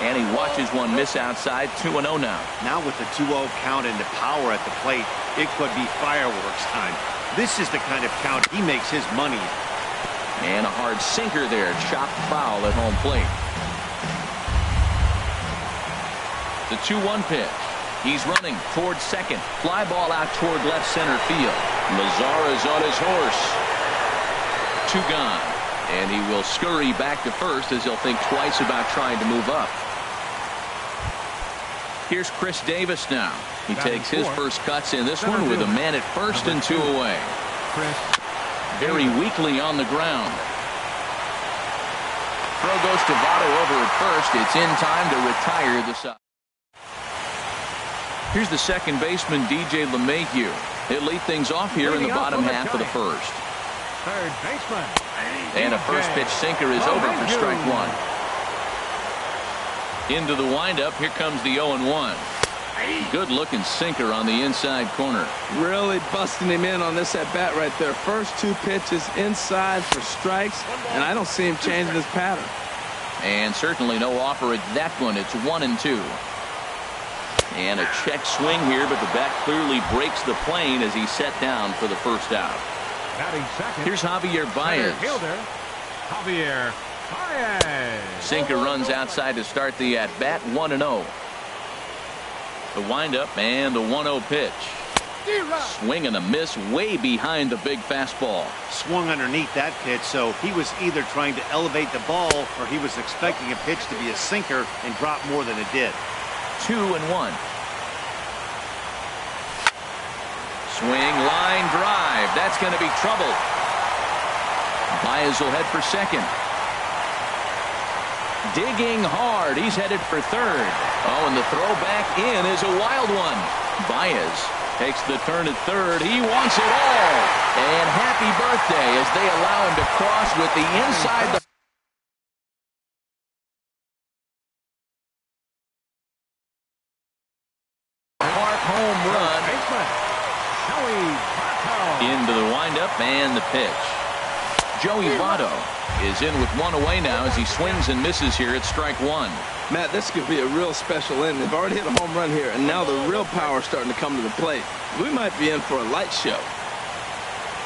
And he watches one miss outside. 2-0 now. Now with the 2-0 count and the power at the plate, it could be fireworks time. This is the kind of count he makes his money. And a hard sinker there. Chopped foul at home plate. The 2-1 pitch. He's running towards second. Fly ball out toward left center field. Mazara's on his horse. 2 gone. And he will scurry back to first as he'll think twice about trying to move up. Here's Chris Davis now. He takes his first cuts in this one with a man at first and 2 away. Very weakly on the ground. Throw goes to Votto over at first. It's in time to retire the side. Here's the second baseman, DJ LeMahieu. He'll lead things off here in the bottom half of the first. Third baseman. And a first pitch sinker is over for strike one. Into the windup. Here comes the 0-1. Good looking sinker on the inside corner. Really busting him in on this at bat right there. First 2 pitches inside for strikes, and I don't see him changing his pattern. And certainly no offer at that one. It's 1-2. And a check swing here, but the bat clearly breaks the plane as he's set down for the first out. Here's Javier Baez. Javier Baez. Sinker runs outside to start the at bat. 1-0. The windup and the 1-0 pitch. Swing and a miss way behind the big fastball. Swung underneath that pitch, so he was either trying to elevate the ball or he was expecting a pitch to be a sinker and drop more than it did. 2-1. Swing, line drive. That's going to be trouble. Baez will head for second. Digging hard. He's headed for third. Oh, and the throw back in is a wild one. Baez takes the turn at third. He wants it all. And happy birthday as they allow him to cross with the inside the park home run. Into the windup and the pitch. Joey Votto is in with one away now as he swings and misses here at strike one. Matt, this could be a real special inning. They've already hit a home run here, and now the real power is starting to come to the plate. We might be in for a light show.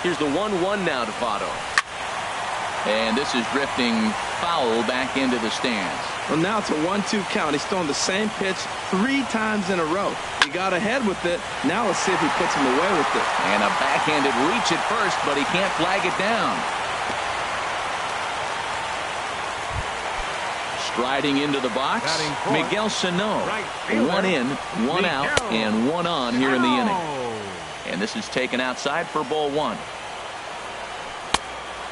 Here's the 1-1 now to Votto. And this is drifting foul back into the stands. Well, now it's a 1-2 count. He's thrown the same pitch 3 times in a row. He got ahead with it. Now let's see if he puts him away with it. And a backhanded reach at first, but he can't flag it down. Striding into the box, Miguel Sano. 1 in, 1 out, and 1 on here in the inning. And this is taken outside for ball 1.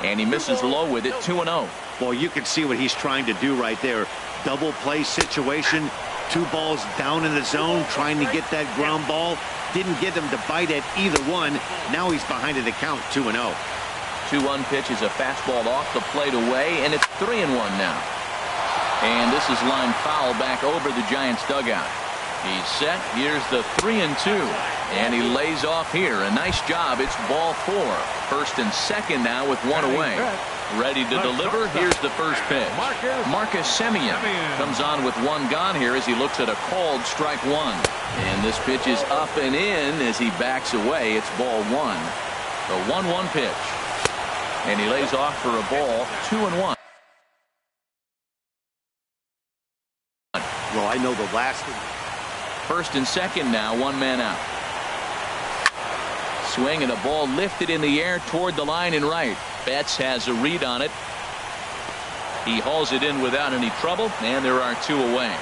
And he misses low with it, 2-0. Well, you can see what he's trying to do right there. Double play situation, 2 balls down in the zone, trying to get that ground ball. Didn't get him to bite at either one. Now he's behind in the count, 2-0. 2-1 pitch is a fastball off the plate away, and it's 3-1 now. And this is lined foul back over the Giants dugout. He's set. Here's the 3-2. And he lays off here. A nice job. It's ball 4. First and second now with 1 away. Ready to deliver. Here's the first pitch. Marcus Semien comes on with 1 gone here as he looks at a called strike 1. And this pitch is up and in as he backs away. It's ball 1. The 1-1 pitch. And he lays off for a ball, 2-1. Well, I know the last one. First and second now, 1 man out. Swing and a ball lifted in the air toward the line and right. Betts has a read on it. He hauls it in without any trouble, and there are 2 away.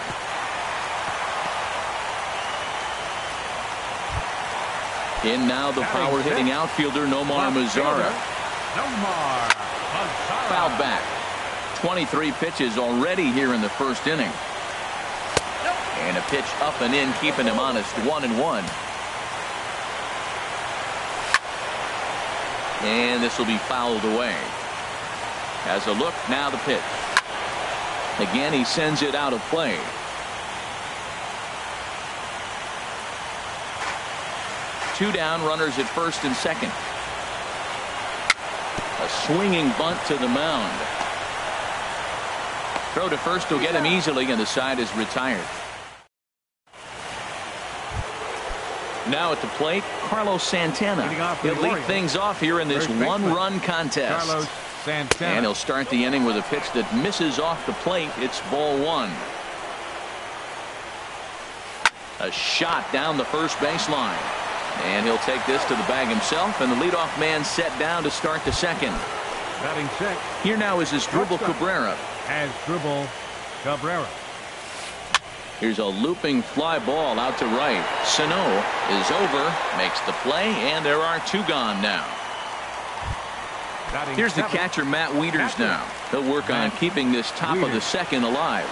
In now the power hitting outfielder Nomar Mazara. Fouled back. 23 pitches already here in the first inning. And a pitch up and in, keeping him honest, 1-1. And this will be fouled away. Has a look, now the pitch. Again, he sends it out of play. Two down, runners at first and second. A swinging bunt to the mound. Throw to first will get him easily, and the side is retired. Now at the plate, Carlos Santana. He'll lead things off here in this 1-run contest. And he'll start the inning with a pitch that misses off the plate. It's ball 1. A shot down the first baseline. And he'll take this to the bag himself, and the leadoff man set down to start the second. Batting check. Here now is Asdrubal Cabrera. Asdrubal Cabrera. Here's a looping fly ball out to right. Sano is over, makes the play, and there are 2 gone now. Here's the catcher, Matt Wieters now. He'll work on keeping this top of the second alive.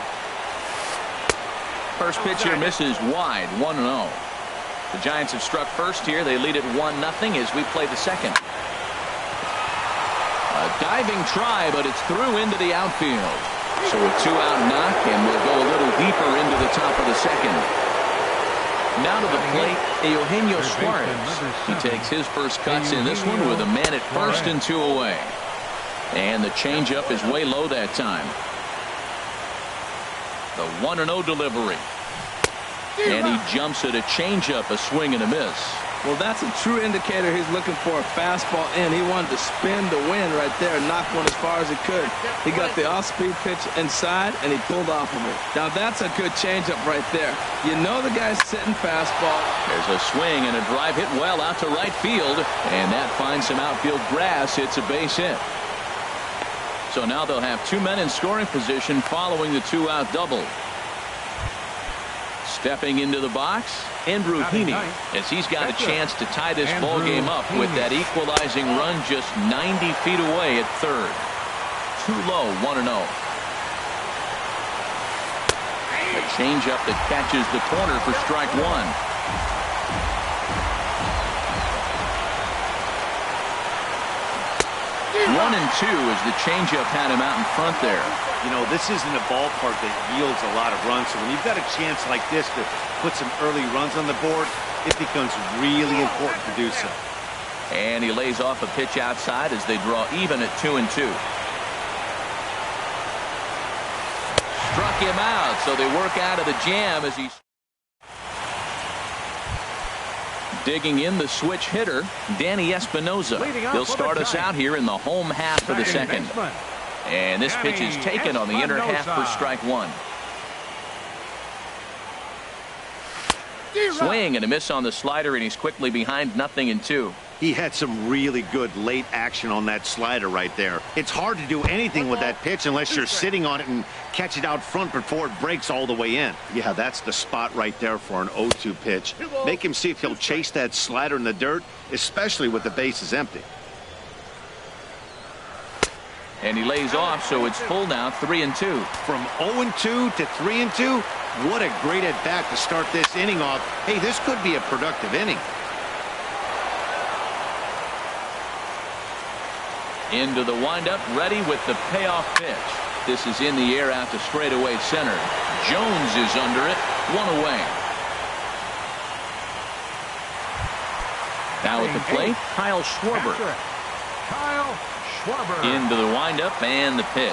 First pitch here misses wide, 1-0. The Giants have struck first here. They lead it 1-0 as we play the second. A diving try, but it's through into the outfield. So a 2-out knock, and we'll go a little deeper into the top of the second. Now to the plate, Eugenio Suarez. He takes his first cuts in this one with a man at first and 2 away. And the changeup is way low that time. The 1-0 delivery. And he jumps at a changeup, a swing and a miss. Well, that's a true indicator he's looking for a fastball in. He wanted to spin the wind right there and knock one as far as he could. He got the off-speed pitch inside, and he pulled off of it. Now, that's a good changeup right there. You know the guy's sitting fastball. There's a swing and a drive hit well out to right field, and that finds some outfield grass. It's a base hit. So now they'll have 2 men in scoring position following the 2-out double. Stepping into the box, Andrew Heaney, as he's got a chance to tie this ball game up with that equalizing run just 90 feet away at third. Too low, 1-0. A changeup that catches the corner for strike 1. 1-2 as the changeup had him out in front there. You know, this isn't a ballpark that yields a lot of runs. So when you've got a chance like this to put some early runs on the board, it becomes really important to do so. And he lays off a pitch outside as they draw even at 2-2. Struck him out, so they work out of the jam as he Digging in the switch hitter, Danny Espinoza. He'll start us out here in the home half of the second. And this pitch is taken on the inner half for strike one. Swing and a miss on the slider, and he's quickly behind 0-2. He had some really good late action on that slider right there. It's hard to do anything with that pitch unless you're sitting on it and catch it out front before it breaks all the way in. Yeah, that's the spot right there for an 0-2 pitch. Make him see if he'll chase that slider in the dirt, especially with the bases empty. And he lays off, so it's full now, 3-2. From 0-2 to 3-2, what a great at-bat to start this inning off. Hey, this could be a productive inning. Into the windup, ready with the payoff pitch. This is in the air out to straightaway center. Jones is under it, one away. Now at the plate, Kyle Schwarber. Into the windup and the pitch.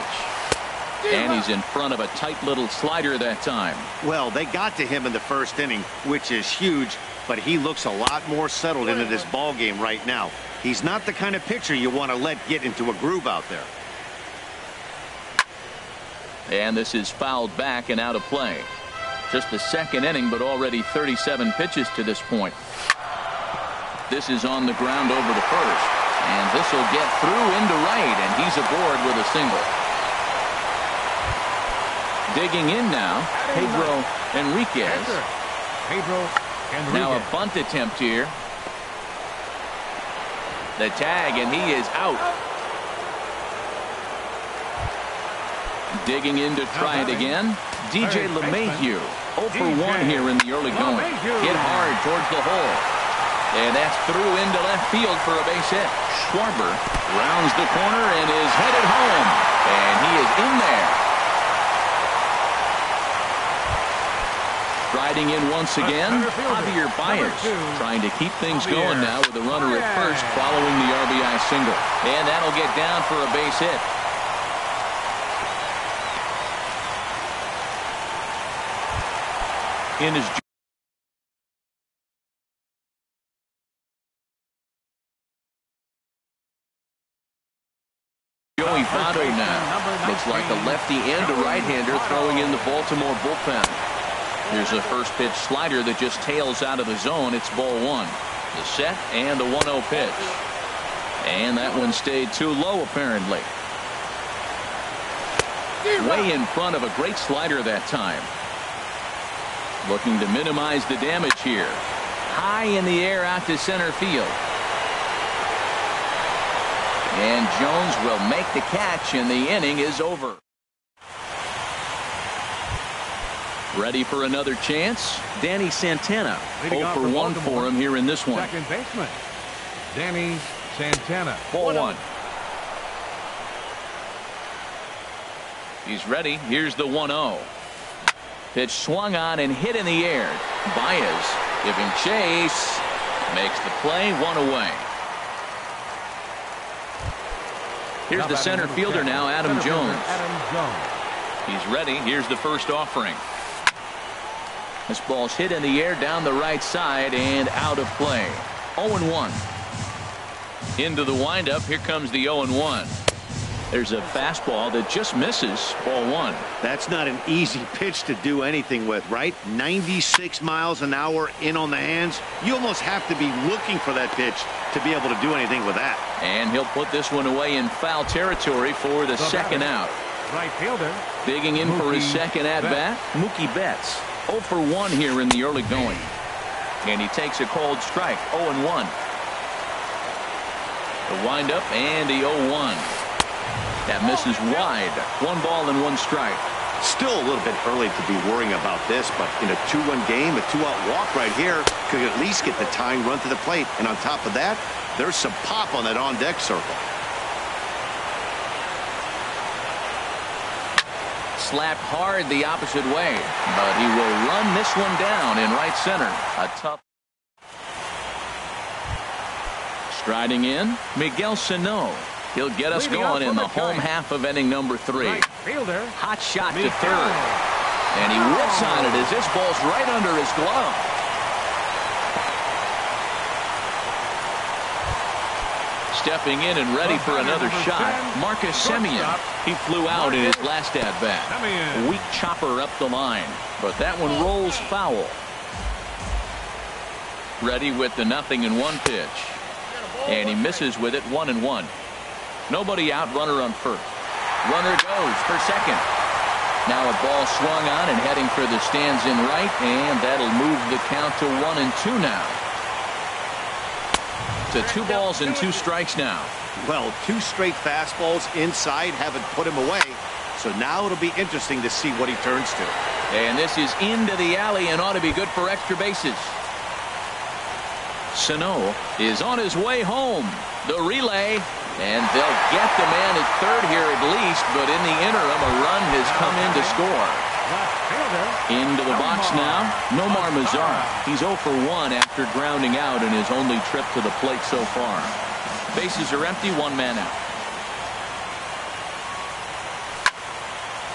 And he's in front of a tight little slider that time. Well, they got to him in the first inning, which is huge, but he looks a lot more settled into this ball game right now. He's not the kind of pitcher you want to let get into a groove out there. And this is fouled back and out of play. Just the second inning, but already 37 pitches to this point. This is on the ground over to first. And this will get through into right, and he's aboard with a single. Digging in now, Pedro Enriquez. Now a bunt attempt here. The tag, and he is out. Digging in to try it again. DJ LeMahieu, 0 for 1 here in the early going. Hit hard towards the hole. And that's through into left field for a base hit. Schwarber rounds the corner and is headed home. And he is in there. Riding in once again, Javier Baez trying to keep things going now with a runner at first following the RBI single. And that'll get down for a base hit. In his Joey Votto now. Looks like a lefty and a right-hander throwing in the Baltimore bullpen. Here's a first pitch slider that just tails out of the zone. It's ball one. The set and the 1-0 pitch. And that one stayed too low apparently. Way in front of a great slider that time. Looking to minimize the damage here. High in the air out to center field. And Jones will make the catch, and the inning is over. Ready for another chance? Danny Santana. 0 for 1 for him here in this one. Second baseman, Danny Santana. Ball one. He's ready. Here's the 1-0. Pitch swung on and hit in the air. Baez giving chase. Makes the play, 1 away. Here's the center fielder now, Adam Jones. He's ready. Here's the first offering. This ball's hit in the air down the right side and out of play. 0-1. Into the windup. Here comes the 0-1. There's a fastball that just misses. Ball one. That's not an easy pitch to do anything with, right? 96 miles an hour in on the hands. You almost have to be looking for that pitch to be able to do anything with that. And he'll put this one away in foul territory for the second out. Right fielder. Digging in for his second at-bat, Mookie Betts. 0 for 1 here in the early going. And he takes a cold strike, 0-1. The windup and the 0-1. That misses wide. 1 ball and 1 strike. Still a little bit early to be worrying about this, but in a 2-1 game, a 2-out walk right here could at least get the tying run to the plate. And on top of that, there's some pop on that on-deck circle. Slapped hard the opposite way, but he will run this one down in right center. A tough. Striding in, Miguel Sano. He'll get us going in the home half of inning number 3. Hot shot to third. And he whips on it as this ball's right under his glove. stepping in and ready for another shot. Marcus Semien. He flew out in his last at-bat. A weak chopper up the line, but that one rolls foul. Ready with the 0-1 pitch. And he misses with it, 1-1. Nobody out, runner on first. Runner goes for second. Now a ball swung on and heading for the stands in right, and that'll move the count to 1-2 now. To 2 balls and 2 strikes now. Well, 2 straight fastballs inside haven't put him away, so now it'll be interesting to see what he turns to. And this is into the alley and ought to be good for extra bases. Sano is on his way home. The relay, and they'll get the man at third here at least, but in the interim a run has come in to score. Into the box now, Nomar Mazara. He's 0 for 1 after grounding out in his only trip to the plate so far. Bases are empty, 1 man out.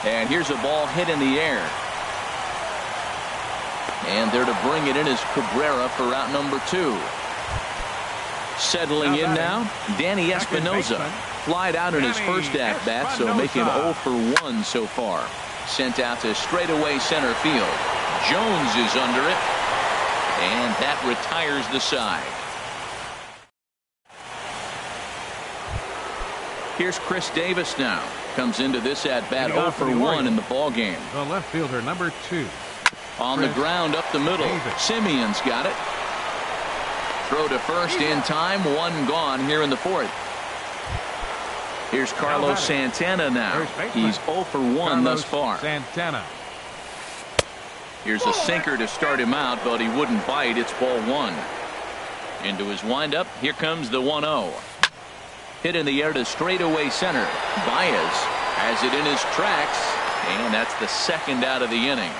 And here's a ball hit in the air. And there to bring it in is Cabrera for out number 2. Settling in now, Danny Espinosa. Flied out in his first at-bat, so make him 0 for 1 so far. Sent out to straightaway center field. Jones is under it, and that retires the side. Here's Chris Davis now. Comes into this at-bat 0 for 1 in the ball game. The left fielder, number 2. On the ground up the middle. Simeon's got it. Throw to first in time. 1 gone here in the 4th. Here's Carlos Santana now. He's 0 for 1 thus far. Santana. Here's a sinker to start him out, but he wouldn't bite. It's ball 1. Into his windup. Here comes the 1-0. Hit in the air to straightaway center. Baez has it in his tracks, and that's the 2nd out of the inning.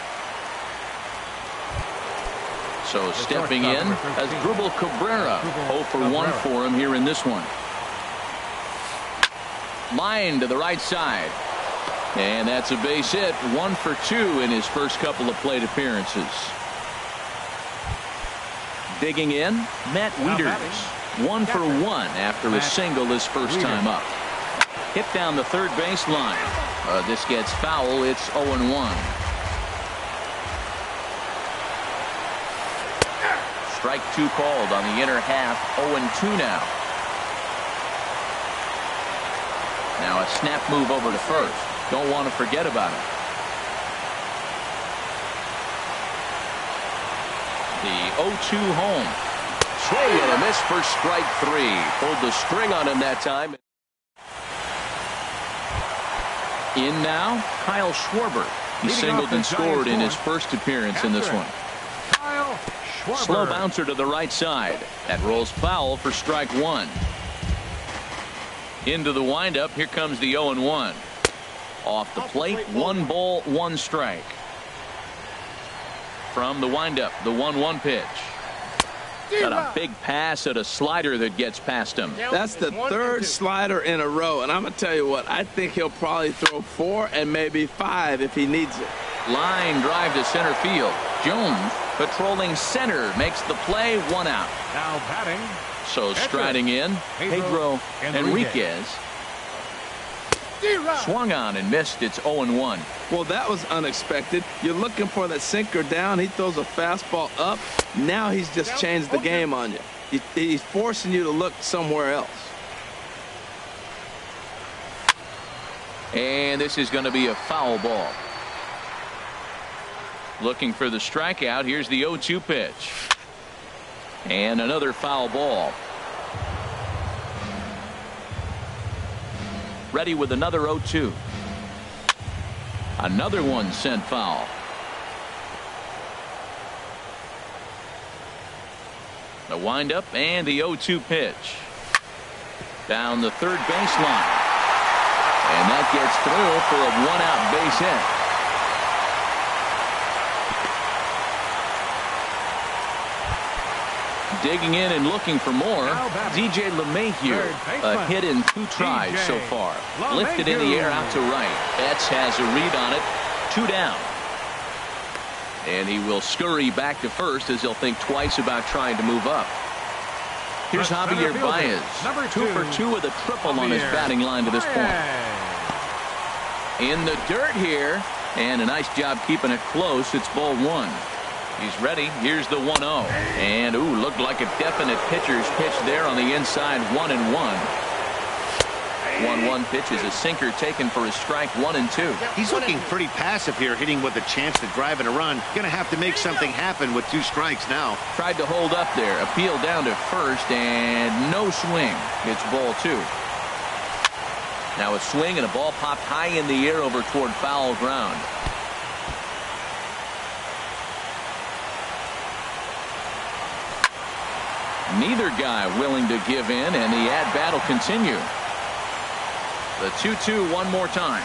So stepping in as Dribble Cabrera. 0 for 1 for him here in this one. Line to the right side. And that's a base hit. 1 for 2 in his first couple of plate appearances. Digging in, Matt Wieters. 1 for 1 after a single his first time up. Hit down the third base line. This gets foul. It's 0-1. Strike 2 called on the inner half. 0-2 now. Now a snap move over to first. Don't want to forget about it. The 0-2 home. Swing and a miss for strike 3. Pulled the string on him that time. In now, Kyle Schwarber. He singled and scored in his first appearance in this one. Slow bouncer to the right side. That rolls foul for strike 1. Into the windup. Here comes the 0-1. Off the plate. 1 ball, 1 strike. From the windup, the 1-1 pitch. Got a big pass at a slider that gets past him. That's the 3rd slider in a row, and I'm going to tell you what, I think he'll probably throw 4 and maybe 5 if he needs it. Line drive to center field. Jones patrolling center makes the play. 1 out. Now batting. So striding in, Pedro Enriquez. Swung on and missed. It's 0-1. Well, that was unexpected. You're looking for that sinker down. He throws a fastball up. Now he's just changed the game on you. He's forcing you to look somewhere else. And this is going to be a foul ball. Looking for the strikeout. Here's the 0-2 pitch. And another foul ball. Ready with another 0-2. Another one sent foul. The windup and the 0-2 pitch. Down the third baseline. And that gets through for a 1-out base hit. Digging in and looking for more. DJ LeMahieu. A hit in 2 tries so far. Lifted in the air out to right. Betts has a read on it. 2 down. And he will scurry back to first as he'll think twice about trying to move up. Here's Javier Baez. 2 for 2 with a triple on his batting line to this point. In the dirt here, and a nice job keeping it close. It's ball 1. He's ready. Here's the 1-0. And, ooh, looked like a definite pitcher's pitch there on the inside. 1-1. 1-1 pitch is a sinker taken for a strike. 1-2. He's looking pretty passive here, hitting with a chance to drive in a run. Going to have to make something happen with 2 strikes now. Tried to hold up there. Appeal down to first, and no swing. It's ball 2. Now a swing, and a ball popped high in the air over toward foul ground. Neither guy willing to give in, and the at-bat will continue. The 2-2 one more time.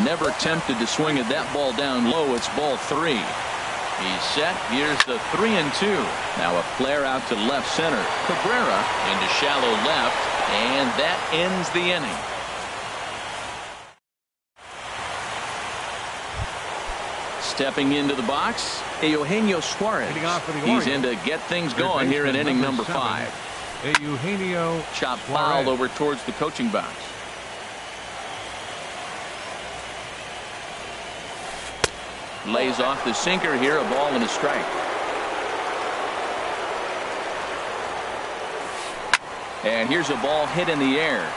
Never tempted to swing at that ball down low. It's ball 3. He's set. Here's the 3-2. Now a flare out to left center. Cabrera into shallow left, and that ends the inning. Stepping into the box, Eugenio Suarez. He's in to get things going here in inning number 5. Eugenio Chop foul over towards the coaching box. Lays off the sinker here, a ball and a strike. And here's a ball hit in the air.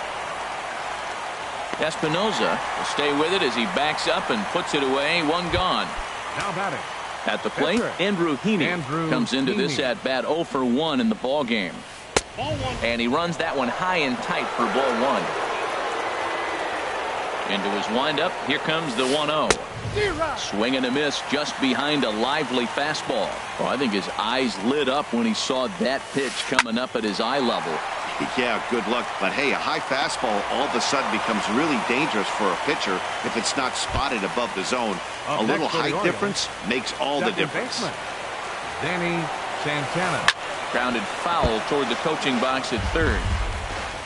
Espinosa will stay with it as he backs up and puts it away. 1 gone. Now batting. At the plate, Andrew Heaney comes into this at bat 0 for 1 in the ball game. And he runs that one high and tight for ball 1. Into his windup, here comes the 1-0. Swing and a miss just behind a lively fastball. Oh, I think his eyes lit up when he saw that pitch coming up at his eye level. Yeah, good luck. But hey, a high fastball all of a sudden becomes really dangerous for a pitcher if it's not spotted above the zone. A little height difference makes all the difference. Danny Santana. Grounded foul toward the coaching box at third.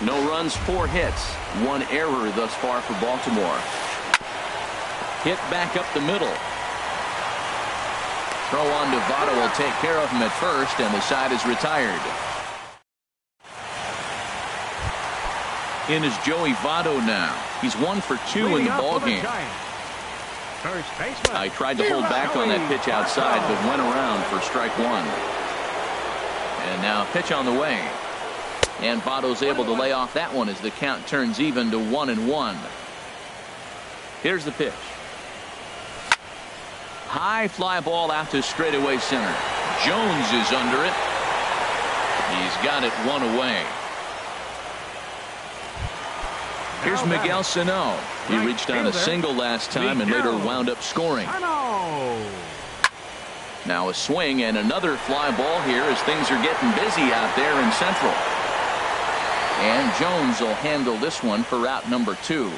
No runs, 4 hits. 1 error thus far for Baltimore. Hit back up the middle. Throw on to Votto will take care of him at first, and the side is retired. In is Joey Votto now. He's 1 for 2 in the ball game. I tried to hold back on that pitch outside, but went around for strike 1. And now a pitch on the way. And Votto's able to lay off that one as the count turns even to 1-1. Here's the pitch. High fly ball out to straightaway center. Jones is under it. He's got it 1 away. Here's Miguel Sano. He reached on a single last time and later wound up scoring. Now a swing and another fly ball here as things are getting busy out there in Central. And Jones will handle this one for out number 2.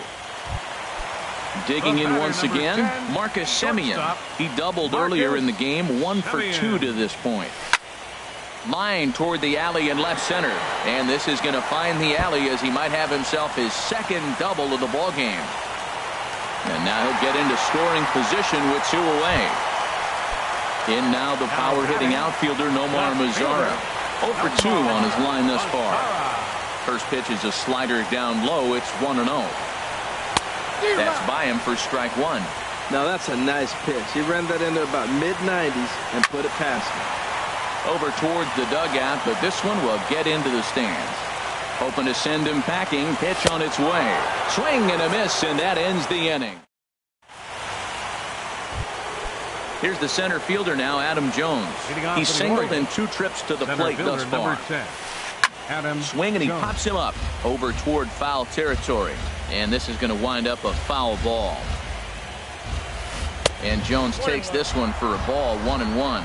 Digging in once again, Marcus Semien. He doubled earlier in the game, 1 for 2 to this point. Line toward the alley in left center, and this is going to find the alley as he might have himself his 2nd double of the ball game. And now he'll get into scoring position with 2 away. In now the power hitting outfielder Nomar Mazara. 0 for 2 on his line thus far. First pitch is a slider down low. It's 1-0. That's by him for strike 1. Now that's a nice pitch. He ran that into about mid-90s and put it past him. Over towards the dugout, but this one will get into the stands. Hoping to send him packing. Pitch on its way. Swing and a miss, and that ends the inning. Here's the center fielder now, Adam Jones. He's singled in 2 trips to the plate thus far. Swing, and he pops him up over toward foul territory. And this is going to wind up a foul ball. And Jones takes this one for a ball, 1-1.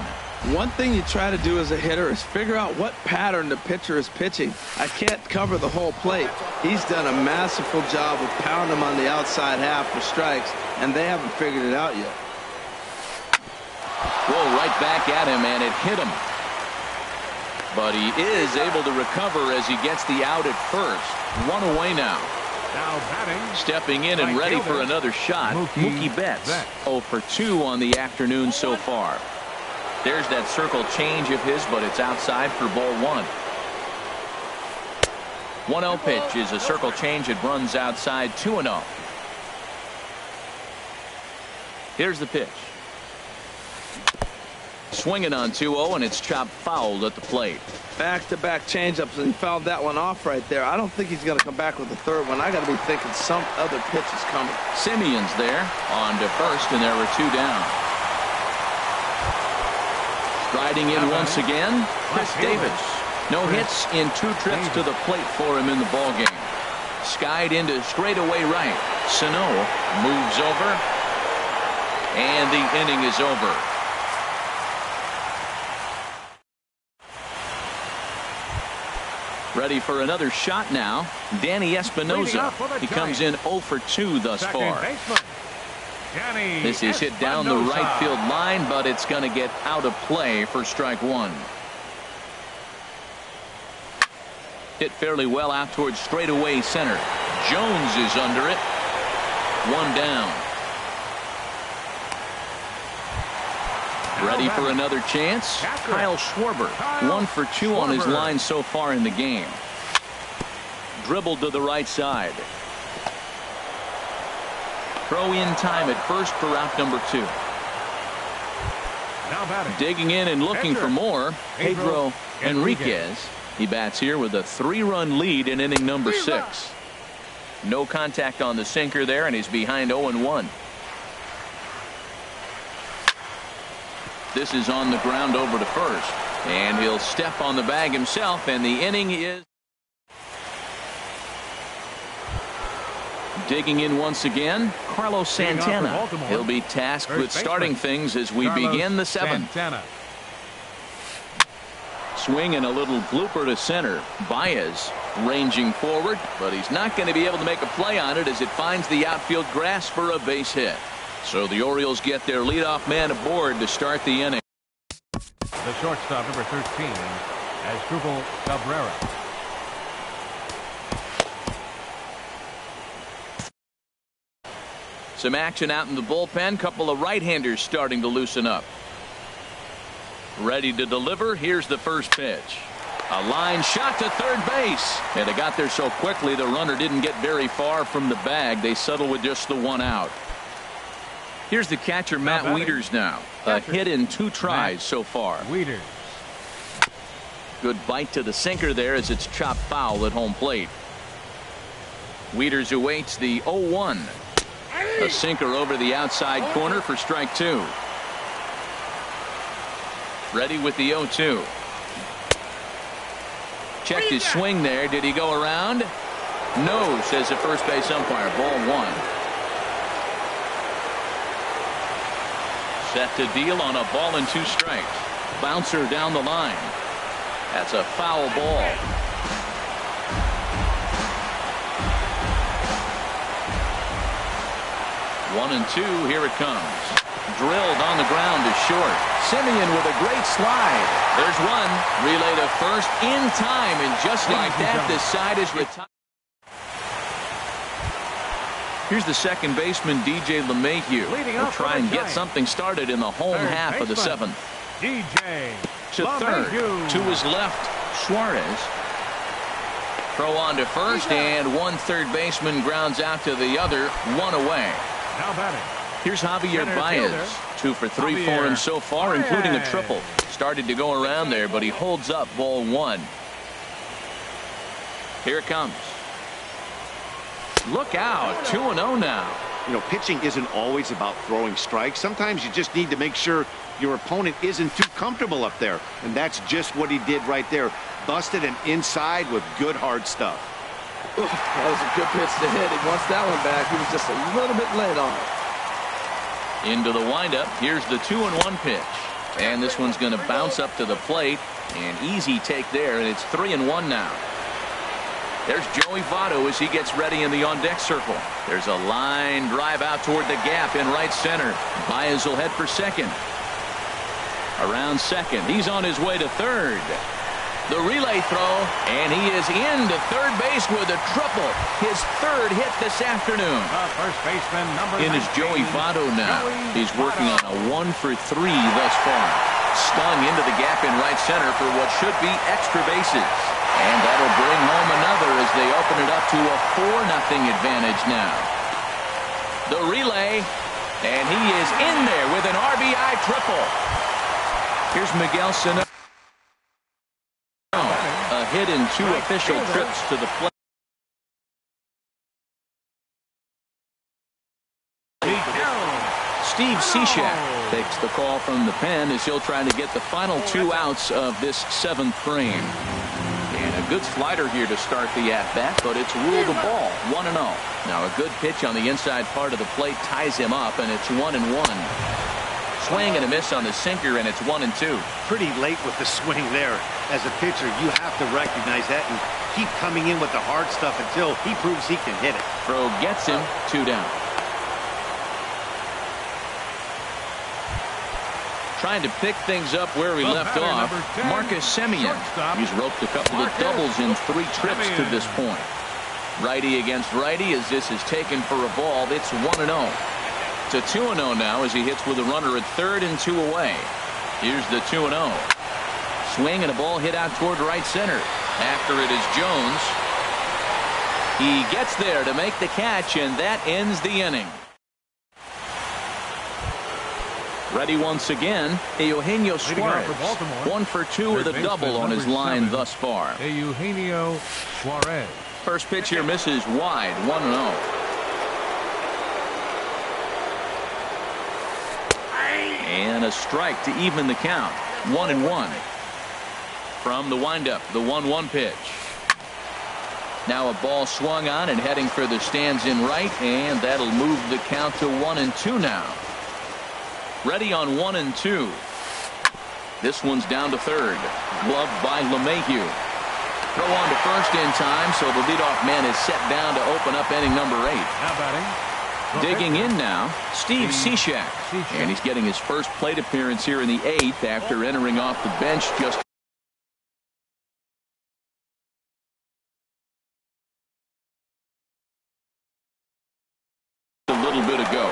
One thing you try to do as a hitter is figure out what pattern the pitcher is pitching. I can't cover the whole plate. He's done a masterful job of pounding him on the outside half for strikes, and they haven't figured it out yet. Well, right back at him, and it hit him. But he is able to recover as he gets the out at first. 1 away now. Now batting. Stepping in and ready for another shot, Mookie Betts. 0 for 2 on the afternoon so far. There's that circle change of his, but it's outside for ball 1. 1-0 pitch is a circle change. It runs outside 2-0. Here's the pitch. Swinging on 2-0, and it's chopped foul at the plate. Back-to-back changeups, and he fouled that one off right there. I don't think he's going to come back with the third one. I got to be thinking some other pitch is coming. Simeon's there on to first, and there were 2 down. Striding in once again, Chris Davis. No hits in 2 trips to the plate for him in the ballgame. Skied into straightaway right. Sano moves over, and the inning is over. Ready for another shot now. Danny Espinosa. He comes in 0 for 2 thus far. This is hit down the right field line, but it's going to get out of play for strike 1. Hit fairly well out towards straightaway center. Jones is under it. 1 down. Ready for another chance. Kyle Schwarber, 1 for 2 on his line so far in the game. Dribbled to the right side. Throw in time at first for out number 2. Digging in and looking for more, Pedro Enriquez. He bats here with a 3-run lead in inning number 6. No contact on the sinker there, and he's behind 0-1. This is on the ground over to first, and he'll step on the bag himself, and the inning is digging in once again. Carlos Santana. He'll be tasked with starting things as we begin the 7th. Swing and a little blooper to center. Baez ranging forward, but he's not going to be able to make a play on it as it finds the outfield grass for a base hit. So the Orioles get their leadoff man aboard to start the inning. The shortstop, number 13, Asdrubal Cabrera. Some action out in the bullpen. Couple of right-handers starting to loosen up. Ready to deliver. Here's the first pitch. A line shot to third base. And it got there so quickly the runner didn't get very far from the bag. They settle with just the 1 out. Here's the catcher, Matt Wieters now. A hit in 2 tries so far. Wieters. Good bite to the sinker there as it's chopped foul at home plate. Wieters awaits the 0-1. A sinker over the outside corner for strike 2. Ready with the 0-2. Checked his swing there. Did he go around? No, says the first base umpire. Ball 1. Set to deal on a ball and 2 strikes. Bouncer down the line. That's a foul ball. 1-2. Here it comes. Drilled on the ground to short. Simeon with a great slide. There's one. Relay to first in time, and just like that, this side is retired. Here's the second baseman, DJ LeMahieu. Will try and get something started in the home half of the 7th. DJ to third. To his left, Suarez. Throw on to first, and one third baseman grounds out to the other. 1 away. Now batting. Here's Javier Baez. 2 for 3 for him so far, including a triple. Started to go around there, but he holds up ball 1. Here it comes. Look out. 2-0 now. You know, pitching isn't always about throwing strikes. Sometimes you just need to make sure your opponent isn't too comfortable up there. And that's just what he did right there. Busted an inside with good hard stuff. Ooh, that was a good pitch to hit. He wants that one back. He was just a little bit late on it. Into the windup. Here's the 2-1 pitch. And this one's going to bounce up to the plate. An easy take there, and it's 3-1 now. There's Joey Votto as he gets ready in the on-deck circle. There's a line drive out toward the gap in right center. Baez will head for second. Around second. He's on his way to third. The relay throw, and he is into third base with a triple. His third hit this afternoon. First baseman, number in is Joey Votto now. He's working on a 1 for 3 thus far. Stung into the gap in right center for what should be extra bases. And that'll bring home another as they open it up to a 4-0 advantage now. The relay, and he is in there with an RBI triple. Here's Miguel Sano. A hit in 2 official trips to the plate. Steve Cishek takes the call from the pen as he'll try to get the final 2 outs of this 7th frame. And a good slider here to start the at-bat, but it's ruled a ball, 1-0. Now a good pitch on the inside part of the plate ties him up, and it's 1-1. Swing and a miss on the sinker, and it's 1-2. Pretty late with the swing there. As a pitcher, you have to recognize that and keep coming in with the hard stuff until he proves he can hit it. Throw gets him, 2 down. Trying to pick things up where we left off, Marcus Semien. He's roped a couple of doubles in 3 trips to this point. Righty against righty as this is taken for a ball. It's 1-0. It's a 2-0 now as he hits with a runner at third and 2 away. Here's the 2-0. Swing and a ball hit out toward right center. After it is Jones. He gets there to make the catch, and that ends the inning. Ready once again, Eugenio Suarez. 1 for 2 with a double on his line thus far. Eugenio Suarez. First pitch here misses wide, 1-0. And a strike to even the count, 1-1. From the windup, the 1-1 pitch. Now a ball swung on and heading for the stands in right, and that'll move the count to 1-2 now. Ready on 1-2. This one's down to third. Gloved by LeMahieu. Throw on to first in time, so the leadoff man is set down to open up inning number 8. Now batting. Digging in now, Steve Cishek. And he's getting his first plate appearance here in the 8th after entering off the bench just a little bit ago.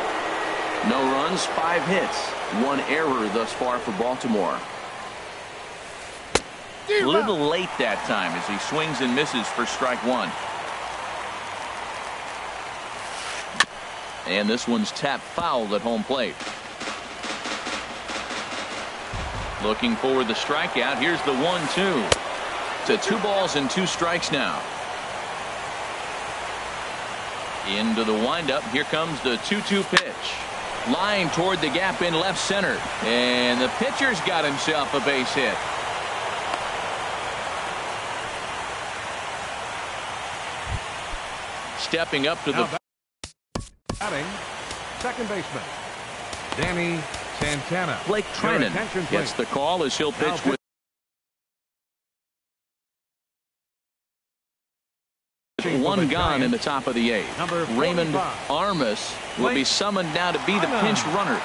No runs, 5 hits, 1 error thus far for Baltimore. A little late that time as he swings and misses for strike 1. And this one's tapped foul at home plate. Looking for the strikeout. Here's the 1-2. To 2 balls and 2 strikes now. Into the windup. Here comes the 2-2 pitch. Line toward the gap in left center. And the pitcher's got himself a base hit. Stepping up to the batting, second baseman Danny Santana. Blake Trinan gets the call as he'll pitch with 1 gone in the top of the 8th. Raymond Armas will be summoned now to be the pinch runner.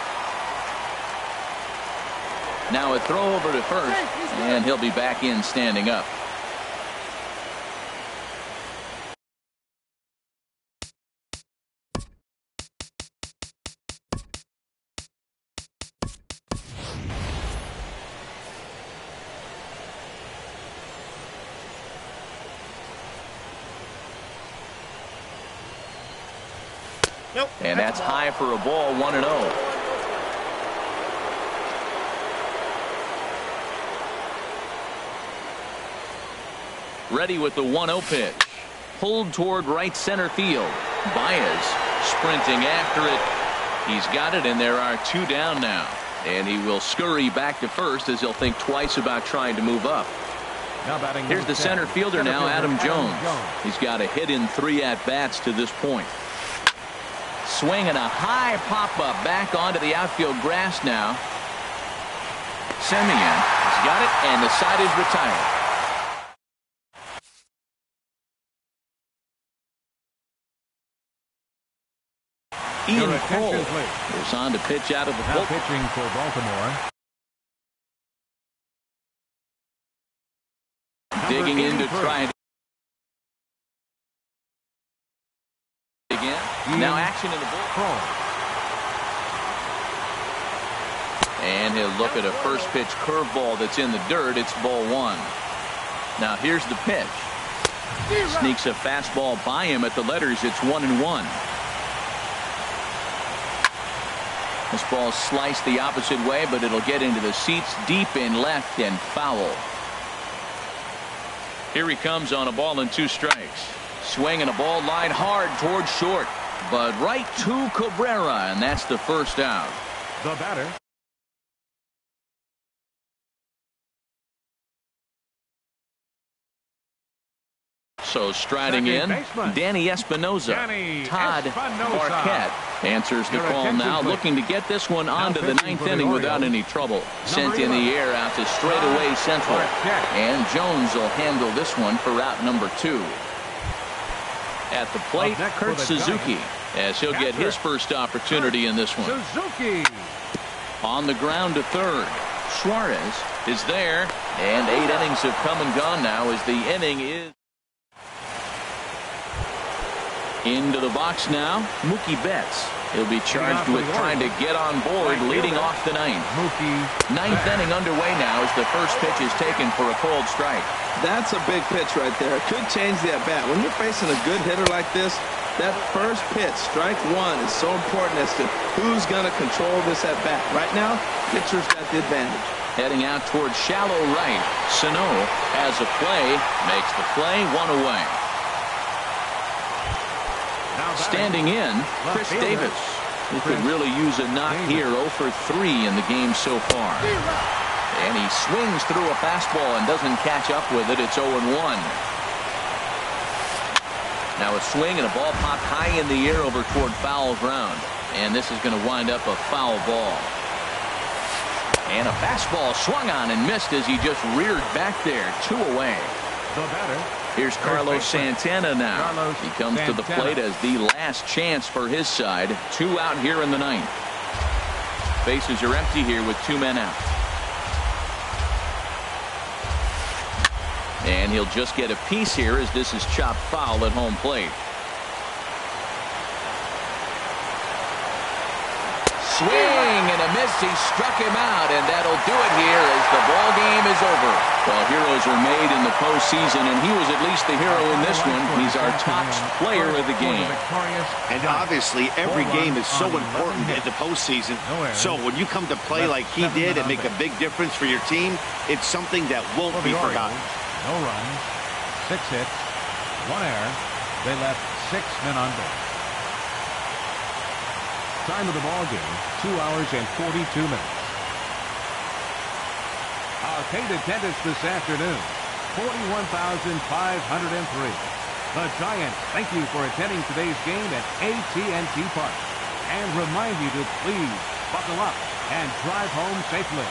Now a throw over to first, and he'll be back in standing up. And that's high for a ball, 1-0. Ready with the 1-0 pitch. Pulled toward right center field. Baez sprinting after it. He's got it, and there are 2 down now. And he will scurry back to first as he'll think twice about trying to move up. Here's the center fielder now, Adam Jones. He's got a hit in 3 at-bats to this point. Swing and a high pop-up back onto the outfield grass now. Semien has got it, and the side is retired. Ian Cole goes on to pitch out of the now pitching for Baltimore. Digging in to try again. Now action in the bullpen. And he'll look at a first pitch curveball that's in the dirt. It's ball 1. Now here's the pitch. Sneaks a fastball by him at the letters. It's 1-1. This ball sliced the opposite way, but it'll get into the seats deep in left and foul. Here he comes on a ball and 2 strikes. Swinging a ball line hard towards short, but right to Cabrera, and that's the first out. The batter. So striding in, Danny Espinosa. Todd Marquette answers the call now, looking to get this one onto the 9th inning without any trouble. Sent in the air out to straightaway central. And Jones will handle this one for out number 2. At the plate, Kurt Suzuki, as he'll get his first opportunity in this one. Suzuki. On the ground to third. Suarez is there, and 8 innings have come and gone now as the inning is. Into the box now, Mookie Betts. He'll be charged with trying to get on board, leading off the 9th. 9th inning underway now as the first pitch is taken for a cold strike. That's a big pitch right there. It could change the at-bat. When you're facing a good hitter like this, that first pitch, strike 1, is so important as to who's going to control this at-bat. Right now, pitcher's got the advantage. Heading out towards shallow right. Sano has a play, makes the play, 1 away. Standing in, Chris Davis, who could really use a knock here. 0 for 3 in the game so far. And he swings through a fastball and doesn't catch up with it. It's 0-1. Now a swing and a ball popped high in the air over toward foul ground. And this is going to wind up a foul ball. And a fastball swung on and missed as he just reared back there. 2 away. The batter. Here's Carlos Santana now. He comes to the plate as the last chance for his side. 2 out here in the 9th. Bases are empty here with 2 men out. And he'll just get a piece here as this is chopped foul at home plate. Swing and a miss. He struck him out, and that'll do it here as the ball game is over. Well, heroes are made in the postseason, and he was at least the hero in this one. He's our top player of the game. And obviously, every game is so important in the postseason. So when you come to play like he did and make a big difference for your team, it's something that won't be forgotten. No runs, 6 hits, 1 error. They left 6 men on base. Time of the ball game, 2 hours and 42 minutes. Our paid attendance this afternoon, 41,503. The Giants thank you for attending today's game at AT&T Park and remind you to please buckle up and drive home safely.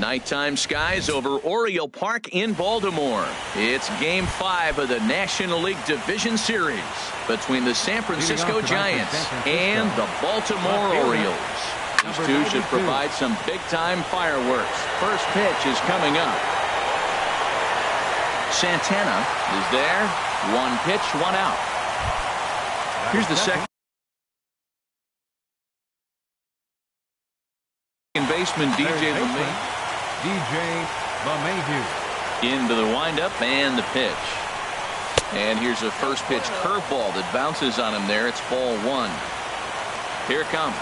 Nighttime skies over Oriole Park in Baltimore. It's Game 5 of the National League Division Series between the San Francisco Giants and the Baltimore Orioles. These two should provide some big-time fireworks. First pitch is coming up. Santana is there. One pitch, one out. Here's the second baseman, DJ LeMahieu. Into the windup and the pitch. And here's a first pitch curveball that bounces on him there. It's ball one. Here it comes.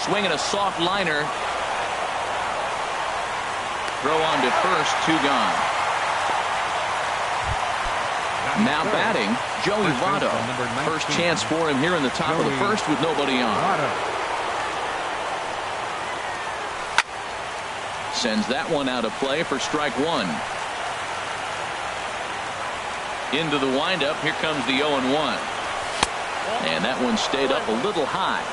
Swinging a soft liner. Throw on to first, two gone. Now batting, Joey Votto. First chance for him here in the top of the first with nobody on. Sends that one out of play for strike one. Into the windup. Here comes the 0-1. And that one stayed up a little high.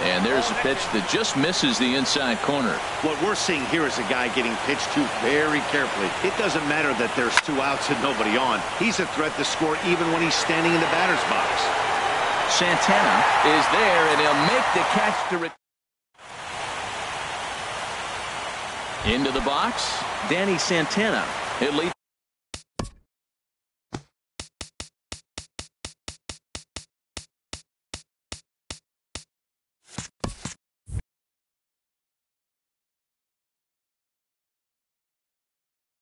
And there's a pitch that just misses the inside corner. What we're seeing here is a guy getting pitched to very carefully. It doesn't matter that there's two outs and nobody on. He's a threat to score even when he's standing in the batter's box. Santana is there, and he'll make the catch to into the box. Danny Santana. It leads.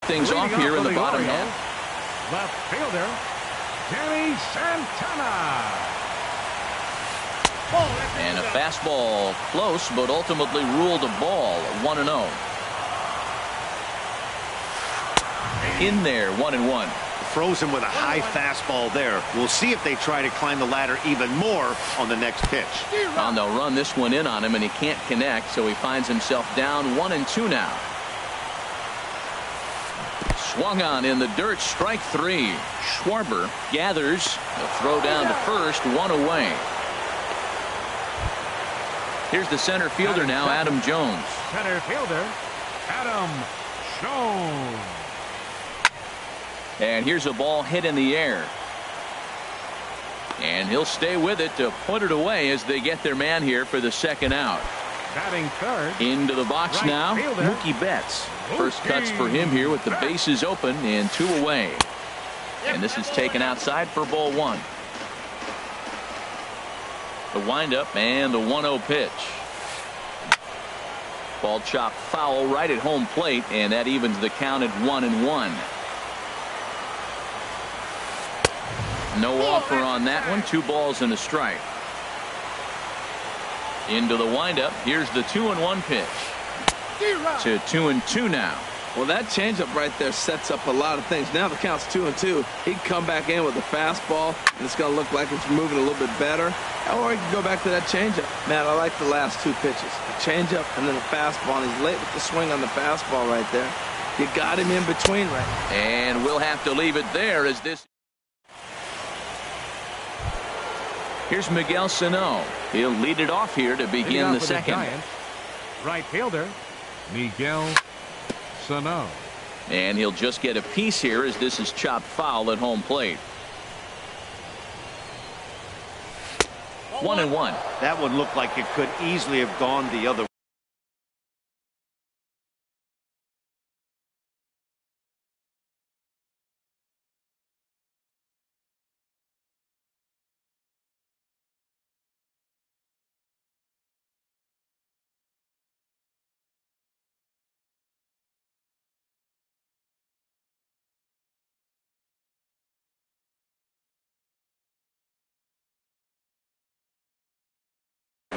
Things off here in the bottom half. Left fielder, Danny Santana. And a fastball close, but ultimately ruled a ball. 1-0. In there, 1-1. Frozen with a high fastball there. We'll see if they try to climb the ladder even more on the next pitch. And they'll run this one in on him, and he can't connect, so he finds himself down 1-2 now. Swung on in the dirt, strike three. Schwarber gathers a throw down to first, one away. Here's the center fielder now, Adam Jones. Center fielder, Adam Jones. And here's a ball hit in the air. And he'll stay with it to put it away as they get their man here for the second out. Batting third. Into the box right now, fielder. Mookie Betts. First cuts for him here with the bases open and two away. And this is taken outside for ball one. The windup and the 1-0 pitch. Ball chopped foul right at home plate, and that evens the count at 1-1. No offer on that one. 2 balls and a strike. Into the windup. Here's the 2-1 pitch. To 2-2 now. Well, that changeup right there sets up a lot of things. Now the count's 2-2. He can come back in with a fastball, and it's going to look like it's moving a little bit better. Or he can go back to that changeup. Man, I like the last two pitches. The changeup and then the fastball. And he's late with the swing on the fastball right there. You got him in between right now. And we'll have to leave it there as this. Here's Miguel Sano. He'll lead it off here to begin the second. Right fielder, Miguel Sano. And he'll just get a piece here as this is chopped foul at home plate. 1-1. That one looked like it could easily have gone the other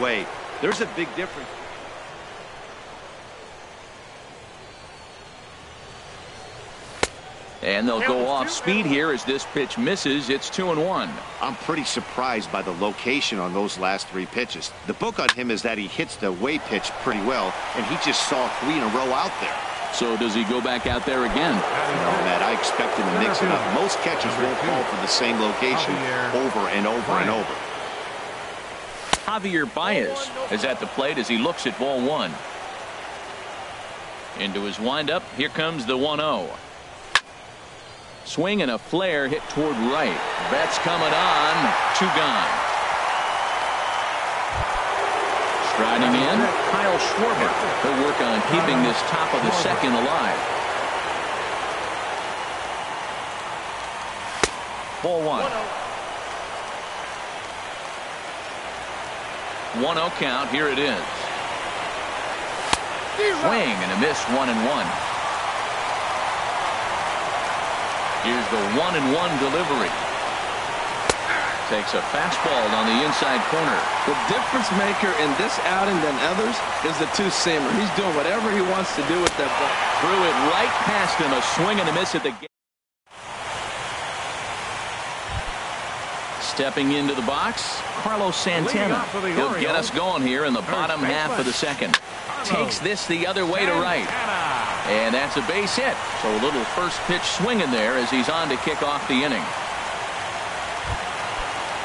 way. There's a big difference. And they'll go off speed here as this pitch misses. It's 2-1. I'm pretty surprised by the location on those last 3 pitches. The book on him is that he hits the away pitch pretty well, and he just saw 3 in a row out there. So does he go back out there again? No, Matt, I expect him to mix it up. Most catchers won't call for the same location over and over and over. Javier Baez is at the plate as he looks at ball one. Into his windup. Here comes the 1-0. Swing and a flare hit toward right. That's coming on. 2 gone. Striding in, Kyle Schwarber. He'll work on keeping this top of the second alive. Ball 1. 1-0 count. Here it is. Swing and a miss. 1-1. Here's the 1-1 delivery. Takes a fastball on the inside corner. The difference maker in this outing than others is the two-seamer. He's doing whatever he wants to do with that ball. Threw it right past him. A swing and a miss at the gate. Stepping into the box, Carlos Santana. He'll get us going here in the bottom half of the second. Takes this the other way to right. And that's a base hit. So a little first pitch swinging there as he's on to kick off the inning.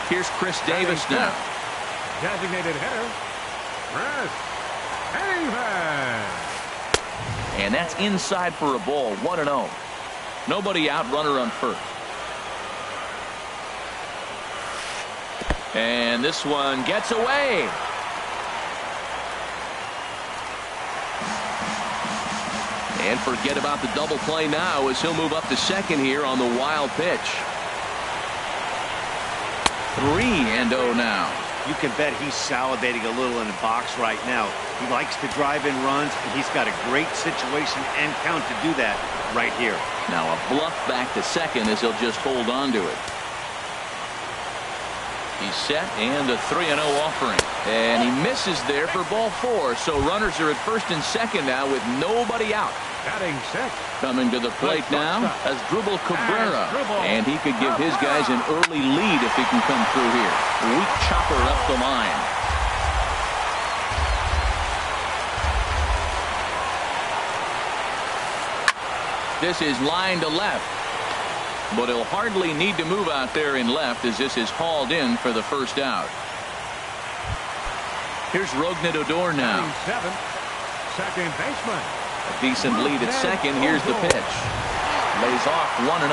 Here's Chris Davis now. Designated hitter, Chris Davis. And that's inside for a ball. 1-0. Nobody out, runner on first. And this one gets away. And forget about the double play now as he'll move up to second here on the wild pitch. 3-0 now. You can bet he's salivating a little in the box right now. He likes to drive in runs, and he's got a great situation and count to do that right here. Now a bluff back to second as he'll just hold on to it. He's set and a 3-0 offering. And he misses there for ball 4. So runners are at first and second now with nobody out. Batting six. Coming to the plate now as Dribble Cabrera. And he could give his guys an early lead if he can come through here. Weak chopper up the line. This is line to left. But he'll hardly need to move out there in left as this is hauled in for the first out. Here's Rougned Odor now. Second baseman. A decent lead at second. Here's the pitch. Lays off 1-0.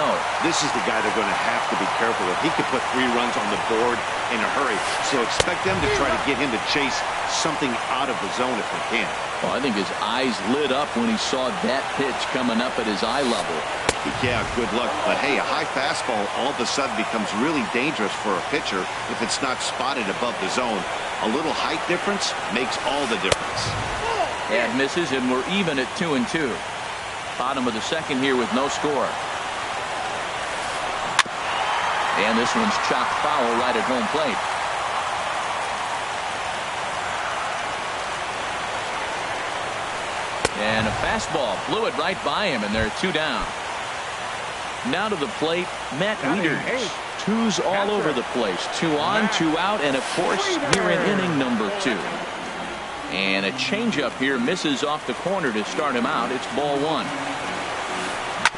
This is the guy they're going to have to be careful with. He could put 3 runs on the board in a hurry. So expect them to try to get him to chase something out of the zone if they can. Well, I think his eyes lit up when he saw that pitch coming up at his eye level. Yeah, good luck. But hey, a high fastball all of a sudden becomes really dangerous for a pitcher if it's not spotted above the zone. A little height difference makes all the difference. And misses, and we're even at 2-2. Bottom of the second here with no score. And this one's chopped foul right at home plate. And a fastball blew it right by him, and they're 2 down. Now to the plate, Matt Wieters. 2s all over the place. 2 on, 2 out, and of course, here in inning number 2. And a changeup here misses off the corner to start him out. It's ball 1.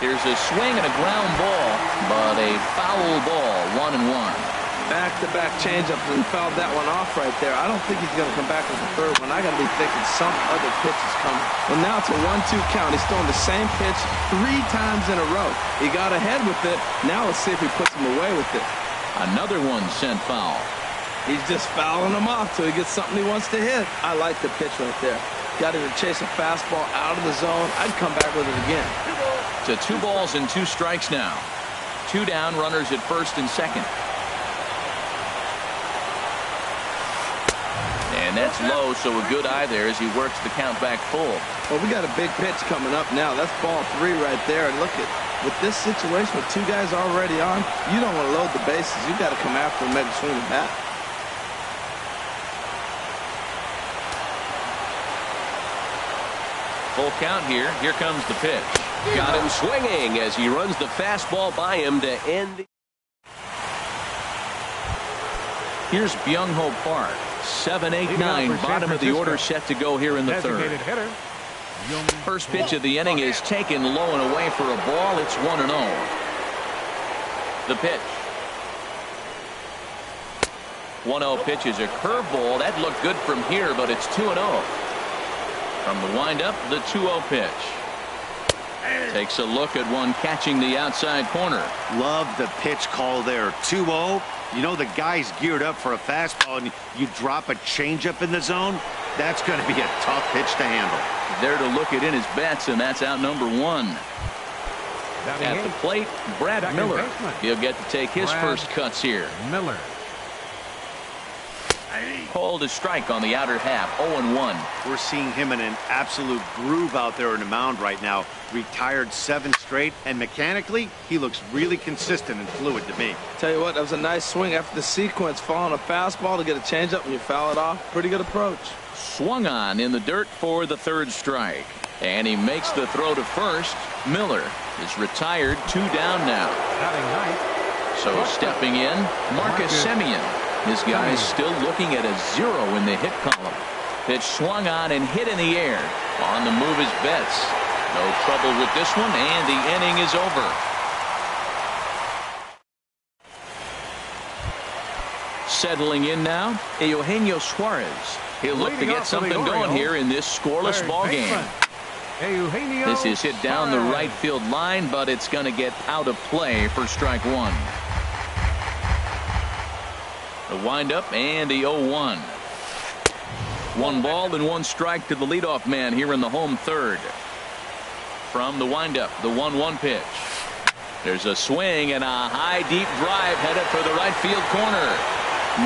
Here's a swing and a ground ball, but a foul ball. 1-1. Back-to-back changeup, and he fouled that one off right there. I don't think he's going to come back with the third one. I got to be thinking some other pitch is coming. Well, now it's a 1-2 count. He's throwing the same pitch 3 times in a row. He got ahead with it. Now let's see if he puts him away with it. Another one sent foul. He's just fouling him off till he gets something he wants to hit. I like the pitch right there. Got him to chase a fastball out of the zone. I'd come back with it again. To 2 balls and 2 strikes now. 2 down, runners at first and second. And that's low, so a good eye there as he works the count back full. Well, we got a big pitch coming up now. That's ball 3 right there. And look at, with this situation with 2 guys already on, you don't want to load the bases. You got to come after him, make a swing the bat. Full count here. Here comes the pitch. Got him swinging as he runs the fastball by him to end. Here's Byung-Ho Park. 7, 8, 9. Bottom of the order set to go here in the third. Hitter, First pitch of the inning is taken low and away for a ball. It's 1-0. The pitch. 1-0 pitch is a curveball. That looked good from here, but it's 2-0. From the windup, the 2-0 pitch. Takes a look at one catching the outside corner. Love the pitch call there. 2-0. You know the guy's geared up for a fastball, and you drop a changeup in the zone. That's going to be a tough pitch to handle. There to look it in his bets, and that's out number 1. At the plate, Brad Miller. He'll get to take his first cuts here. Miller. Called a strike on the outer half. 0-1. We're seeing him in an absolute groove out there in the mound right now. Retired 7 straight, and mechanically, he looks really consistent and fluid to me. Tell you what, that was a nice swing after the sequence. Following a fastball to get a changeup and you foul it off. Pretty good approach. Swung on in the dirt for the 3rd strike. And he makes the throw to first. Miller is retired. 2 down now. So stepping in, Marcus Semien. This guy is still looking at a 0 in the hit column. Pitch swung on and hit in the air. On the move is Betts. No trouble with this one, and the inning is over. Settling in now, Eugenio Suarez. He'll look to get something going here in this scoreless ball game. This is hit down the right field line, but it's going to get out of play for strike 1. The windup and the 0-1. 1 ball and 1 strike to the leadoff man here in the home 3rd. From the windup, the 1-1 pitch. There's a swing and a high deep drive headed for the right field corner.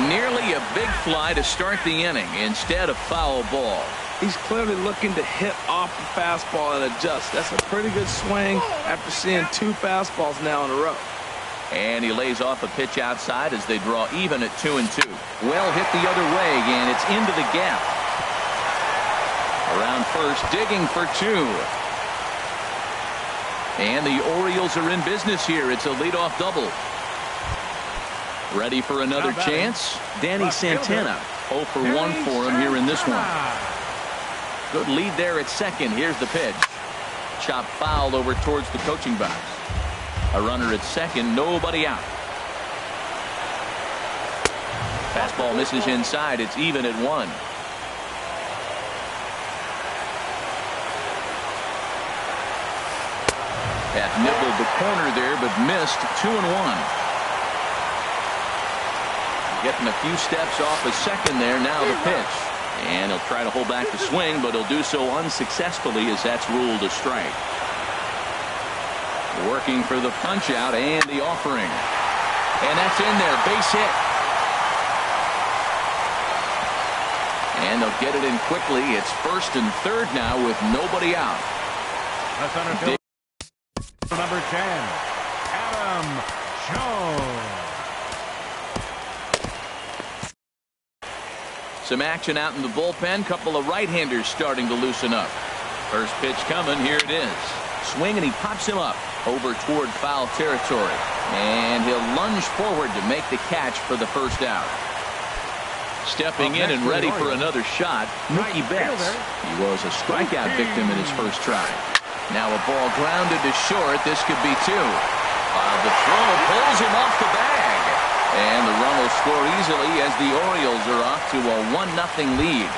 Nearly a big fly to start the inning. Instead, a foul ball. He's clearly looking to hit off the fastball and adjust. That's a pretty good swing after seeing 2 fastballs now in a row. And he lays off a pitch outside as they draw even at 2-2. Well hit the other way, and it's into the gap. Around first, digging for 2. And the Orioles are in business here. It's a leadoff double. Ready for another chance? Danny Santana. 0 for 1 for him here in this one. Good lead there at second. Here's the pitch. Chop foul over towards the coaching box. A runner at second, nobody out. Fastball misses inside. It's even at 1. That nibbled the corner there, but missed. 2-1. Getting a few steps off a second there. Now the pitch. And he'll try to hold back the swing, but he'll do so unsuccessfully as that's ruled a strike. Working for the punch out and the offering. And that's in there. Base hit. And they'll get it in quickly. It's 1st and 3rd now with nobody out. That's center field. Number 10, Adam Jones. Some action out in the bullpen. Couple of right-handers starting to loosen up. First pitch coming. Here it is. Swing, and he pops him up over toward foul territory. And he'll lunge forward to make the catch for the first out. Stepping in and ready for another shot, Mookie Betts. He was a strikeout victim in his first try. Now a ball grounded to short. This could be 2. The throw pulls him off the bag. And the run will score easily as the Orioles are off to a 1-0 lead.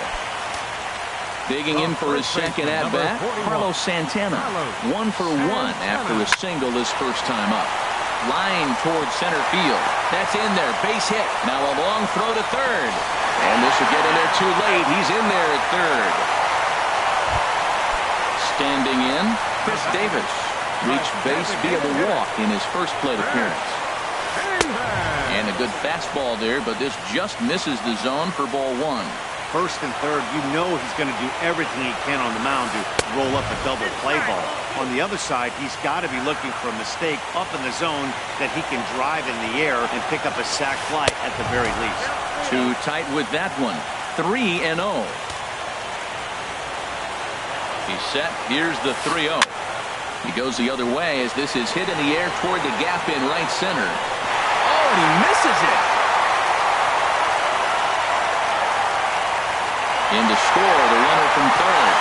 Digging in for his second at-bat, Carlos Santana. 1 for 1 after a single his first time up. Line towards center field. That's in there. Base hit. Now a long throw to third. And this will get in there too late. He's in there at third. Standing in, Chris Davis reached base via the walk in his first plate appearance. And a good fastball there, but this just misses the zone for ball 1. 1st and 3rd, you know he's going to do everything he can on the mound to roll up a double play ball. On the other side, he's got to be looking for a mistake up in the zone that he can drive in the air and pick up a sac fly at the very least. Too tight with that one. 3-0. He's set. Here's the 3-0. He goes the other way as this is hit in the air toward the gap in right center. Oh, and he misses it. In to score, the runner from third.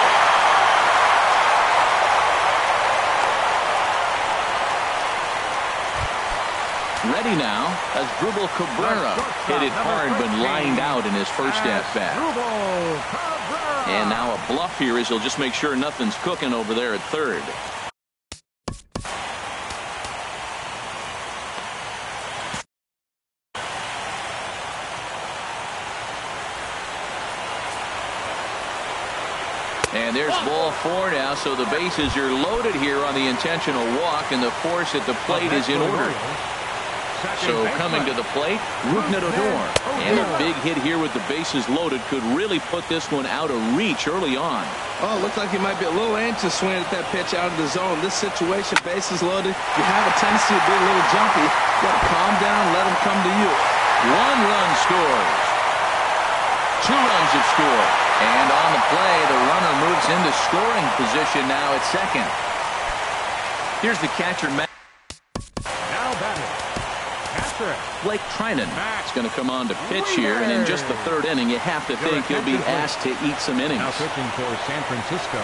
ready now as Drupal Cabrera hit it hard but lined out in his first at-bat. And now a bluff here as he'll just make sure nothing's cooking over there at third. And there's ball 4 now, so the bases are loaded here on the intentional walk, and the force at the plate is in order. So coming to the plate, Rougned Odor. And a big hit here with the bases loaded could really put this one out of reach early on. Oh, looks like he might be a little anxious swinging at that pitch out of the zone. This situation, bases loaded, you have a tendency to be a little jumpy. You got to calm down, let him come to you. 1 run scores. 2 runs have scored. And on the play, the runner moves into scoring position now at second. Here's the catcher, Matt. Now batting. Catcher. Blake Trinan is going to come on to pitch here, and in just the 3rd inning, you have to think he'll be asked to eat some innings. Now pitching for San Francisco.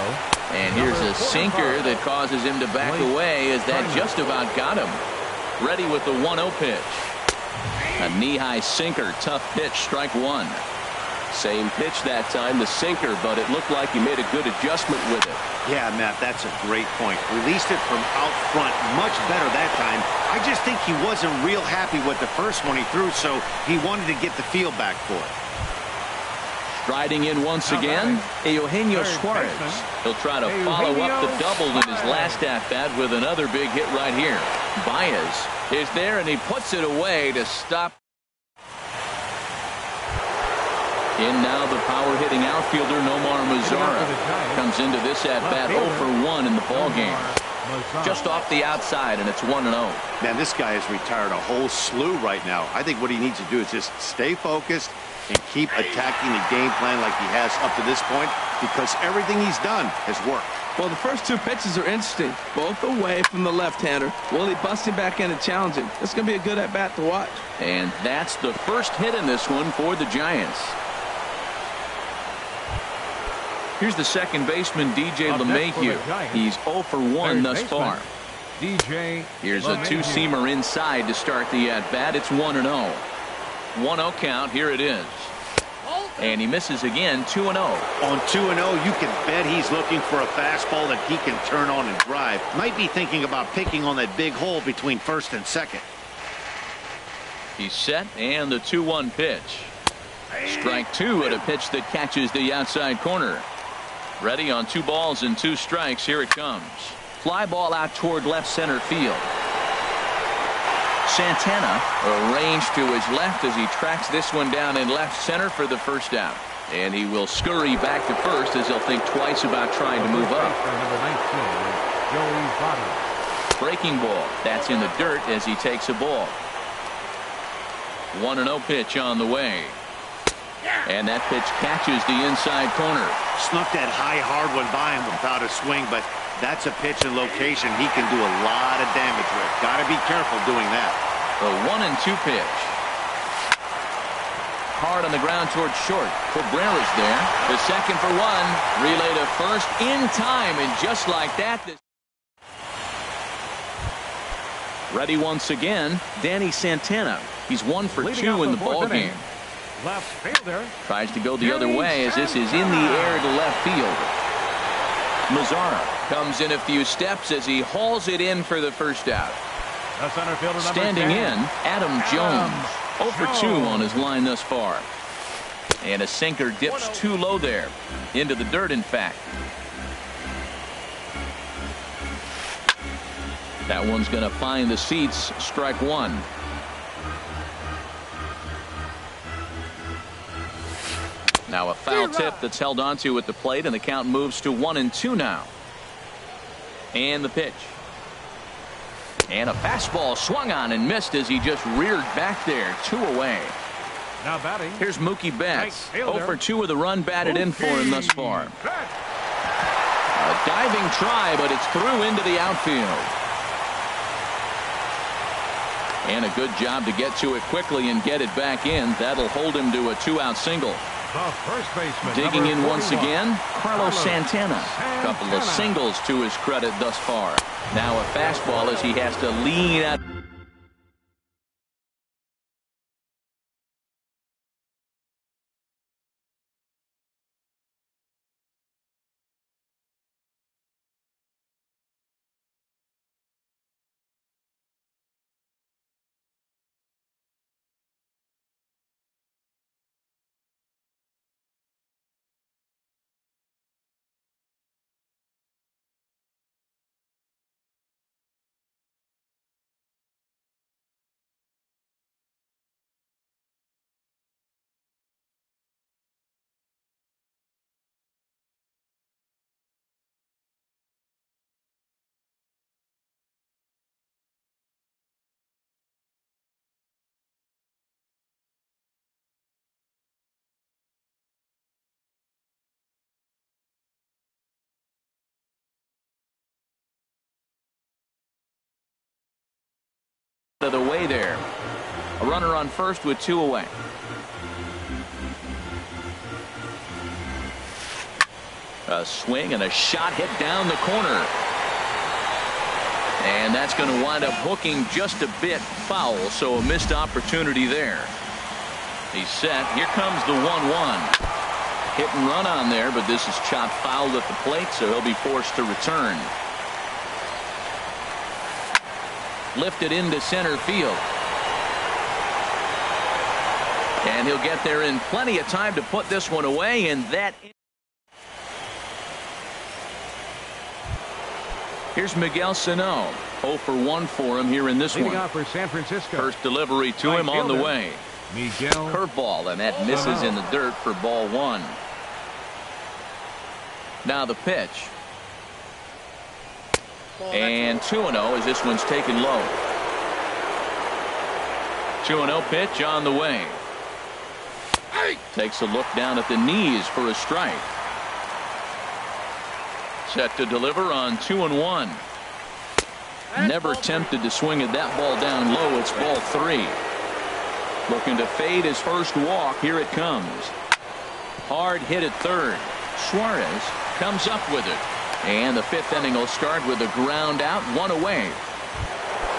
And here's a sinker that causes him to back away as that just about got him. Ready with the 1-0 pitch. A knee-high sinker, tough pitch, strike 1. Same pitch that time, the sinker, but it looked like he made a good adjustment with it. Yeah, Matt, that's a great point. Released it from out front much better that time. I just think he wasn't real happy with the first one he threw, so he wanted to get the feel back for it. Striding in once again, Eugenio Suarez. He'll try to follow up the double in his last at-bat with another big hit right here. Baez is there, and he puts it away to stop. In now the power-hitting outfielder Nomar Mazara comes into this at-bat 0 for 1 in the ballgame. Just off the outside, and it's 1-0. Man, this guy has retired a whole slew right now. I think what he needs to do is just stay focused and keep attacking the game plan like he has up to this point, because everything he's done has worked. Well, the first 2 pitches are interesting, both away from the left-hander. Will he bust him back in and challenge him? It's going to be a good at-bat to watch. And that's the first hit in this one for the Giants. Here's the second baseman, DJ LeMahieu. He's 0 for 1 thus far. Here's a 2-seamer inside to start the at-bat. It's 1-0. 1-0 count. Here it is. And he misses again, 2-0. On 2-0, you can bet he's looking for a fastball that he can turn on and drive. Might be thinking about picking on that big hole between first and second. He's set, and the 2-1 pitch. Strike 2 at a pitch that catches the outside corner. Ready on 2 balls and 2 strikes. Here it comes. Fly ball out toward left center field. Santana arranged to his left as he tracks this one down in left center for the first out. And he will scurry back to first as he'll think twice about trying to move up. Breaking ball. That's in the dirt as he takes a ball. 1-0 pitch on the way. And that pitch catches the inside corner. Snuck that high hard one by him without a swing, but that's a pitch and location he can do a lot of damage with. Got to be careful doing that. The 1-2 pitch. Hard on the ground towards short. Cabrera's there. The second for 1. Relay to first in time, and just like that. Ready once again, Danny Santana. He's 1 for 2 in the ballgame. Left fielder tries to go the other way as this is in the air to left field. Mazara comes in a few steps as he hauls it in for the first out. Standing in, Adam Jones. 0 for 2 on his line thus far. And a sinker dips too low there. Into the dirt, in fact. That one's going to find the seats. Strike 1. Now a foul tip that's held onto at the plate, and the count moves to 1-2 now. And the pitch. And a fastball swung on and missed as he just reared back there. 2 away. Now batting. Here's Mookie Betts. 0 for 2 with a run batted in for him thus far. A diving try, but it's through into the outfield. And a good job to get to it quickly and get it back in. That'll hold him to a 2-out single. The first baseman, digging in once 41. again, Carlos Santana. A couple of singles to his credit thus far. Now a fastball as he has to lean out. of the way there. A runner on first with 2 away. A swing and a shot hit down the corner. And that's going to wind up hooking just a bit foul, so a missed opportunity there. He's set. Here comes the 1-1. Hit and run on there, but this is chopped foul at the plate, so he'll be forced to return. Lifted into center field. And he'll get there in plenty of time to put this one away, and that. Here's Miguel Sano. 0 for 1 for him here in this one. Leading off for San Francisco. First delivery to him on the way. Miguel. Curveball, and that misses in the dirt for ball 1. Now the pitch. And 2-0 as this one's taken low. 2-0 pitch on the way. Takes a look down at the knees for a strike. Set to deliver on 2-1. Never tempted to swing at that ball down low. It's ball 3. Looking to fade his first walk. Here it comes. Hard hit at third. Suarez comes up with it. And the 5th inning will start with a ground out, 1 away.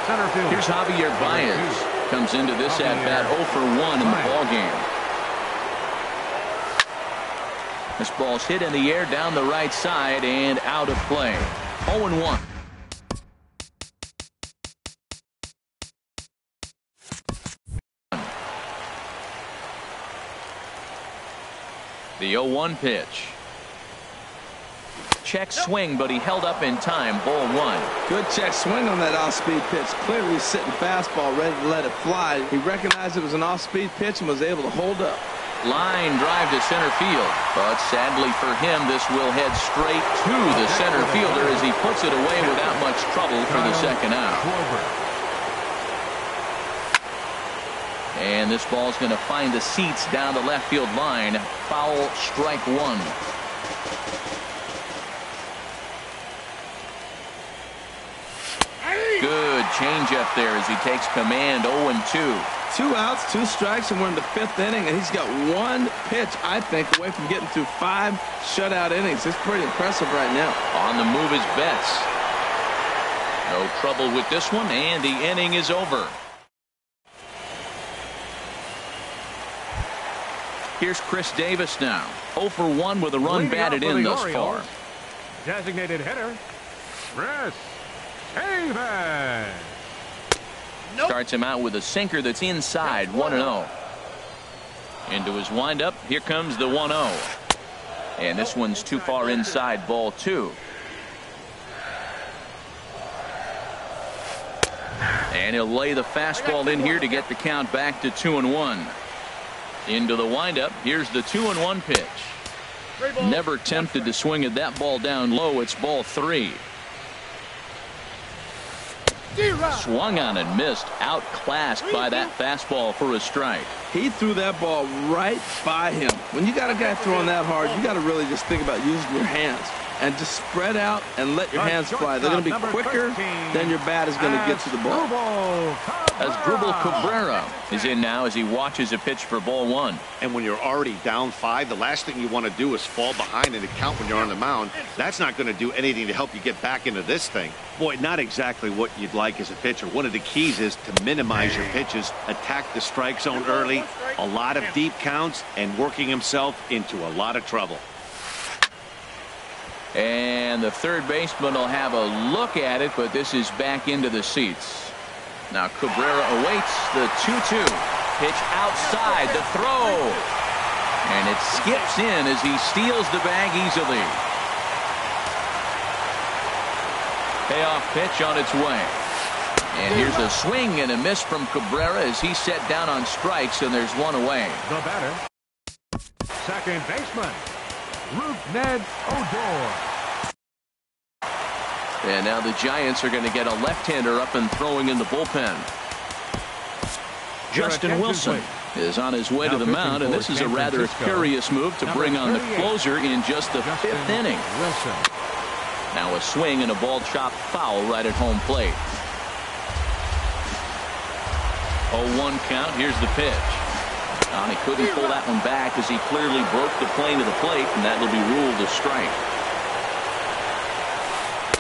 Center field. Here's Javier Baez. Comes into this at bat 0 for 1 in the ball game. This ball's hit in the air down the right side and out of play. 0-1. The 0-1 pitch. Check swing, but he held up in time. Ball 1. Good check swing on that off-speed pitch. Clearly sitting fastball, ready to let it fly. He recognized it was an off-speed pitch and was able to hold up. Line drive to center field, but sadly for him, this will head straight to the center fielder as he puts it away without much trouble for the second out. And this ball's going to find the seats down the left field line. Foul, strike 1. Good changeup there as he takes command. 0-2. 2 outs, 2 strikes, and we're in the 5th inning, and he's got 1 pitch, I think, away from getting through 5 shutout innings. It's pretty impressive right now. On the move is Betts. No trouble with this one, and the inning is over. Here's Chris Davis now. 0 for 1 with a run batted in thus far. Designated hitter, Chris Davis. Starts him out with a sinker that's inside. 1-0. Into his windup. Here comes the 1-0. And this one's too far inside. Ball 2. And he'll lay the fastball in here to get the count back to 2-1. Into the windup. Here's the 2-1 pitch. Never tempted to swing at that ball down low. It's ball 3. Swung on and missed. Outclassed by that fastball for a strike. He threw that ball right by him. When you got a guy throwing that hard, you got to really just think about using your hands and just spread out and let your hands fly. They're going to be quicker than your bat is going to get to the ball. As Asdrubal Cabrera is in now as he watches a pitch for ball 1. And when you're already down 5, the last thing you want to do is fall behind in the count when you're on the mound. That's not going to do anything to help you get back into this thing. Boy, not exactly what you'd like as a pitcher. One of the keys is to minimize your pitches, attack the strike zone early, a lot of deep counts, and working himself into a lot of trouble. And the third baseman will have a look at it, but this is back into the seats. Now Cabrera awaits the 2-2. Pitch outside, the throw. And it skips in as he steals the bag easily. Payoff pitch on its way. And here's a swing and a miss from Cabrera as he's set down on strikes, and there's 1 away. The batter, second baseman, Rougned Odor. And now the Giants are going to get a left-hander up and throwing in the bullpen. Justin Wilson is on his way to the mound, and this is a rather curious move to bring on the closer in just the 5th inning. Now a swing and a ball chopped foul right at home plate. 0-1 count. Here's the pitch. He couldn't pull that one back as he clearly broke the plane to the plate, and that will be ruled a strike.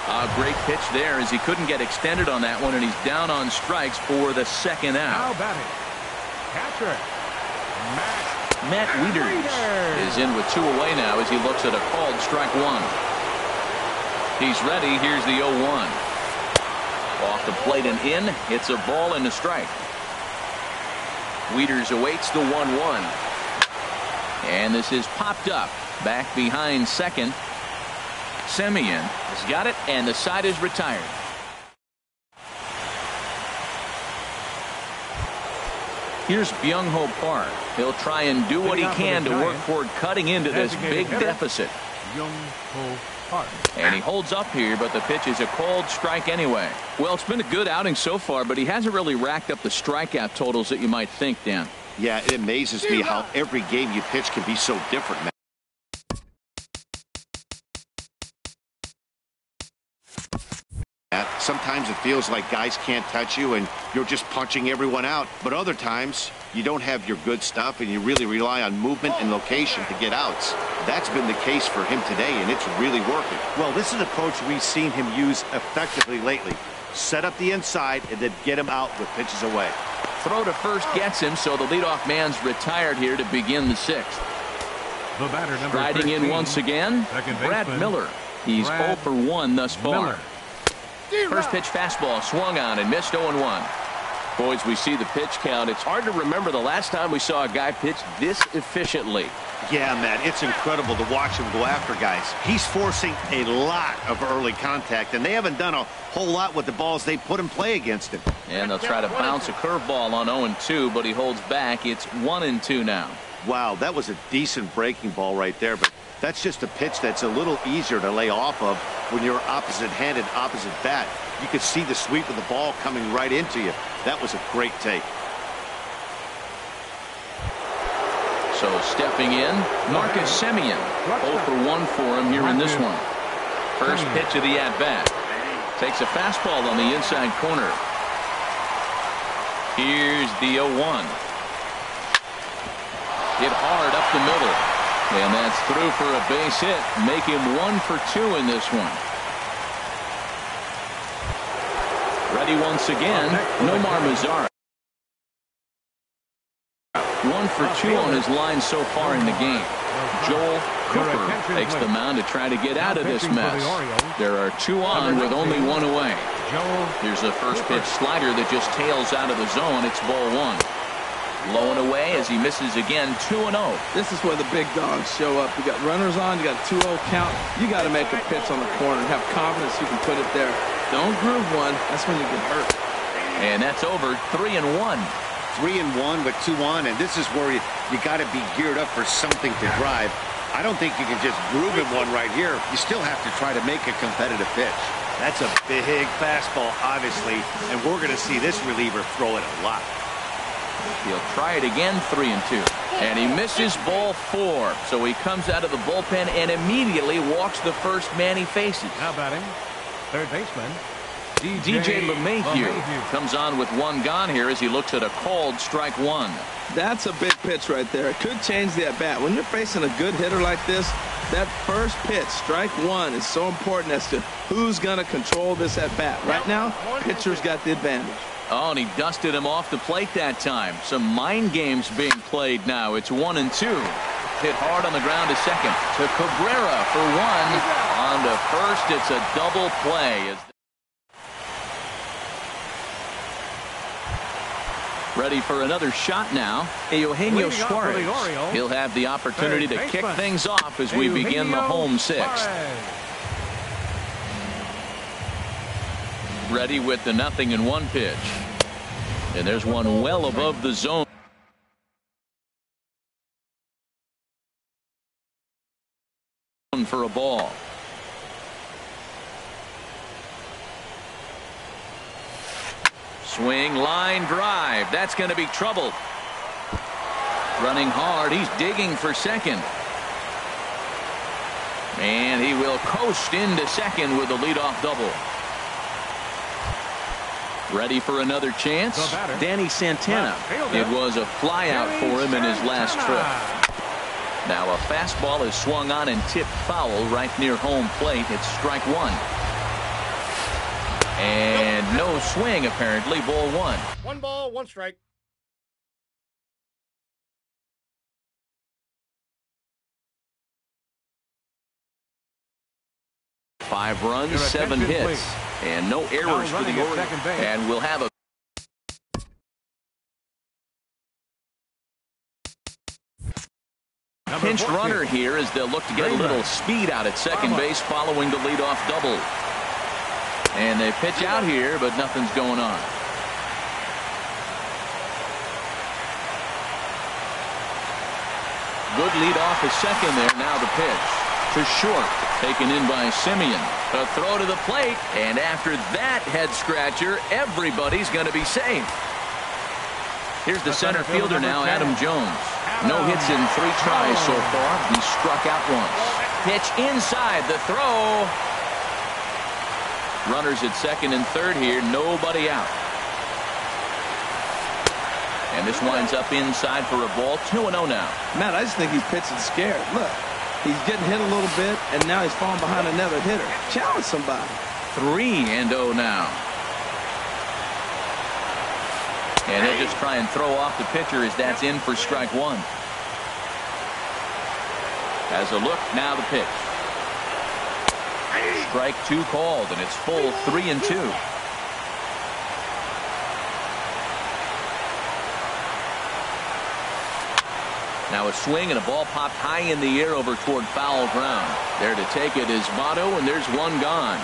A great pitch there as he couldn't get extended on that one, and he's down on strikes for the second out. Now batting, catcher, Matt Wieters is in with 2 away now as he looks at a called strike one. He's ready. Here's the 0-1. Off the plate and in. It's a ball and a strike. Wieters awaits the 1-1. And this is popped up. Back behind second. Semien has got it, and the side is retired. Here's Byung-ho Park. He'll try and do what he can to work toward cutting into this big deficit. Byung-ho Park. And he holds up here, but the pitch is a called strike anyway. Well, it's been a good outing so far, but he hasn't really racked up the strikeout totals that you might think, Dan. Yeah, it amazes me how every game you pitch can be so different, man. Sometimes it feels like guys can't touch you and you're just punching everyone out. But other times you don't have your good stuff and you really rely on movement and location to get outs. That's been the case for him today, and it's really working. Well, this is an approach we've seen him use effectively lately. Set up the inside and then get him out with pitches away. Throw to first gets him, so the leadoff man's retired here to begin the sixth. The batter, number Riding 13, in once again, Brad Miller. He's 0 for 1 thus far. Miller. First pitch fastball swung on and missed 0-1. Boys, we see the pitch count. It's hard to remember the last time we saw a guy pitch this efficiently. Yeah, man, it's incredible to watch him go after guys. He's forcing a lot of early contact, and they haven't done a whole lot with the balls they put in play against him. And they'll try to bounce a curveball on 0-2, but he holds back. It's 1-2 now. Wow, that was a decent breaking ball right there, but that's just a pitch that's a little easier to lay off of when you're opposite-handed, opposite bat. You could see the sweep of the ball coming right into you. That was a great take. So stepping in, Marcus Semien. 0 for 1 for him here in this one. First pitch of the at-bat. Takes a fastball on the inside corner. Here's the 0-1. Hit hard up the middle. And that's through for a base hit. Make him 1 for 2 in this one. Ready once again, Nomar Mazara. 1 for 2 on his line so far in the game. Joel Cooper takes the mound to try to get out of this mess. There are 2 on with only 1 away. Here's the first pitch slider that just tails out of the zone. It's ball 1. Low and away as he misses again. 2-0. This is where the big dogs show up. You got runners on, you got a 2-0 count. You got to make a pitch on the corner and have confidence you can put it there. Don't groove one. That's when you get hurt. And that's over. 3-1. 3-1 with 2 on, and this is where you got to be geared up for something to drive. I don't think you can just groove him one right here. You still have to try to make a competitive pitch. That's a big fastball, obviously, and we're going to see this reliever throw it a lot. He'll try it again. 3-2. And he misses ball 4. So he comes out of the bullpen and immediately walks the first man he faces. Now batting, third baseman, DJ LeMahieu comes on with 1 gone here as he looks at a called strike 1. That's a big pitch right there. It could change the at-bat. When you're facing a good hitter like this, that first pitch, strike 1, is so important as to who's going to control this at-bat. Right now, pitcher's got the advantage. Oh, and he dusted him off the plate that time. Some mind games being played now. It's 1-2. Hit hard on the ground to second. To Cabrera for 1. On to first. It's a double play. Ready for another shot now. Eugenio Suarez. He'll have the opportunity to kick things off as we begin the home sixth. Ready with the 0-1 pitch. And there's one well above the zone for a ball. Swing, line drive. That's going to be trouble. Running hard. He's digging for second. And he will coast into second with a leadoff double. Ready for another chance? Danny Santana. It was a flyout for him in his last trip. Now a fastball is swung on and tipped foul right near home plate. It's strike one. And no swing, apparently. Ball one. 1 ball, 1 strike. Five runs, 7 hits, and no errors for the Orioles. And we'll have a pinched runner here as they'll look to get a little speed out at second base following the leadoff double. And they pitch out here, but nothing's going on. Good leadoff is second there. Now the pitch to short, taken in by Simeon. A throw to the plate, and after that head scratcher, everybody's going to be safe. Here's the center fielder now, Adam Jones. No hits in 3 tries so far. He struck out once. Pitch inside, the throw. Runners at second and third here, nobody out. And this winds up inside for a ball. 2-0 now. Matt, I just think he's pitching scared. Look. He's getting hit a little bit, and now he's falling behind another hitter. Challenge somebody. 3-0 now. And he'll just try and throw off the pitcher as that's in for strike one. As a look, now the pitch. Strike two called, and it's full 3-2. Now a swing and a ball popped high in the air over toward foul ground. There to take it is Votto, and there's one gone.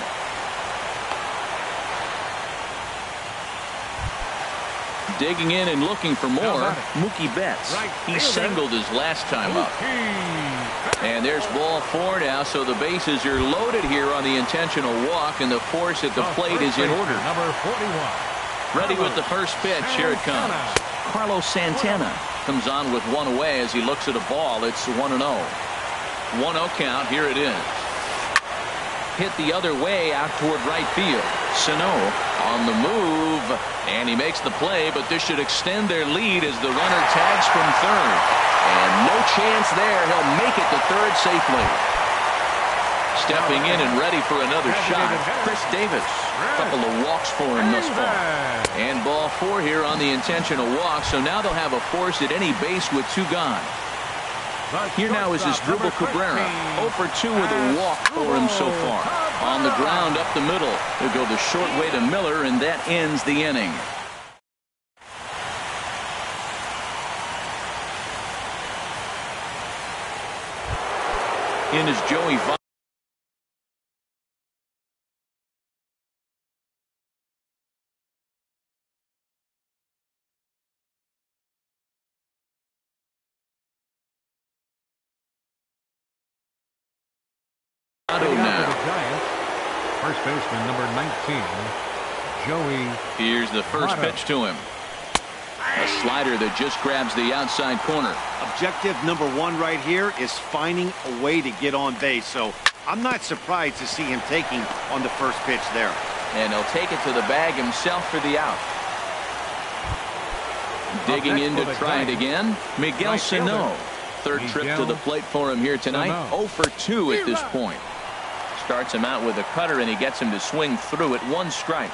Digging in and looking for more, Mookie Betts. He singled his last time up. And there's ball 4 now, so the bases are loaded here on the intentional walk, and the force at the plate is in order. Number 41. Ready with the first pitch. Here it comes. Carlos Santana comes on with one away as he looks at a ball. It's 1-0. 1-0 count. Here it is. Hit the other way out toward right field. Sano on the move, and he makes the play, but this should extend their lead as the runner tags from third. And no chance there. He'll make it to third safely. Stepping in and ready for another shot, Chris Davis. A couple of walks for him thus far. And ball 4 here on the intentional walk, so now they'll have a force at any base with 2 gone. Here now is his dribble Cabrera. 0 for 2 with a walk for him so far. On the ground up the middle. He'll go the short way to Miller, and that ends the inning. In is Joey Votto. Now. First baseman number 19, Joey. Here's the first pitch to him. A slider that just grabs the outside corner. Objective number 1 right here is finding a way to get on base. So I'm not surprised to see him taking on the first pitch there. And he'll take it to the bag himself for the out. Digging in to try it again, Miguel Sano. Third trip to the plate for him here tonight. 0 for 2 at this point. Starts him out with a cutter, and he gets him to swing through it. 1 strike.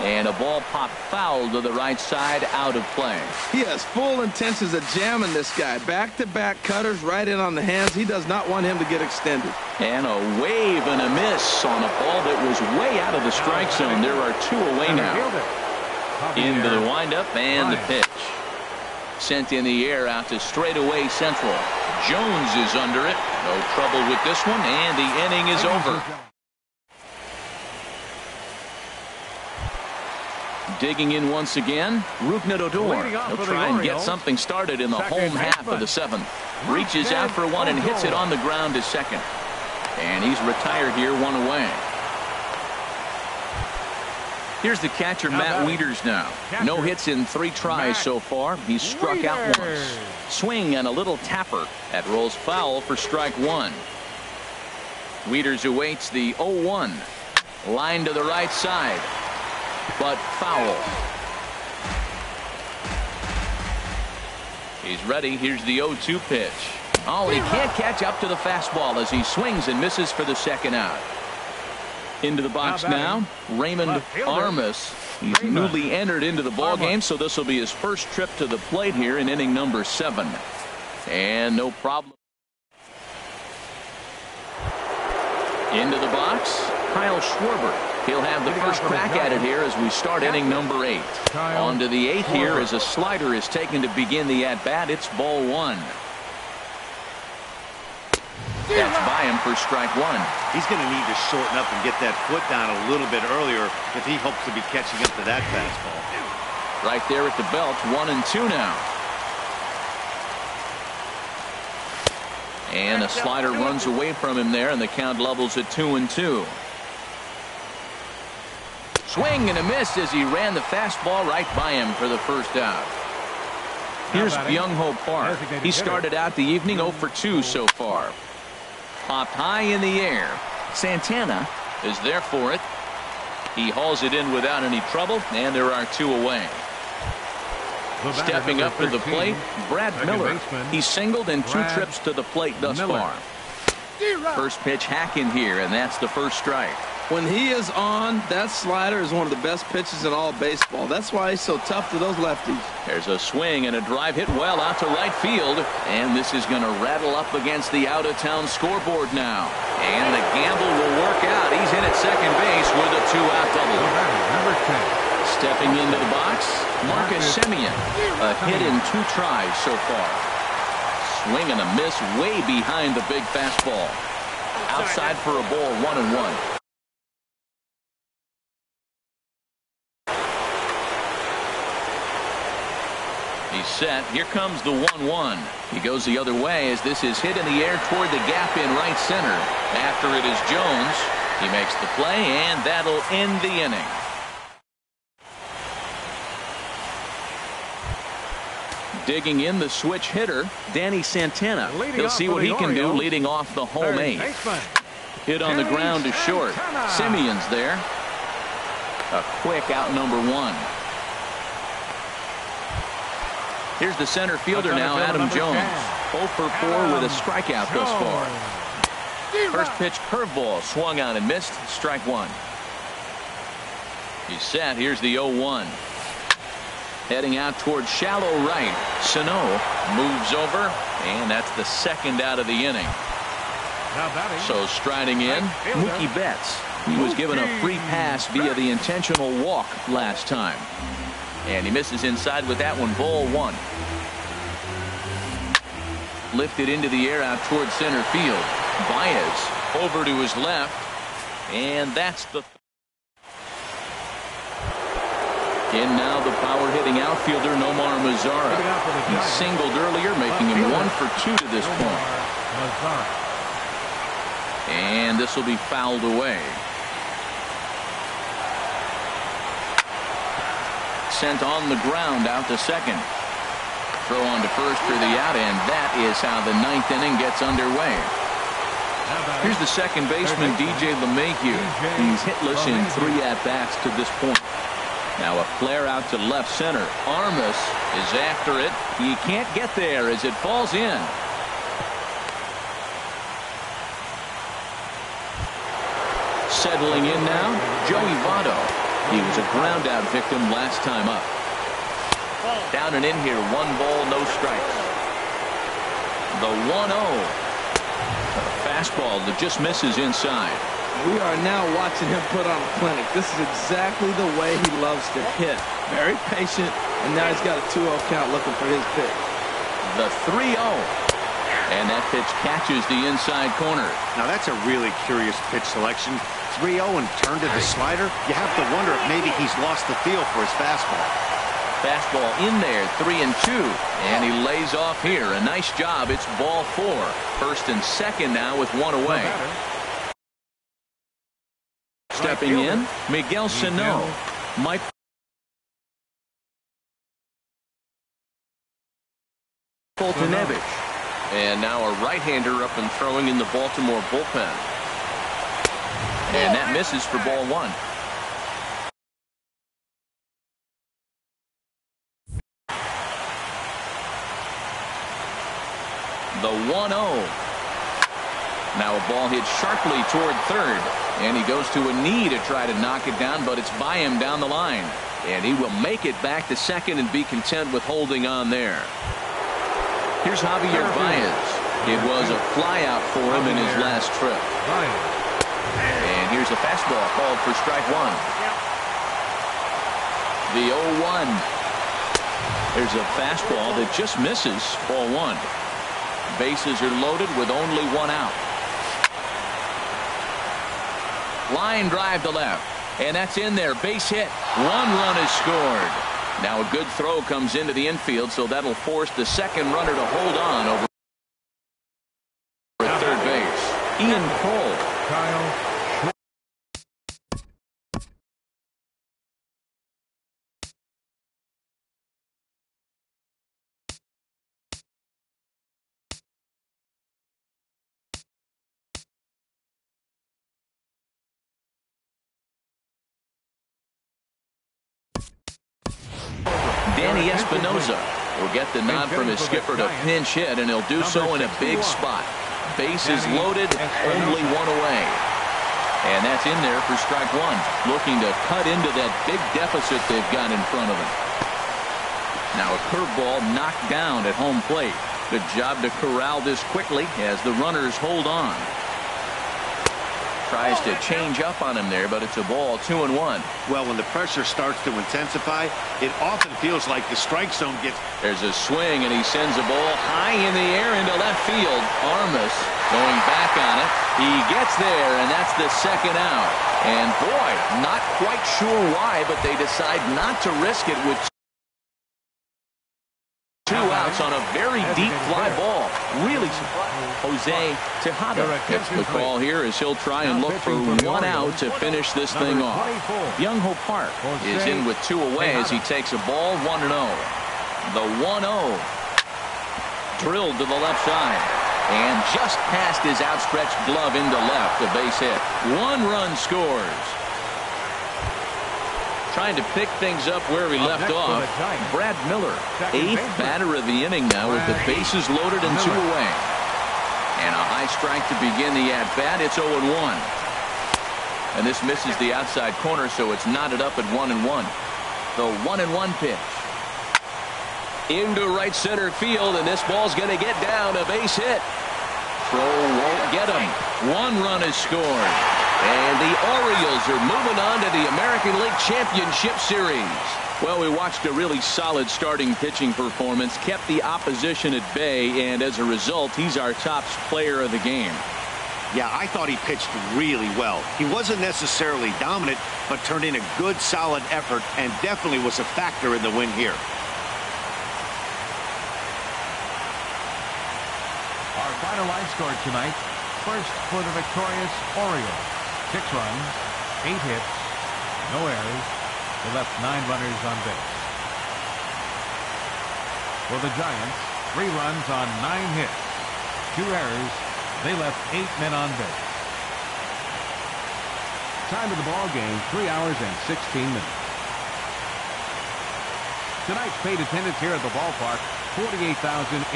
And a ball popped foul to the right side, out of play. He has full intentions of jamming this guy. Back-to-back cutters right in on the hands. He does not want him to get extended. And a wave and a miss on a ball that was way out of the strike zone. There are 2 away now. Into the windup and the pitch. Sent in the air out to straightaway central. Jones is under it. No trouble with this one, and the inning is over. Digging in once again, Rougned Odor. He'll try and get something started in the home half of the 7th. Reaches out for one and hits it on the ground to second. And he's retired here, 1 away. Here's the catcher, Matt Wieters now. No hits in 3 tries so far. He's struck out once. Swing and a little tapper. That rolls foul for strike 1. Wieters awaits the 0-1. Line to the right side, but foul. He's ready. Here's the 0-2 pitch. Oh, he can't catch up to the fastball as he swings and misses for the second out. Into the box now, Raymond Armas. He's newly entered into the ball game, so this will be his first trip to the plate here in inning number 7. And no problem. Into the box, Kyle Schwarber. He'll have the first crack at it here as we start inning number 8. On to the 8th here as a slider is taken to begin the at-bat. It's ball 1. That's by him for strike 1. He's going to need to shorten up and get that foot down a little bit earlier if he hopes to be catching up to that fastball. Right there at the belt, 1-2 now. And a slider runs away from him there, and the count levels at 2-2. Swing and a miss as he ran the fastball right by him for the first out. Here's Byung-Ho Park. He started out the evening 0 for 2 so far. Popped high in the air. Santana is there for it. He hauls it in without any trouble, and there are 2 away. Stepping up to the plate, Brad Miller. He's singled in 2 trips to the plate thus far. First pitch hack in here, and that's the first strike. When he is on, that slider is one of the best pitches in all baseball. That's why he's so tough to those lefties. There's a swing and a drive hit well out to right field. And this is going to rattle up against the out-of-town scoreboard now. And the gamble will work out. He's in at second base with a 2-out double. Number 10. Stepping into the box, Marcus Semien. A hit in 2 tries so far. Swing and a miss way behind the big fastball. Outside for a ball, 1-1. He's set. Here comes the 1-1. He goes the other way as this is hit in the air toward the gap in right center. After it is Jones. He makes the play, and that'll end the inning. Digging in the switch hitter, Danny Santana. He'll see what he can do leading off the home 8. Hit on the ground to short. Semien's there. A quick out number 1. Here's the center fielder now, Adam Jones. 0 for 4 with a strikeout thus far. First pitch curveball swung on and missed. Strike 1. He's set. Here's the 0-1. Heading out towards shallow right. Sano moves over, and that's the second out of the inning. So striding in, Mookie Betts. He was given a free pass via the intentional walk last time. And he misses inside with that one. Ball 1. Lifted into the air out towards center field. Baez over to his left. And that's the... In now the power hitting outfielder Nomar Mazara. He singled earlier, making him 1 for 2 to this point. And this will be fouled away. Sent on the ground out to second. Throw on to first for the out, and that is how the 9th inning gets underway. Here's the second baseman, DJ LeMahieu. He's hitless in 3 at-bats to this point. Now a flare out to left center. Armas is after it. He can't get there as it falls in. Settling in now, Joey Votto. He was a ground out victim last time up. Down and in here, 1 ball, no strikes. The 1-0. A fastball that just misses inside. We are now watching him put on a clinic. This is exactly the way he loves to hit. Very patient, and now he's got a 2-0 count looking for his pitch. The 3-0. And that pitch catches the inside corner. Now that's a really curious pitch selection. 3-0 and turned to the slider. You have to wonder if maybe he's lost the feel for his fastball. Fastball in there, 3-2. And he lays off here. A nice job. It's ball 4. First and second now with 1 away. Stepping in, Miguel Sano. Mike Foltynewicz. And now a right-hander up and throwing in the Baltimore bullpen. And that misses for ball one. The 1-0. Now a ball hit sharply toward third, and he goes to a knee to try to knock it down, but it's by him down the line. And he will make it back to second and be content with holding on there. Here's Javier Baez. It was a flyout for him in his last trip. And here's a fastball called for strike one. The 0-1. There's a fastball that just misses ball one. Bases are loaded with only one out. Line drive to left. And that's in there. Base hit. One run is scored. Now a good throw comes into the infield, so that'll force the second runner to hold on over at third base. Ian Cole. Kyle. Danny Espinosa will get the nod from his skipper to pinch hit, and he'll do so in a big spot. Bases loaded, only one away. And that's in there for strike one. Looking to cut into that big deficit they've got in front of them. Now a curveball knocked down at home plate. Good job to corral this quickly as the runners hold on. Tries to change up on him there, but it's a ball, 2-1. Well, when the pressure starts to intensify, it often feels like the strike zone gets... There's a swing, and he sends a ball high in the air into left field. Armas going back on it. He gets there, and that's the second out. And boy, not quite sure why, but they decide not to risk it with two outs on a very deep fly ball. Really surprised. Jose Tejada gets the call here as he'll try and look for one out to finish this thing off. Byung-Ho Park is in with two away as he takes a ball, 1-0. The 1-0 drilled to the left side and just past his outstretched glove into left. A base hit. One run scores. Trying to pick things up where we left off. Brad Miller, eighth batter of the inning now with the bases loaded and two away. And a high strike to begin the at-bat. It's 0-1. And this misses the outside corner, so it's knotted up at 1-1. The 1-1 pitch. Into right center field, and this ball's going to get down. A base hit. Throw won't get him. One run is scored. And the Orioles are moving on to the American League Championship Series. Well, we watched a really solid starting pitching performance, kept the opposition at bay, and as a result, he's our top player of the game. Yeah, I thought he pitched really well. He wasn't necessarily dominant, but turned in a good, solid effort and definitely was a factor in the win here. Our final line score tonight. First for the victorious Orioles. 6 runs, 8 hits, no errors. They left 9 runners on base. For the Giants, 3 runs on 9 hits, 2 errors. They left 8 men on base. Time of the ball game, 3 hours and 16 minutes. Tonight's paid attendance here at the ballpark, 48,876.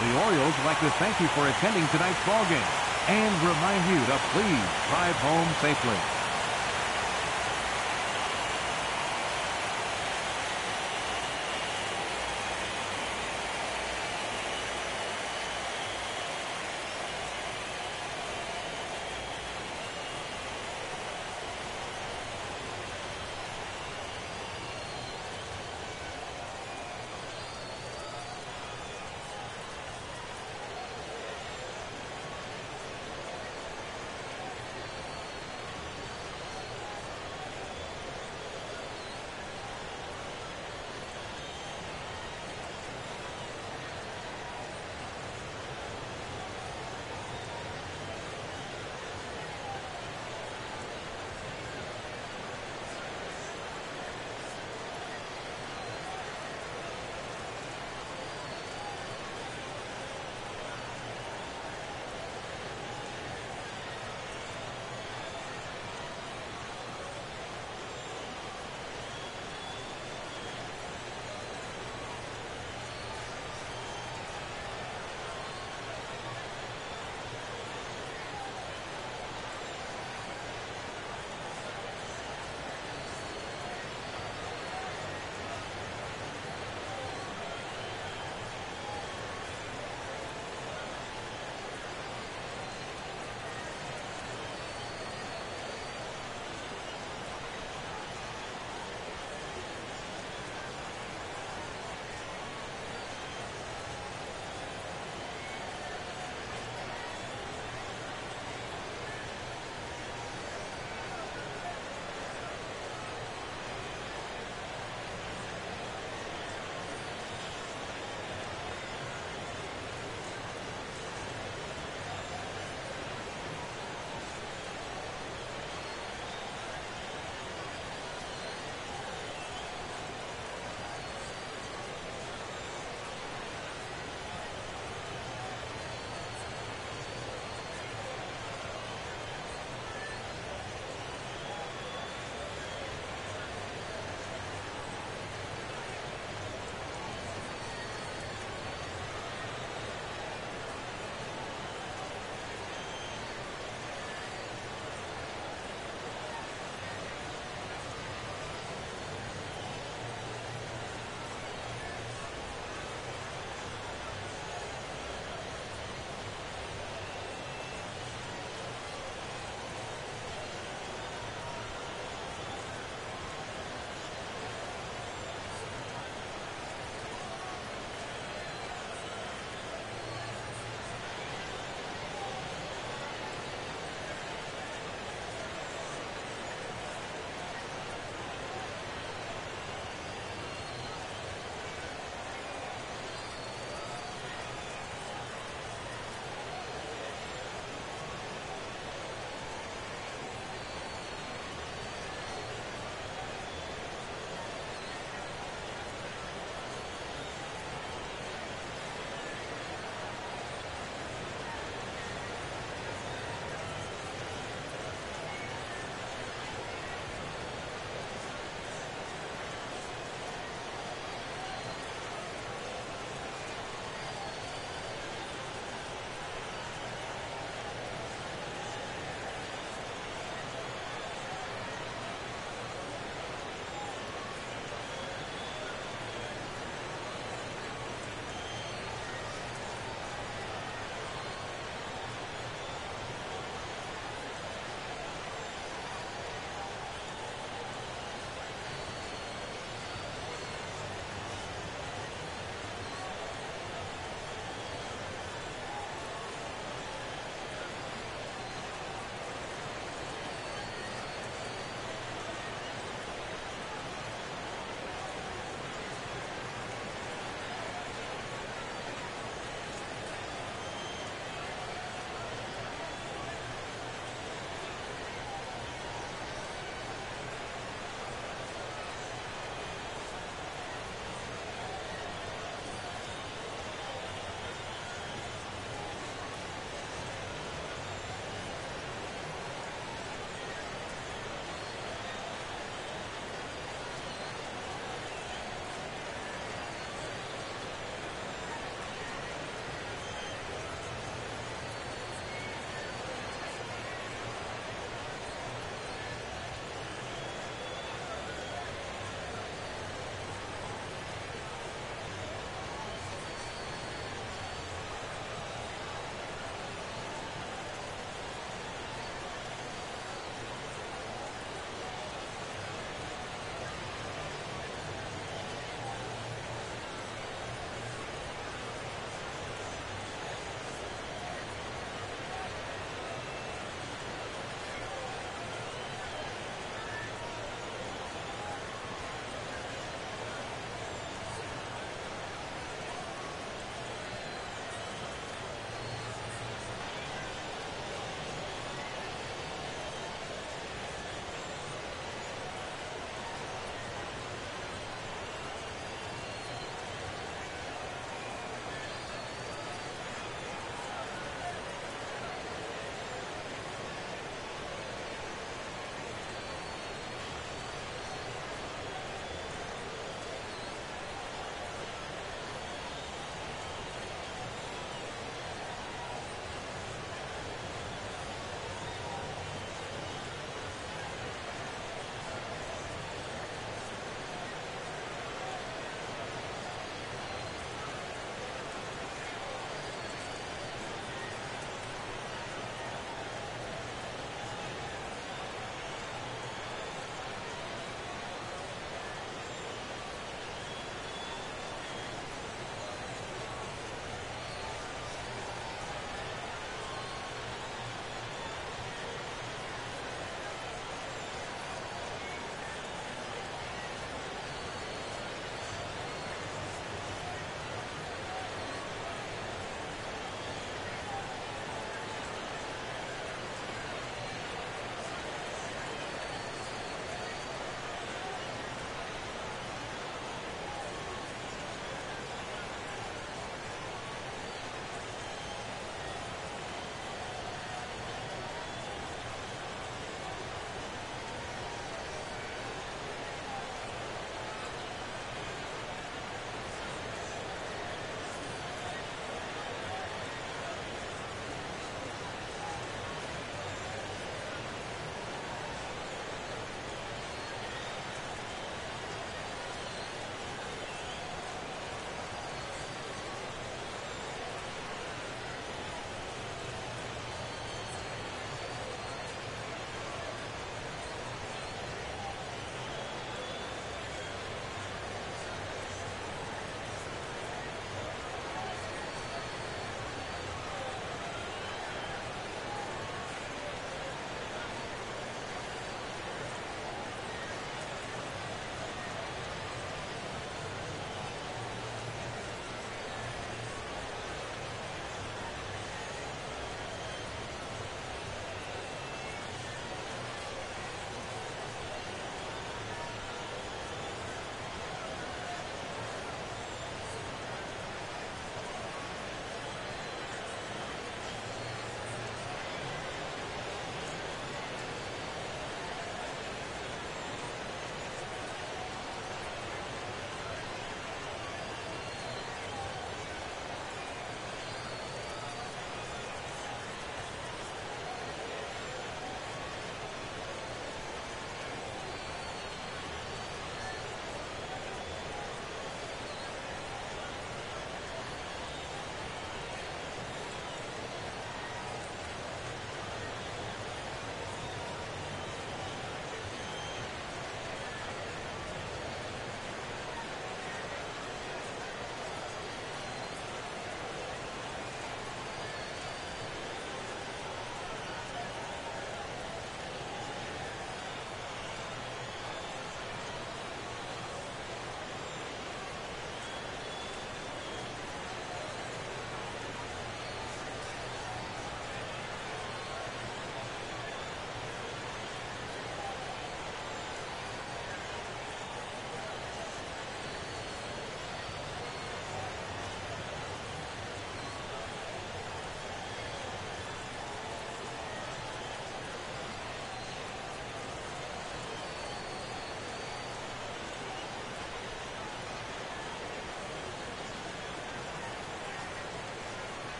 The Orioles would like to thank you for attending tonight's ball game and remind you to please drive home safely.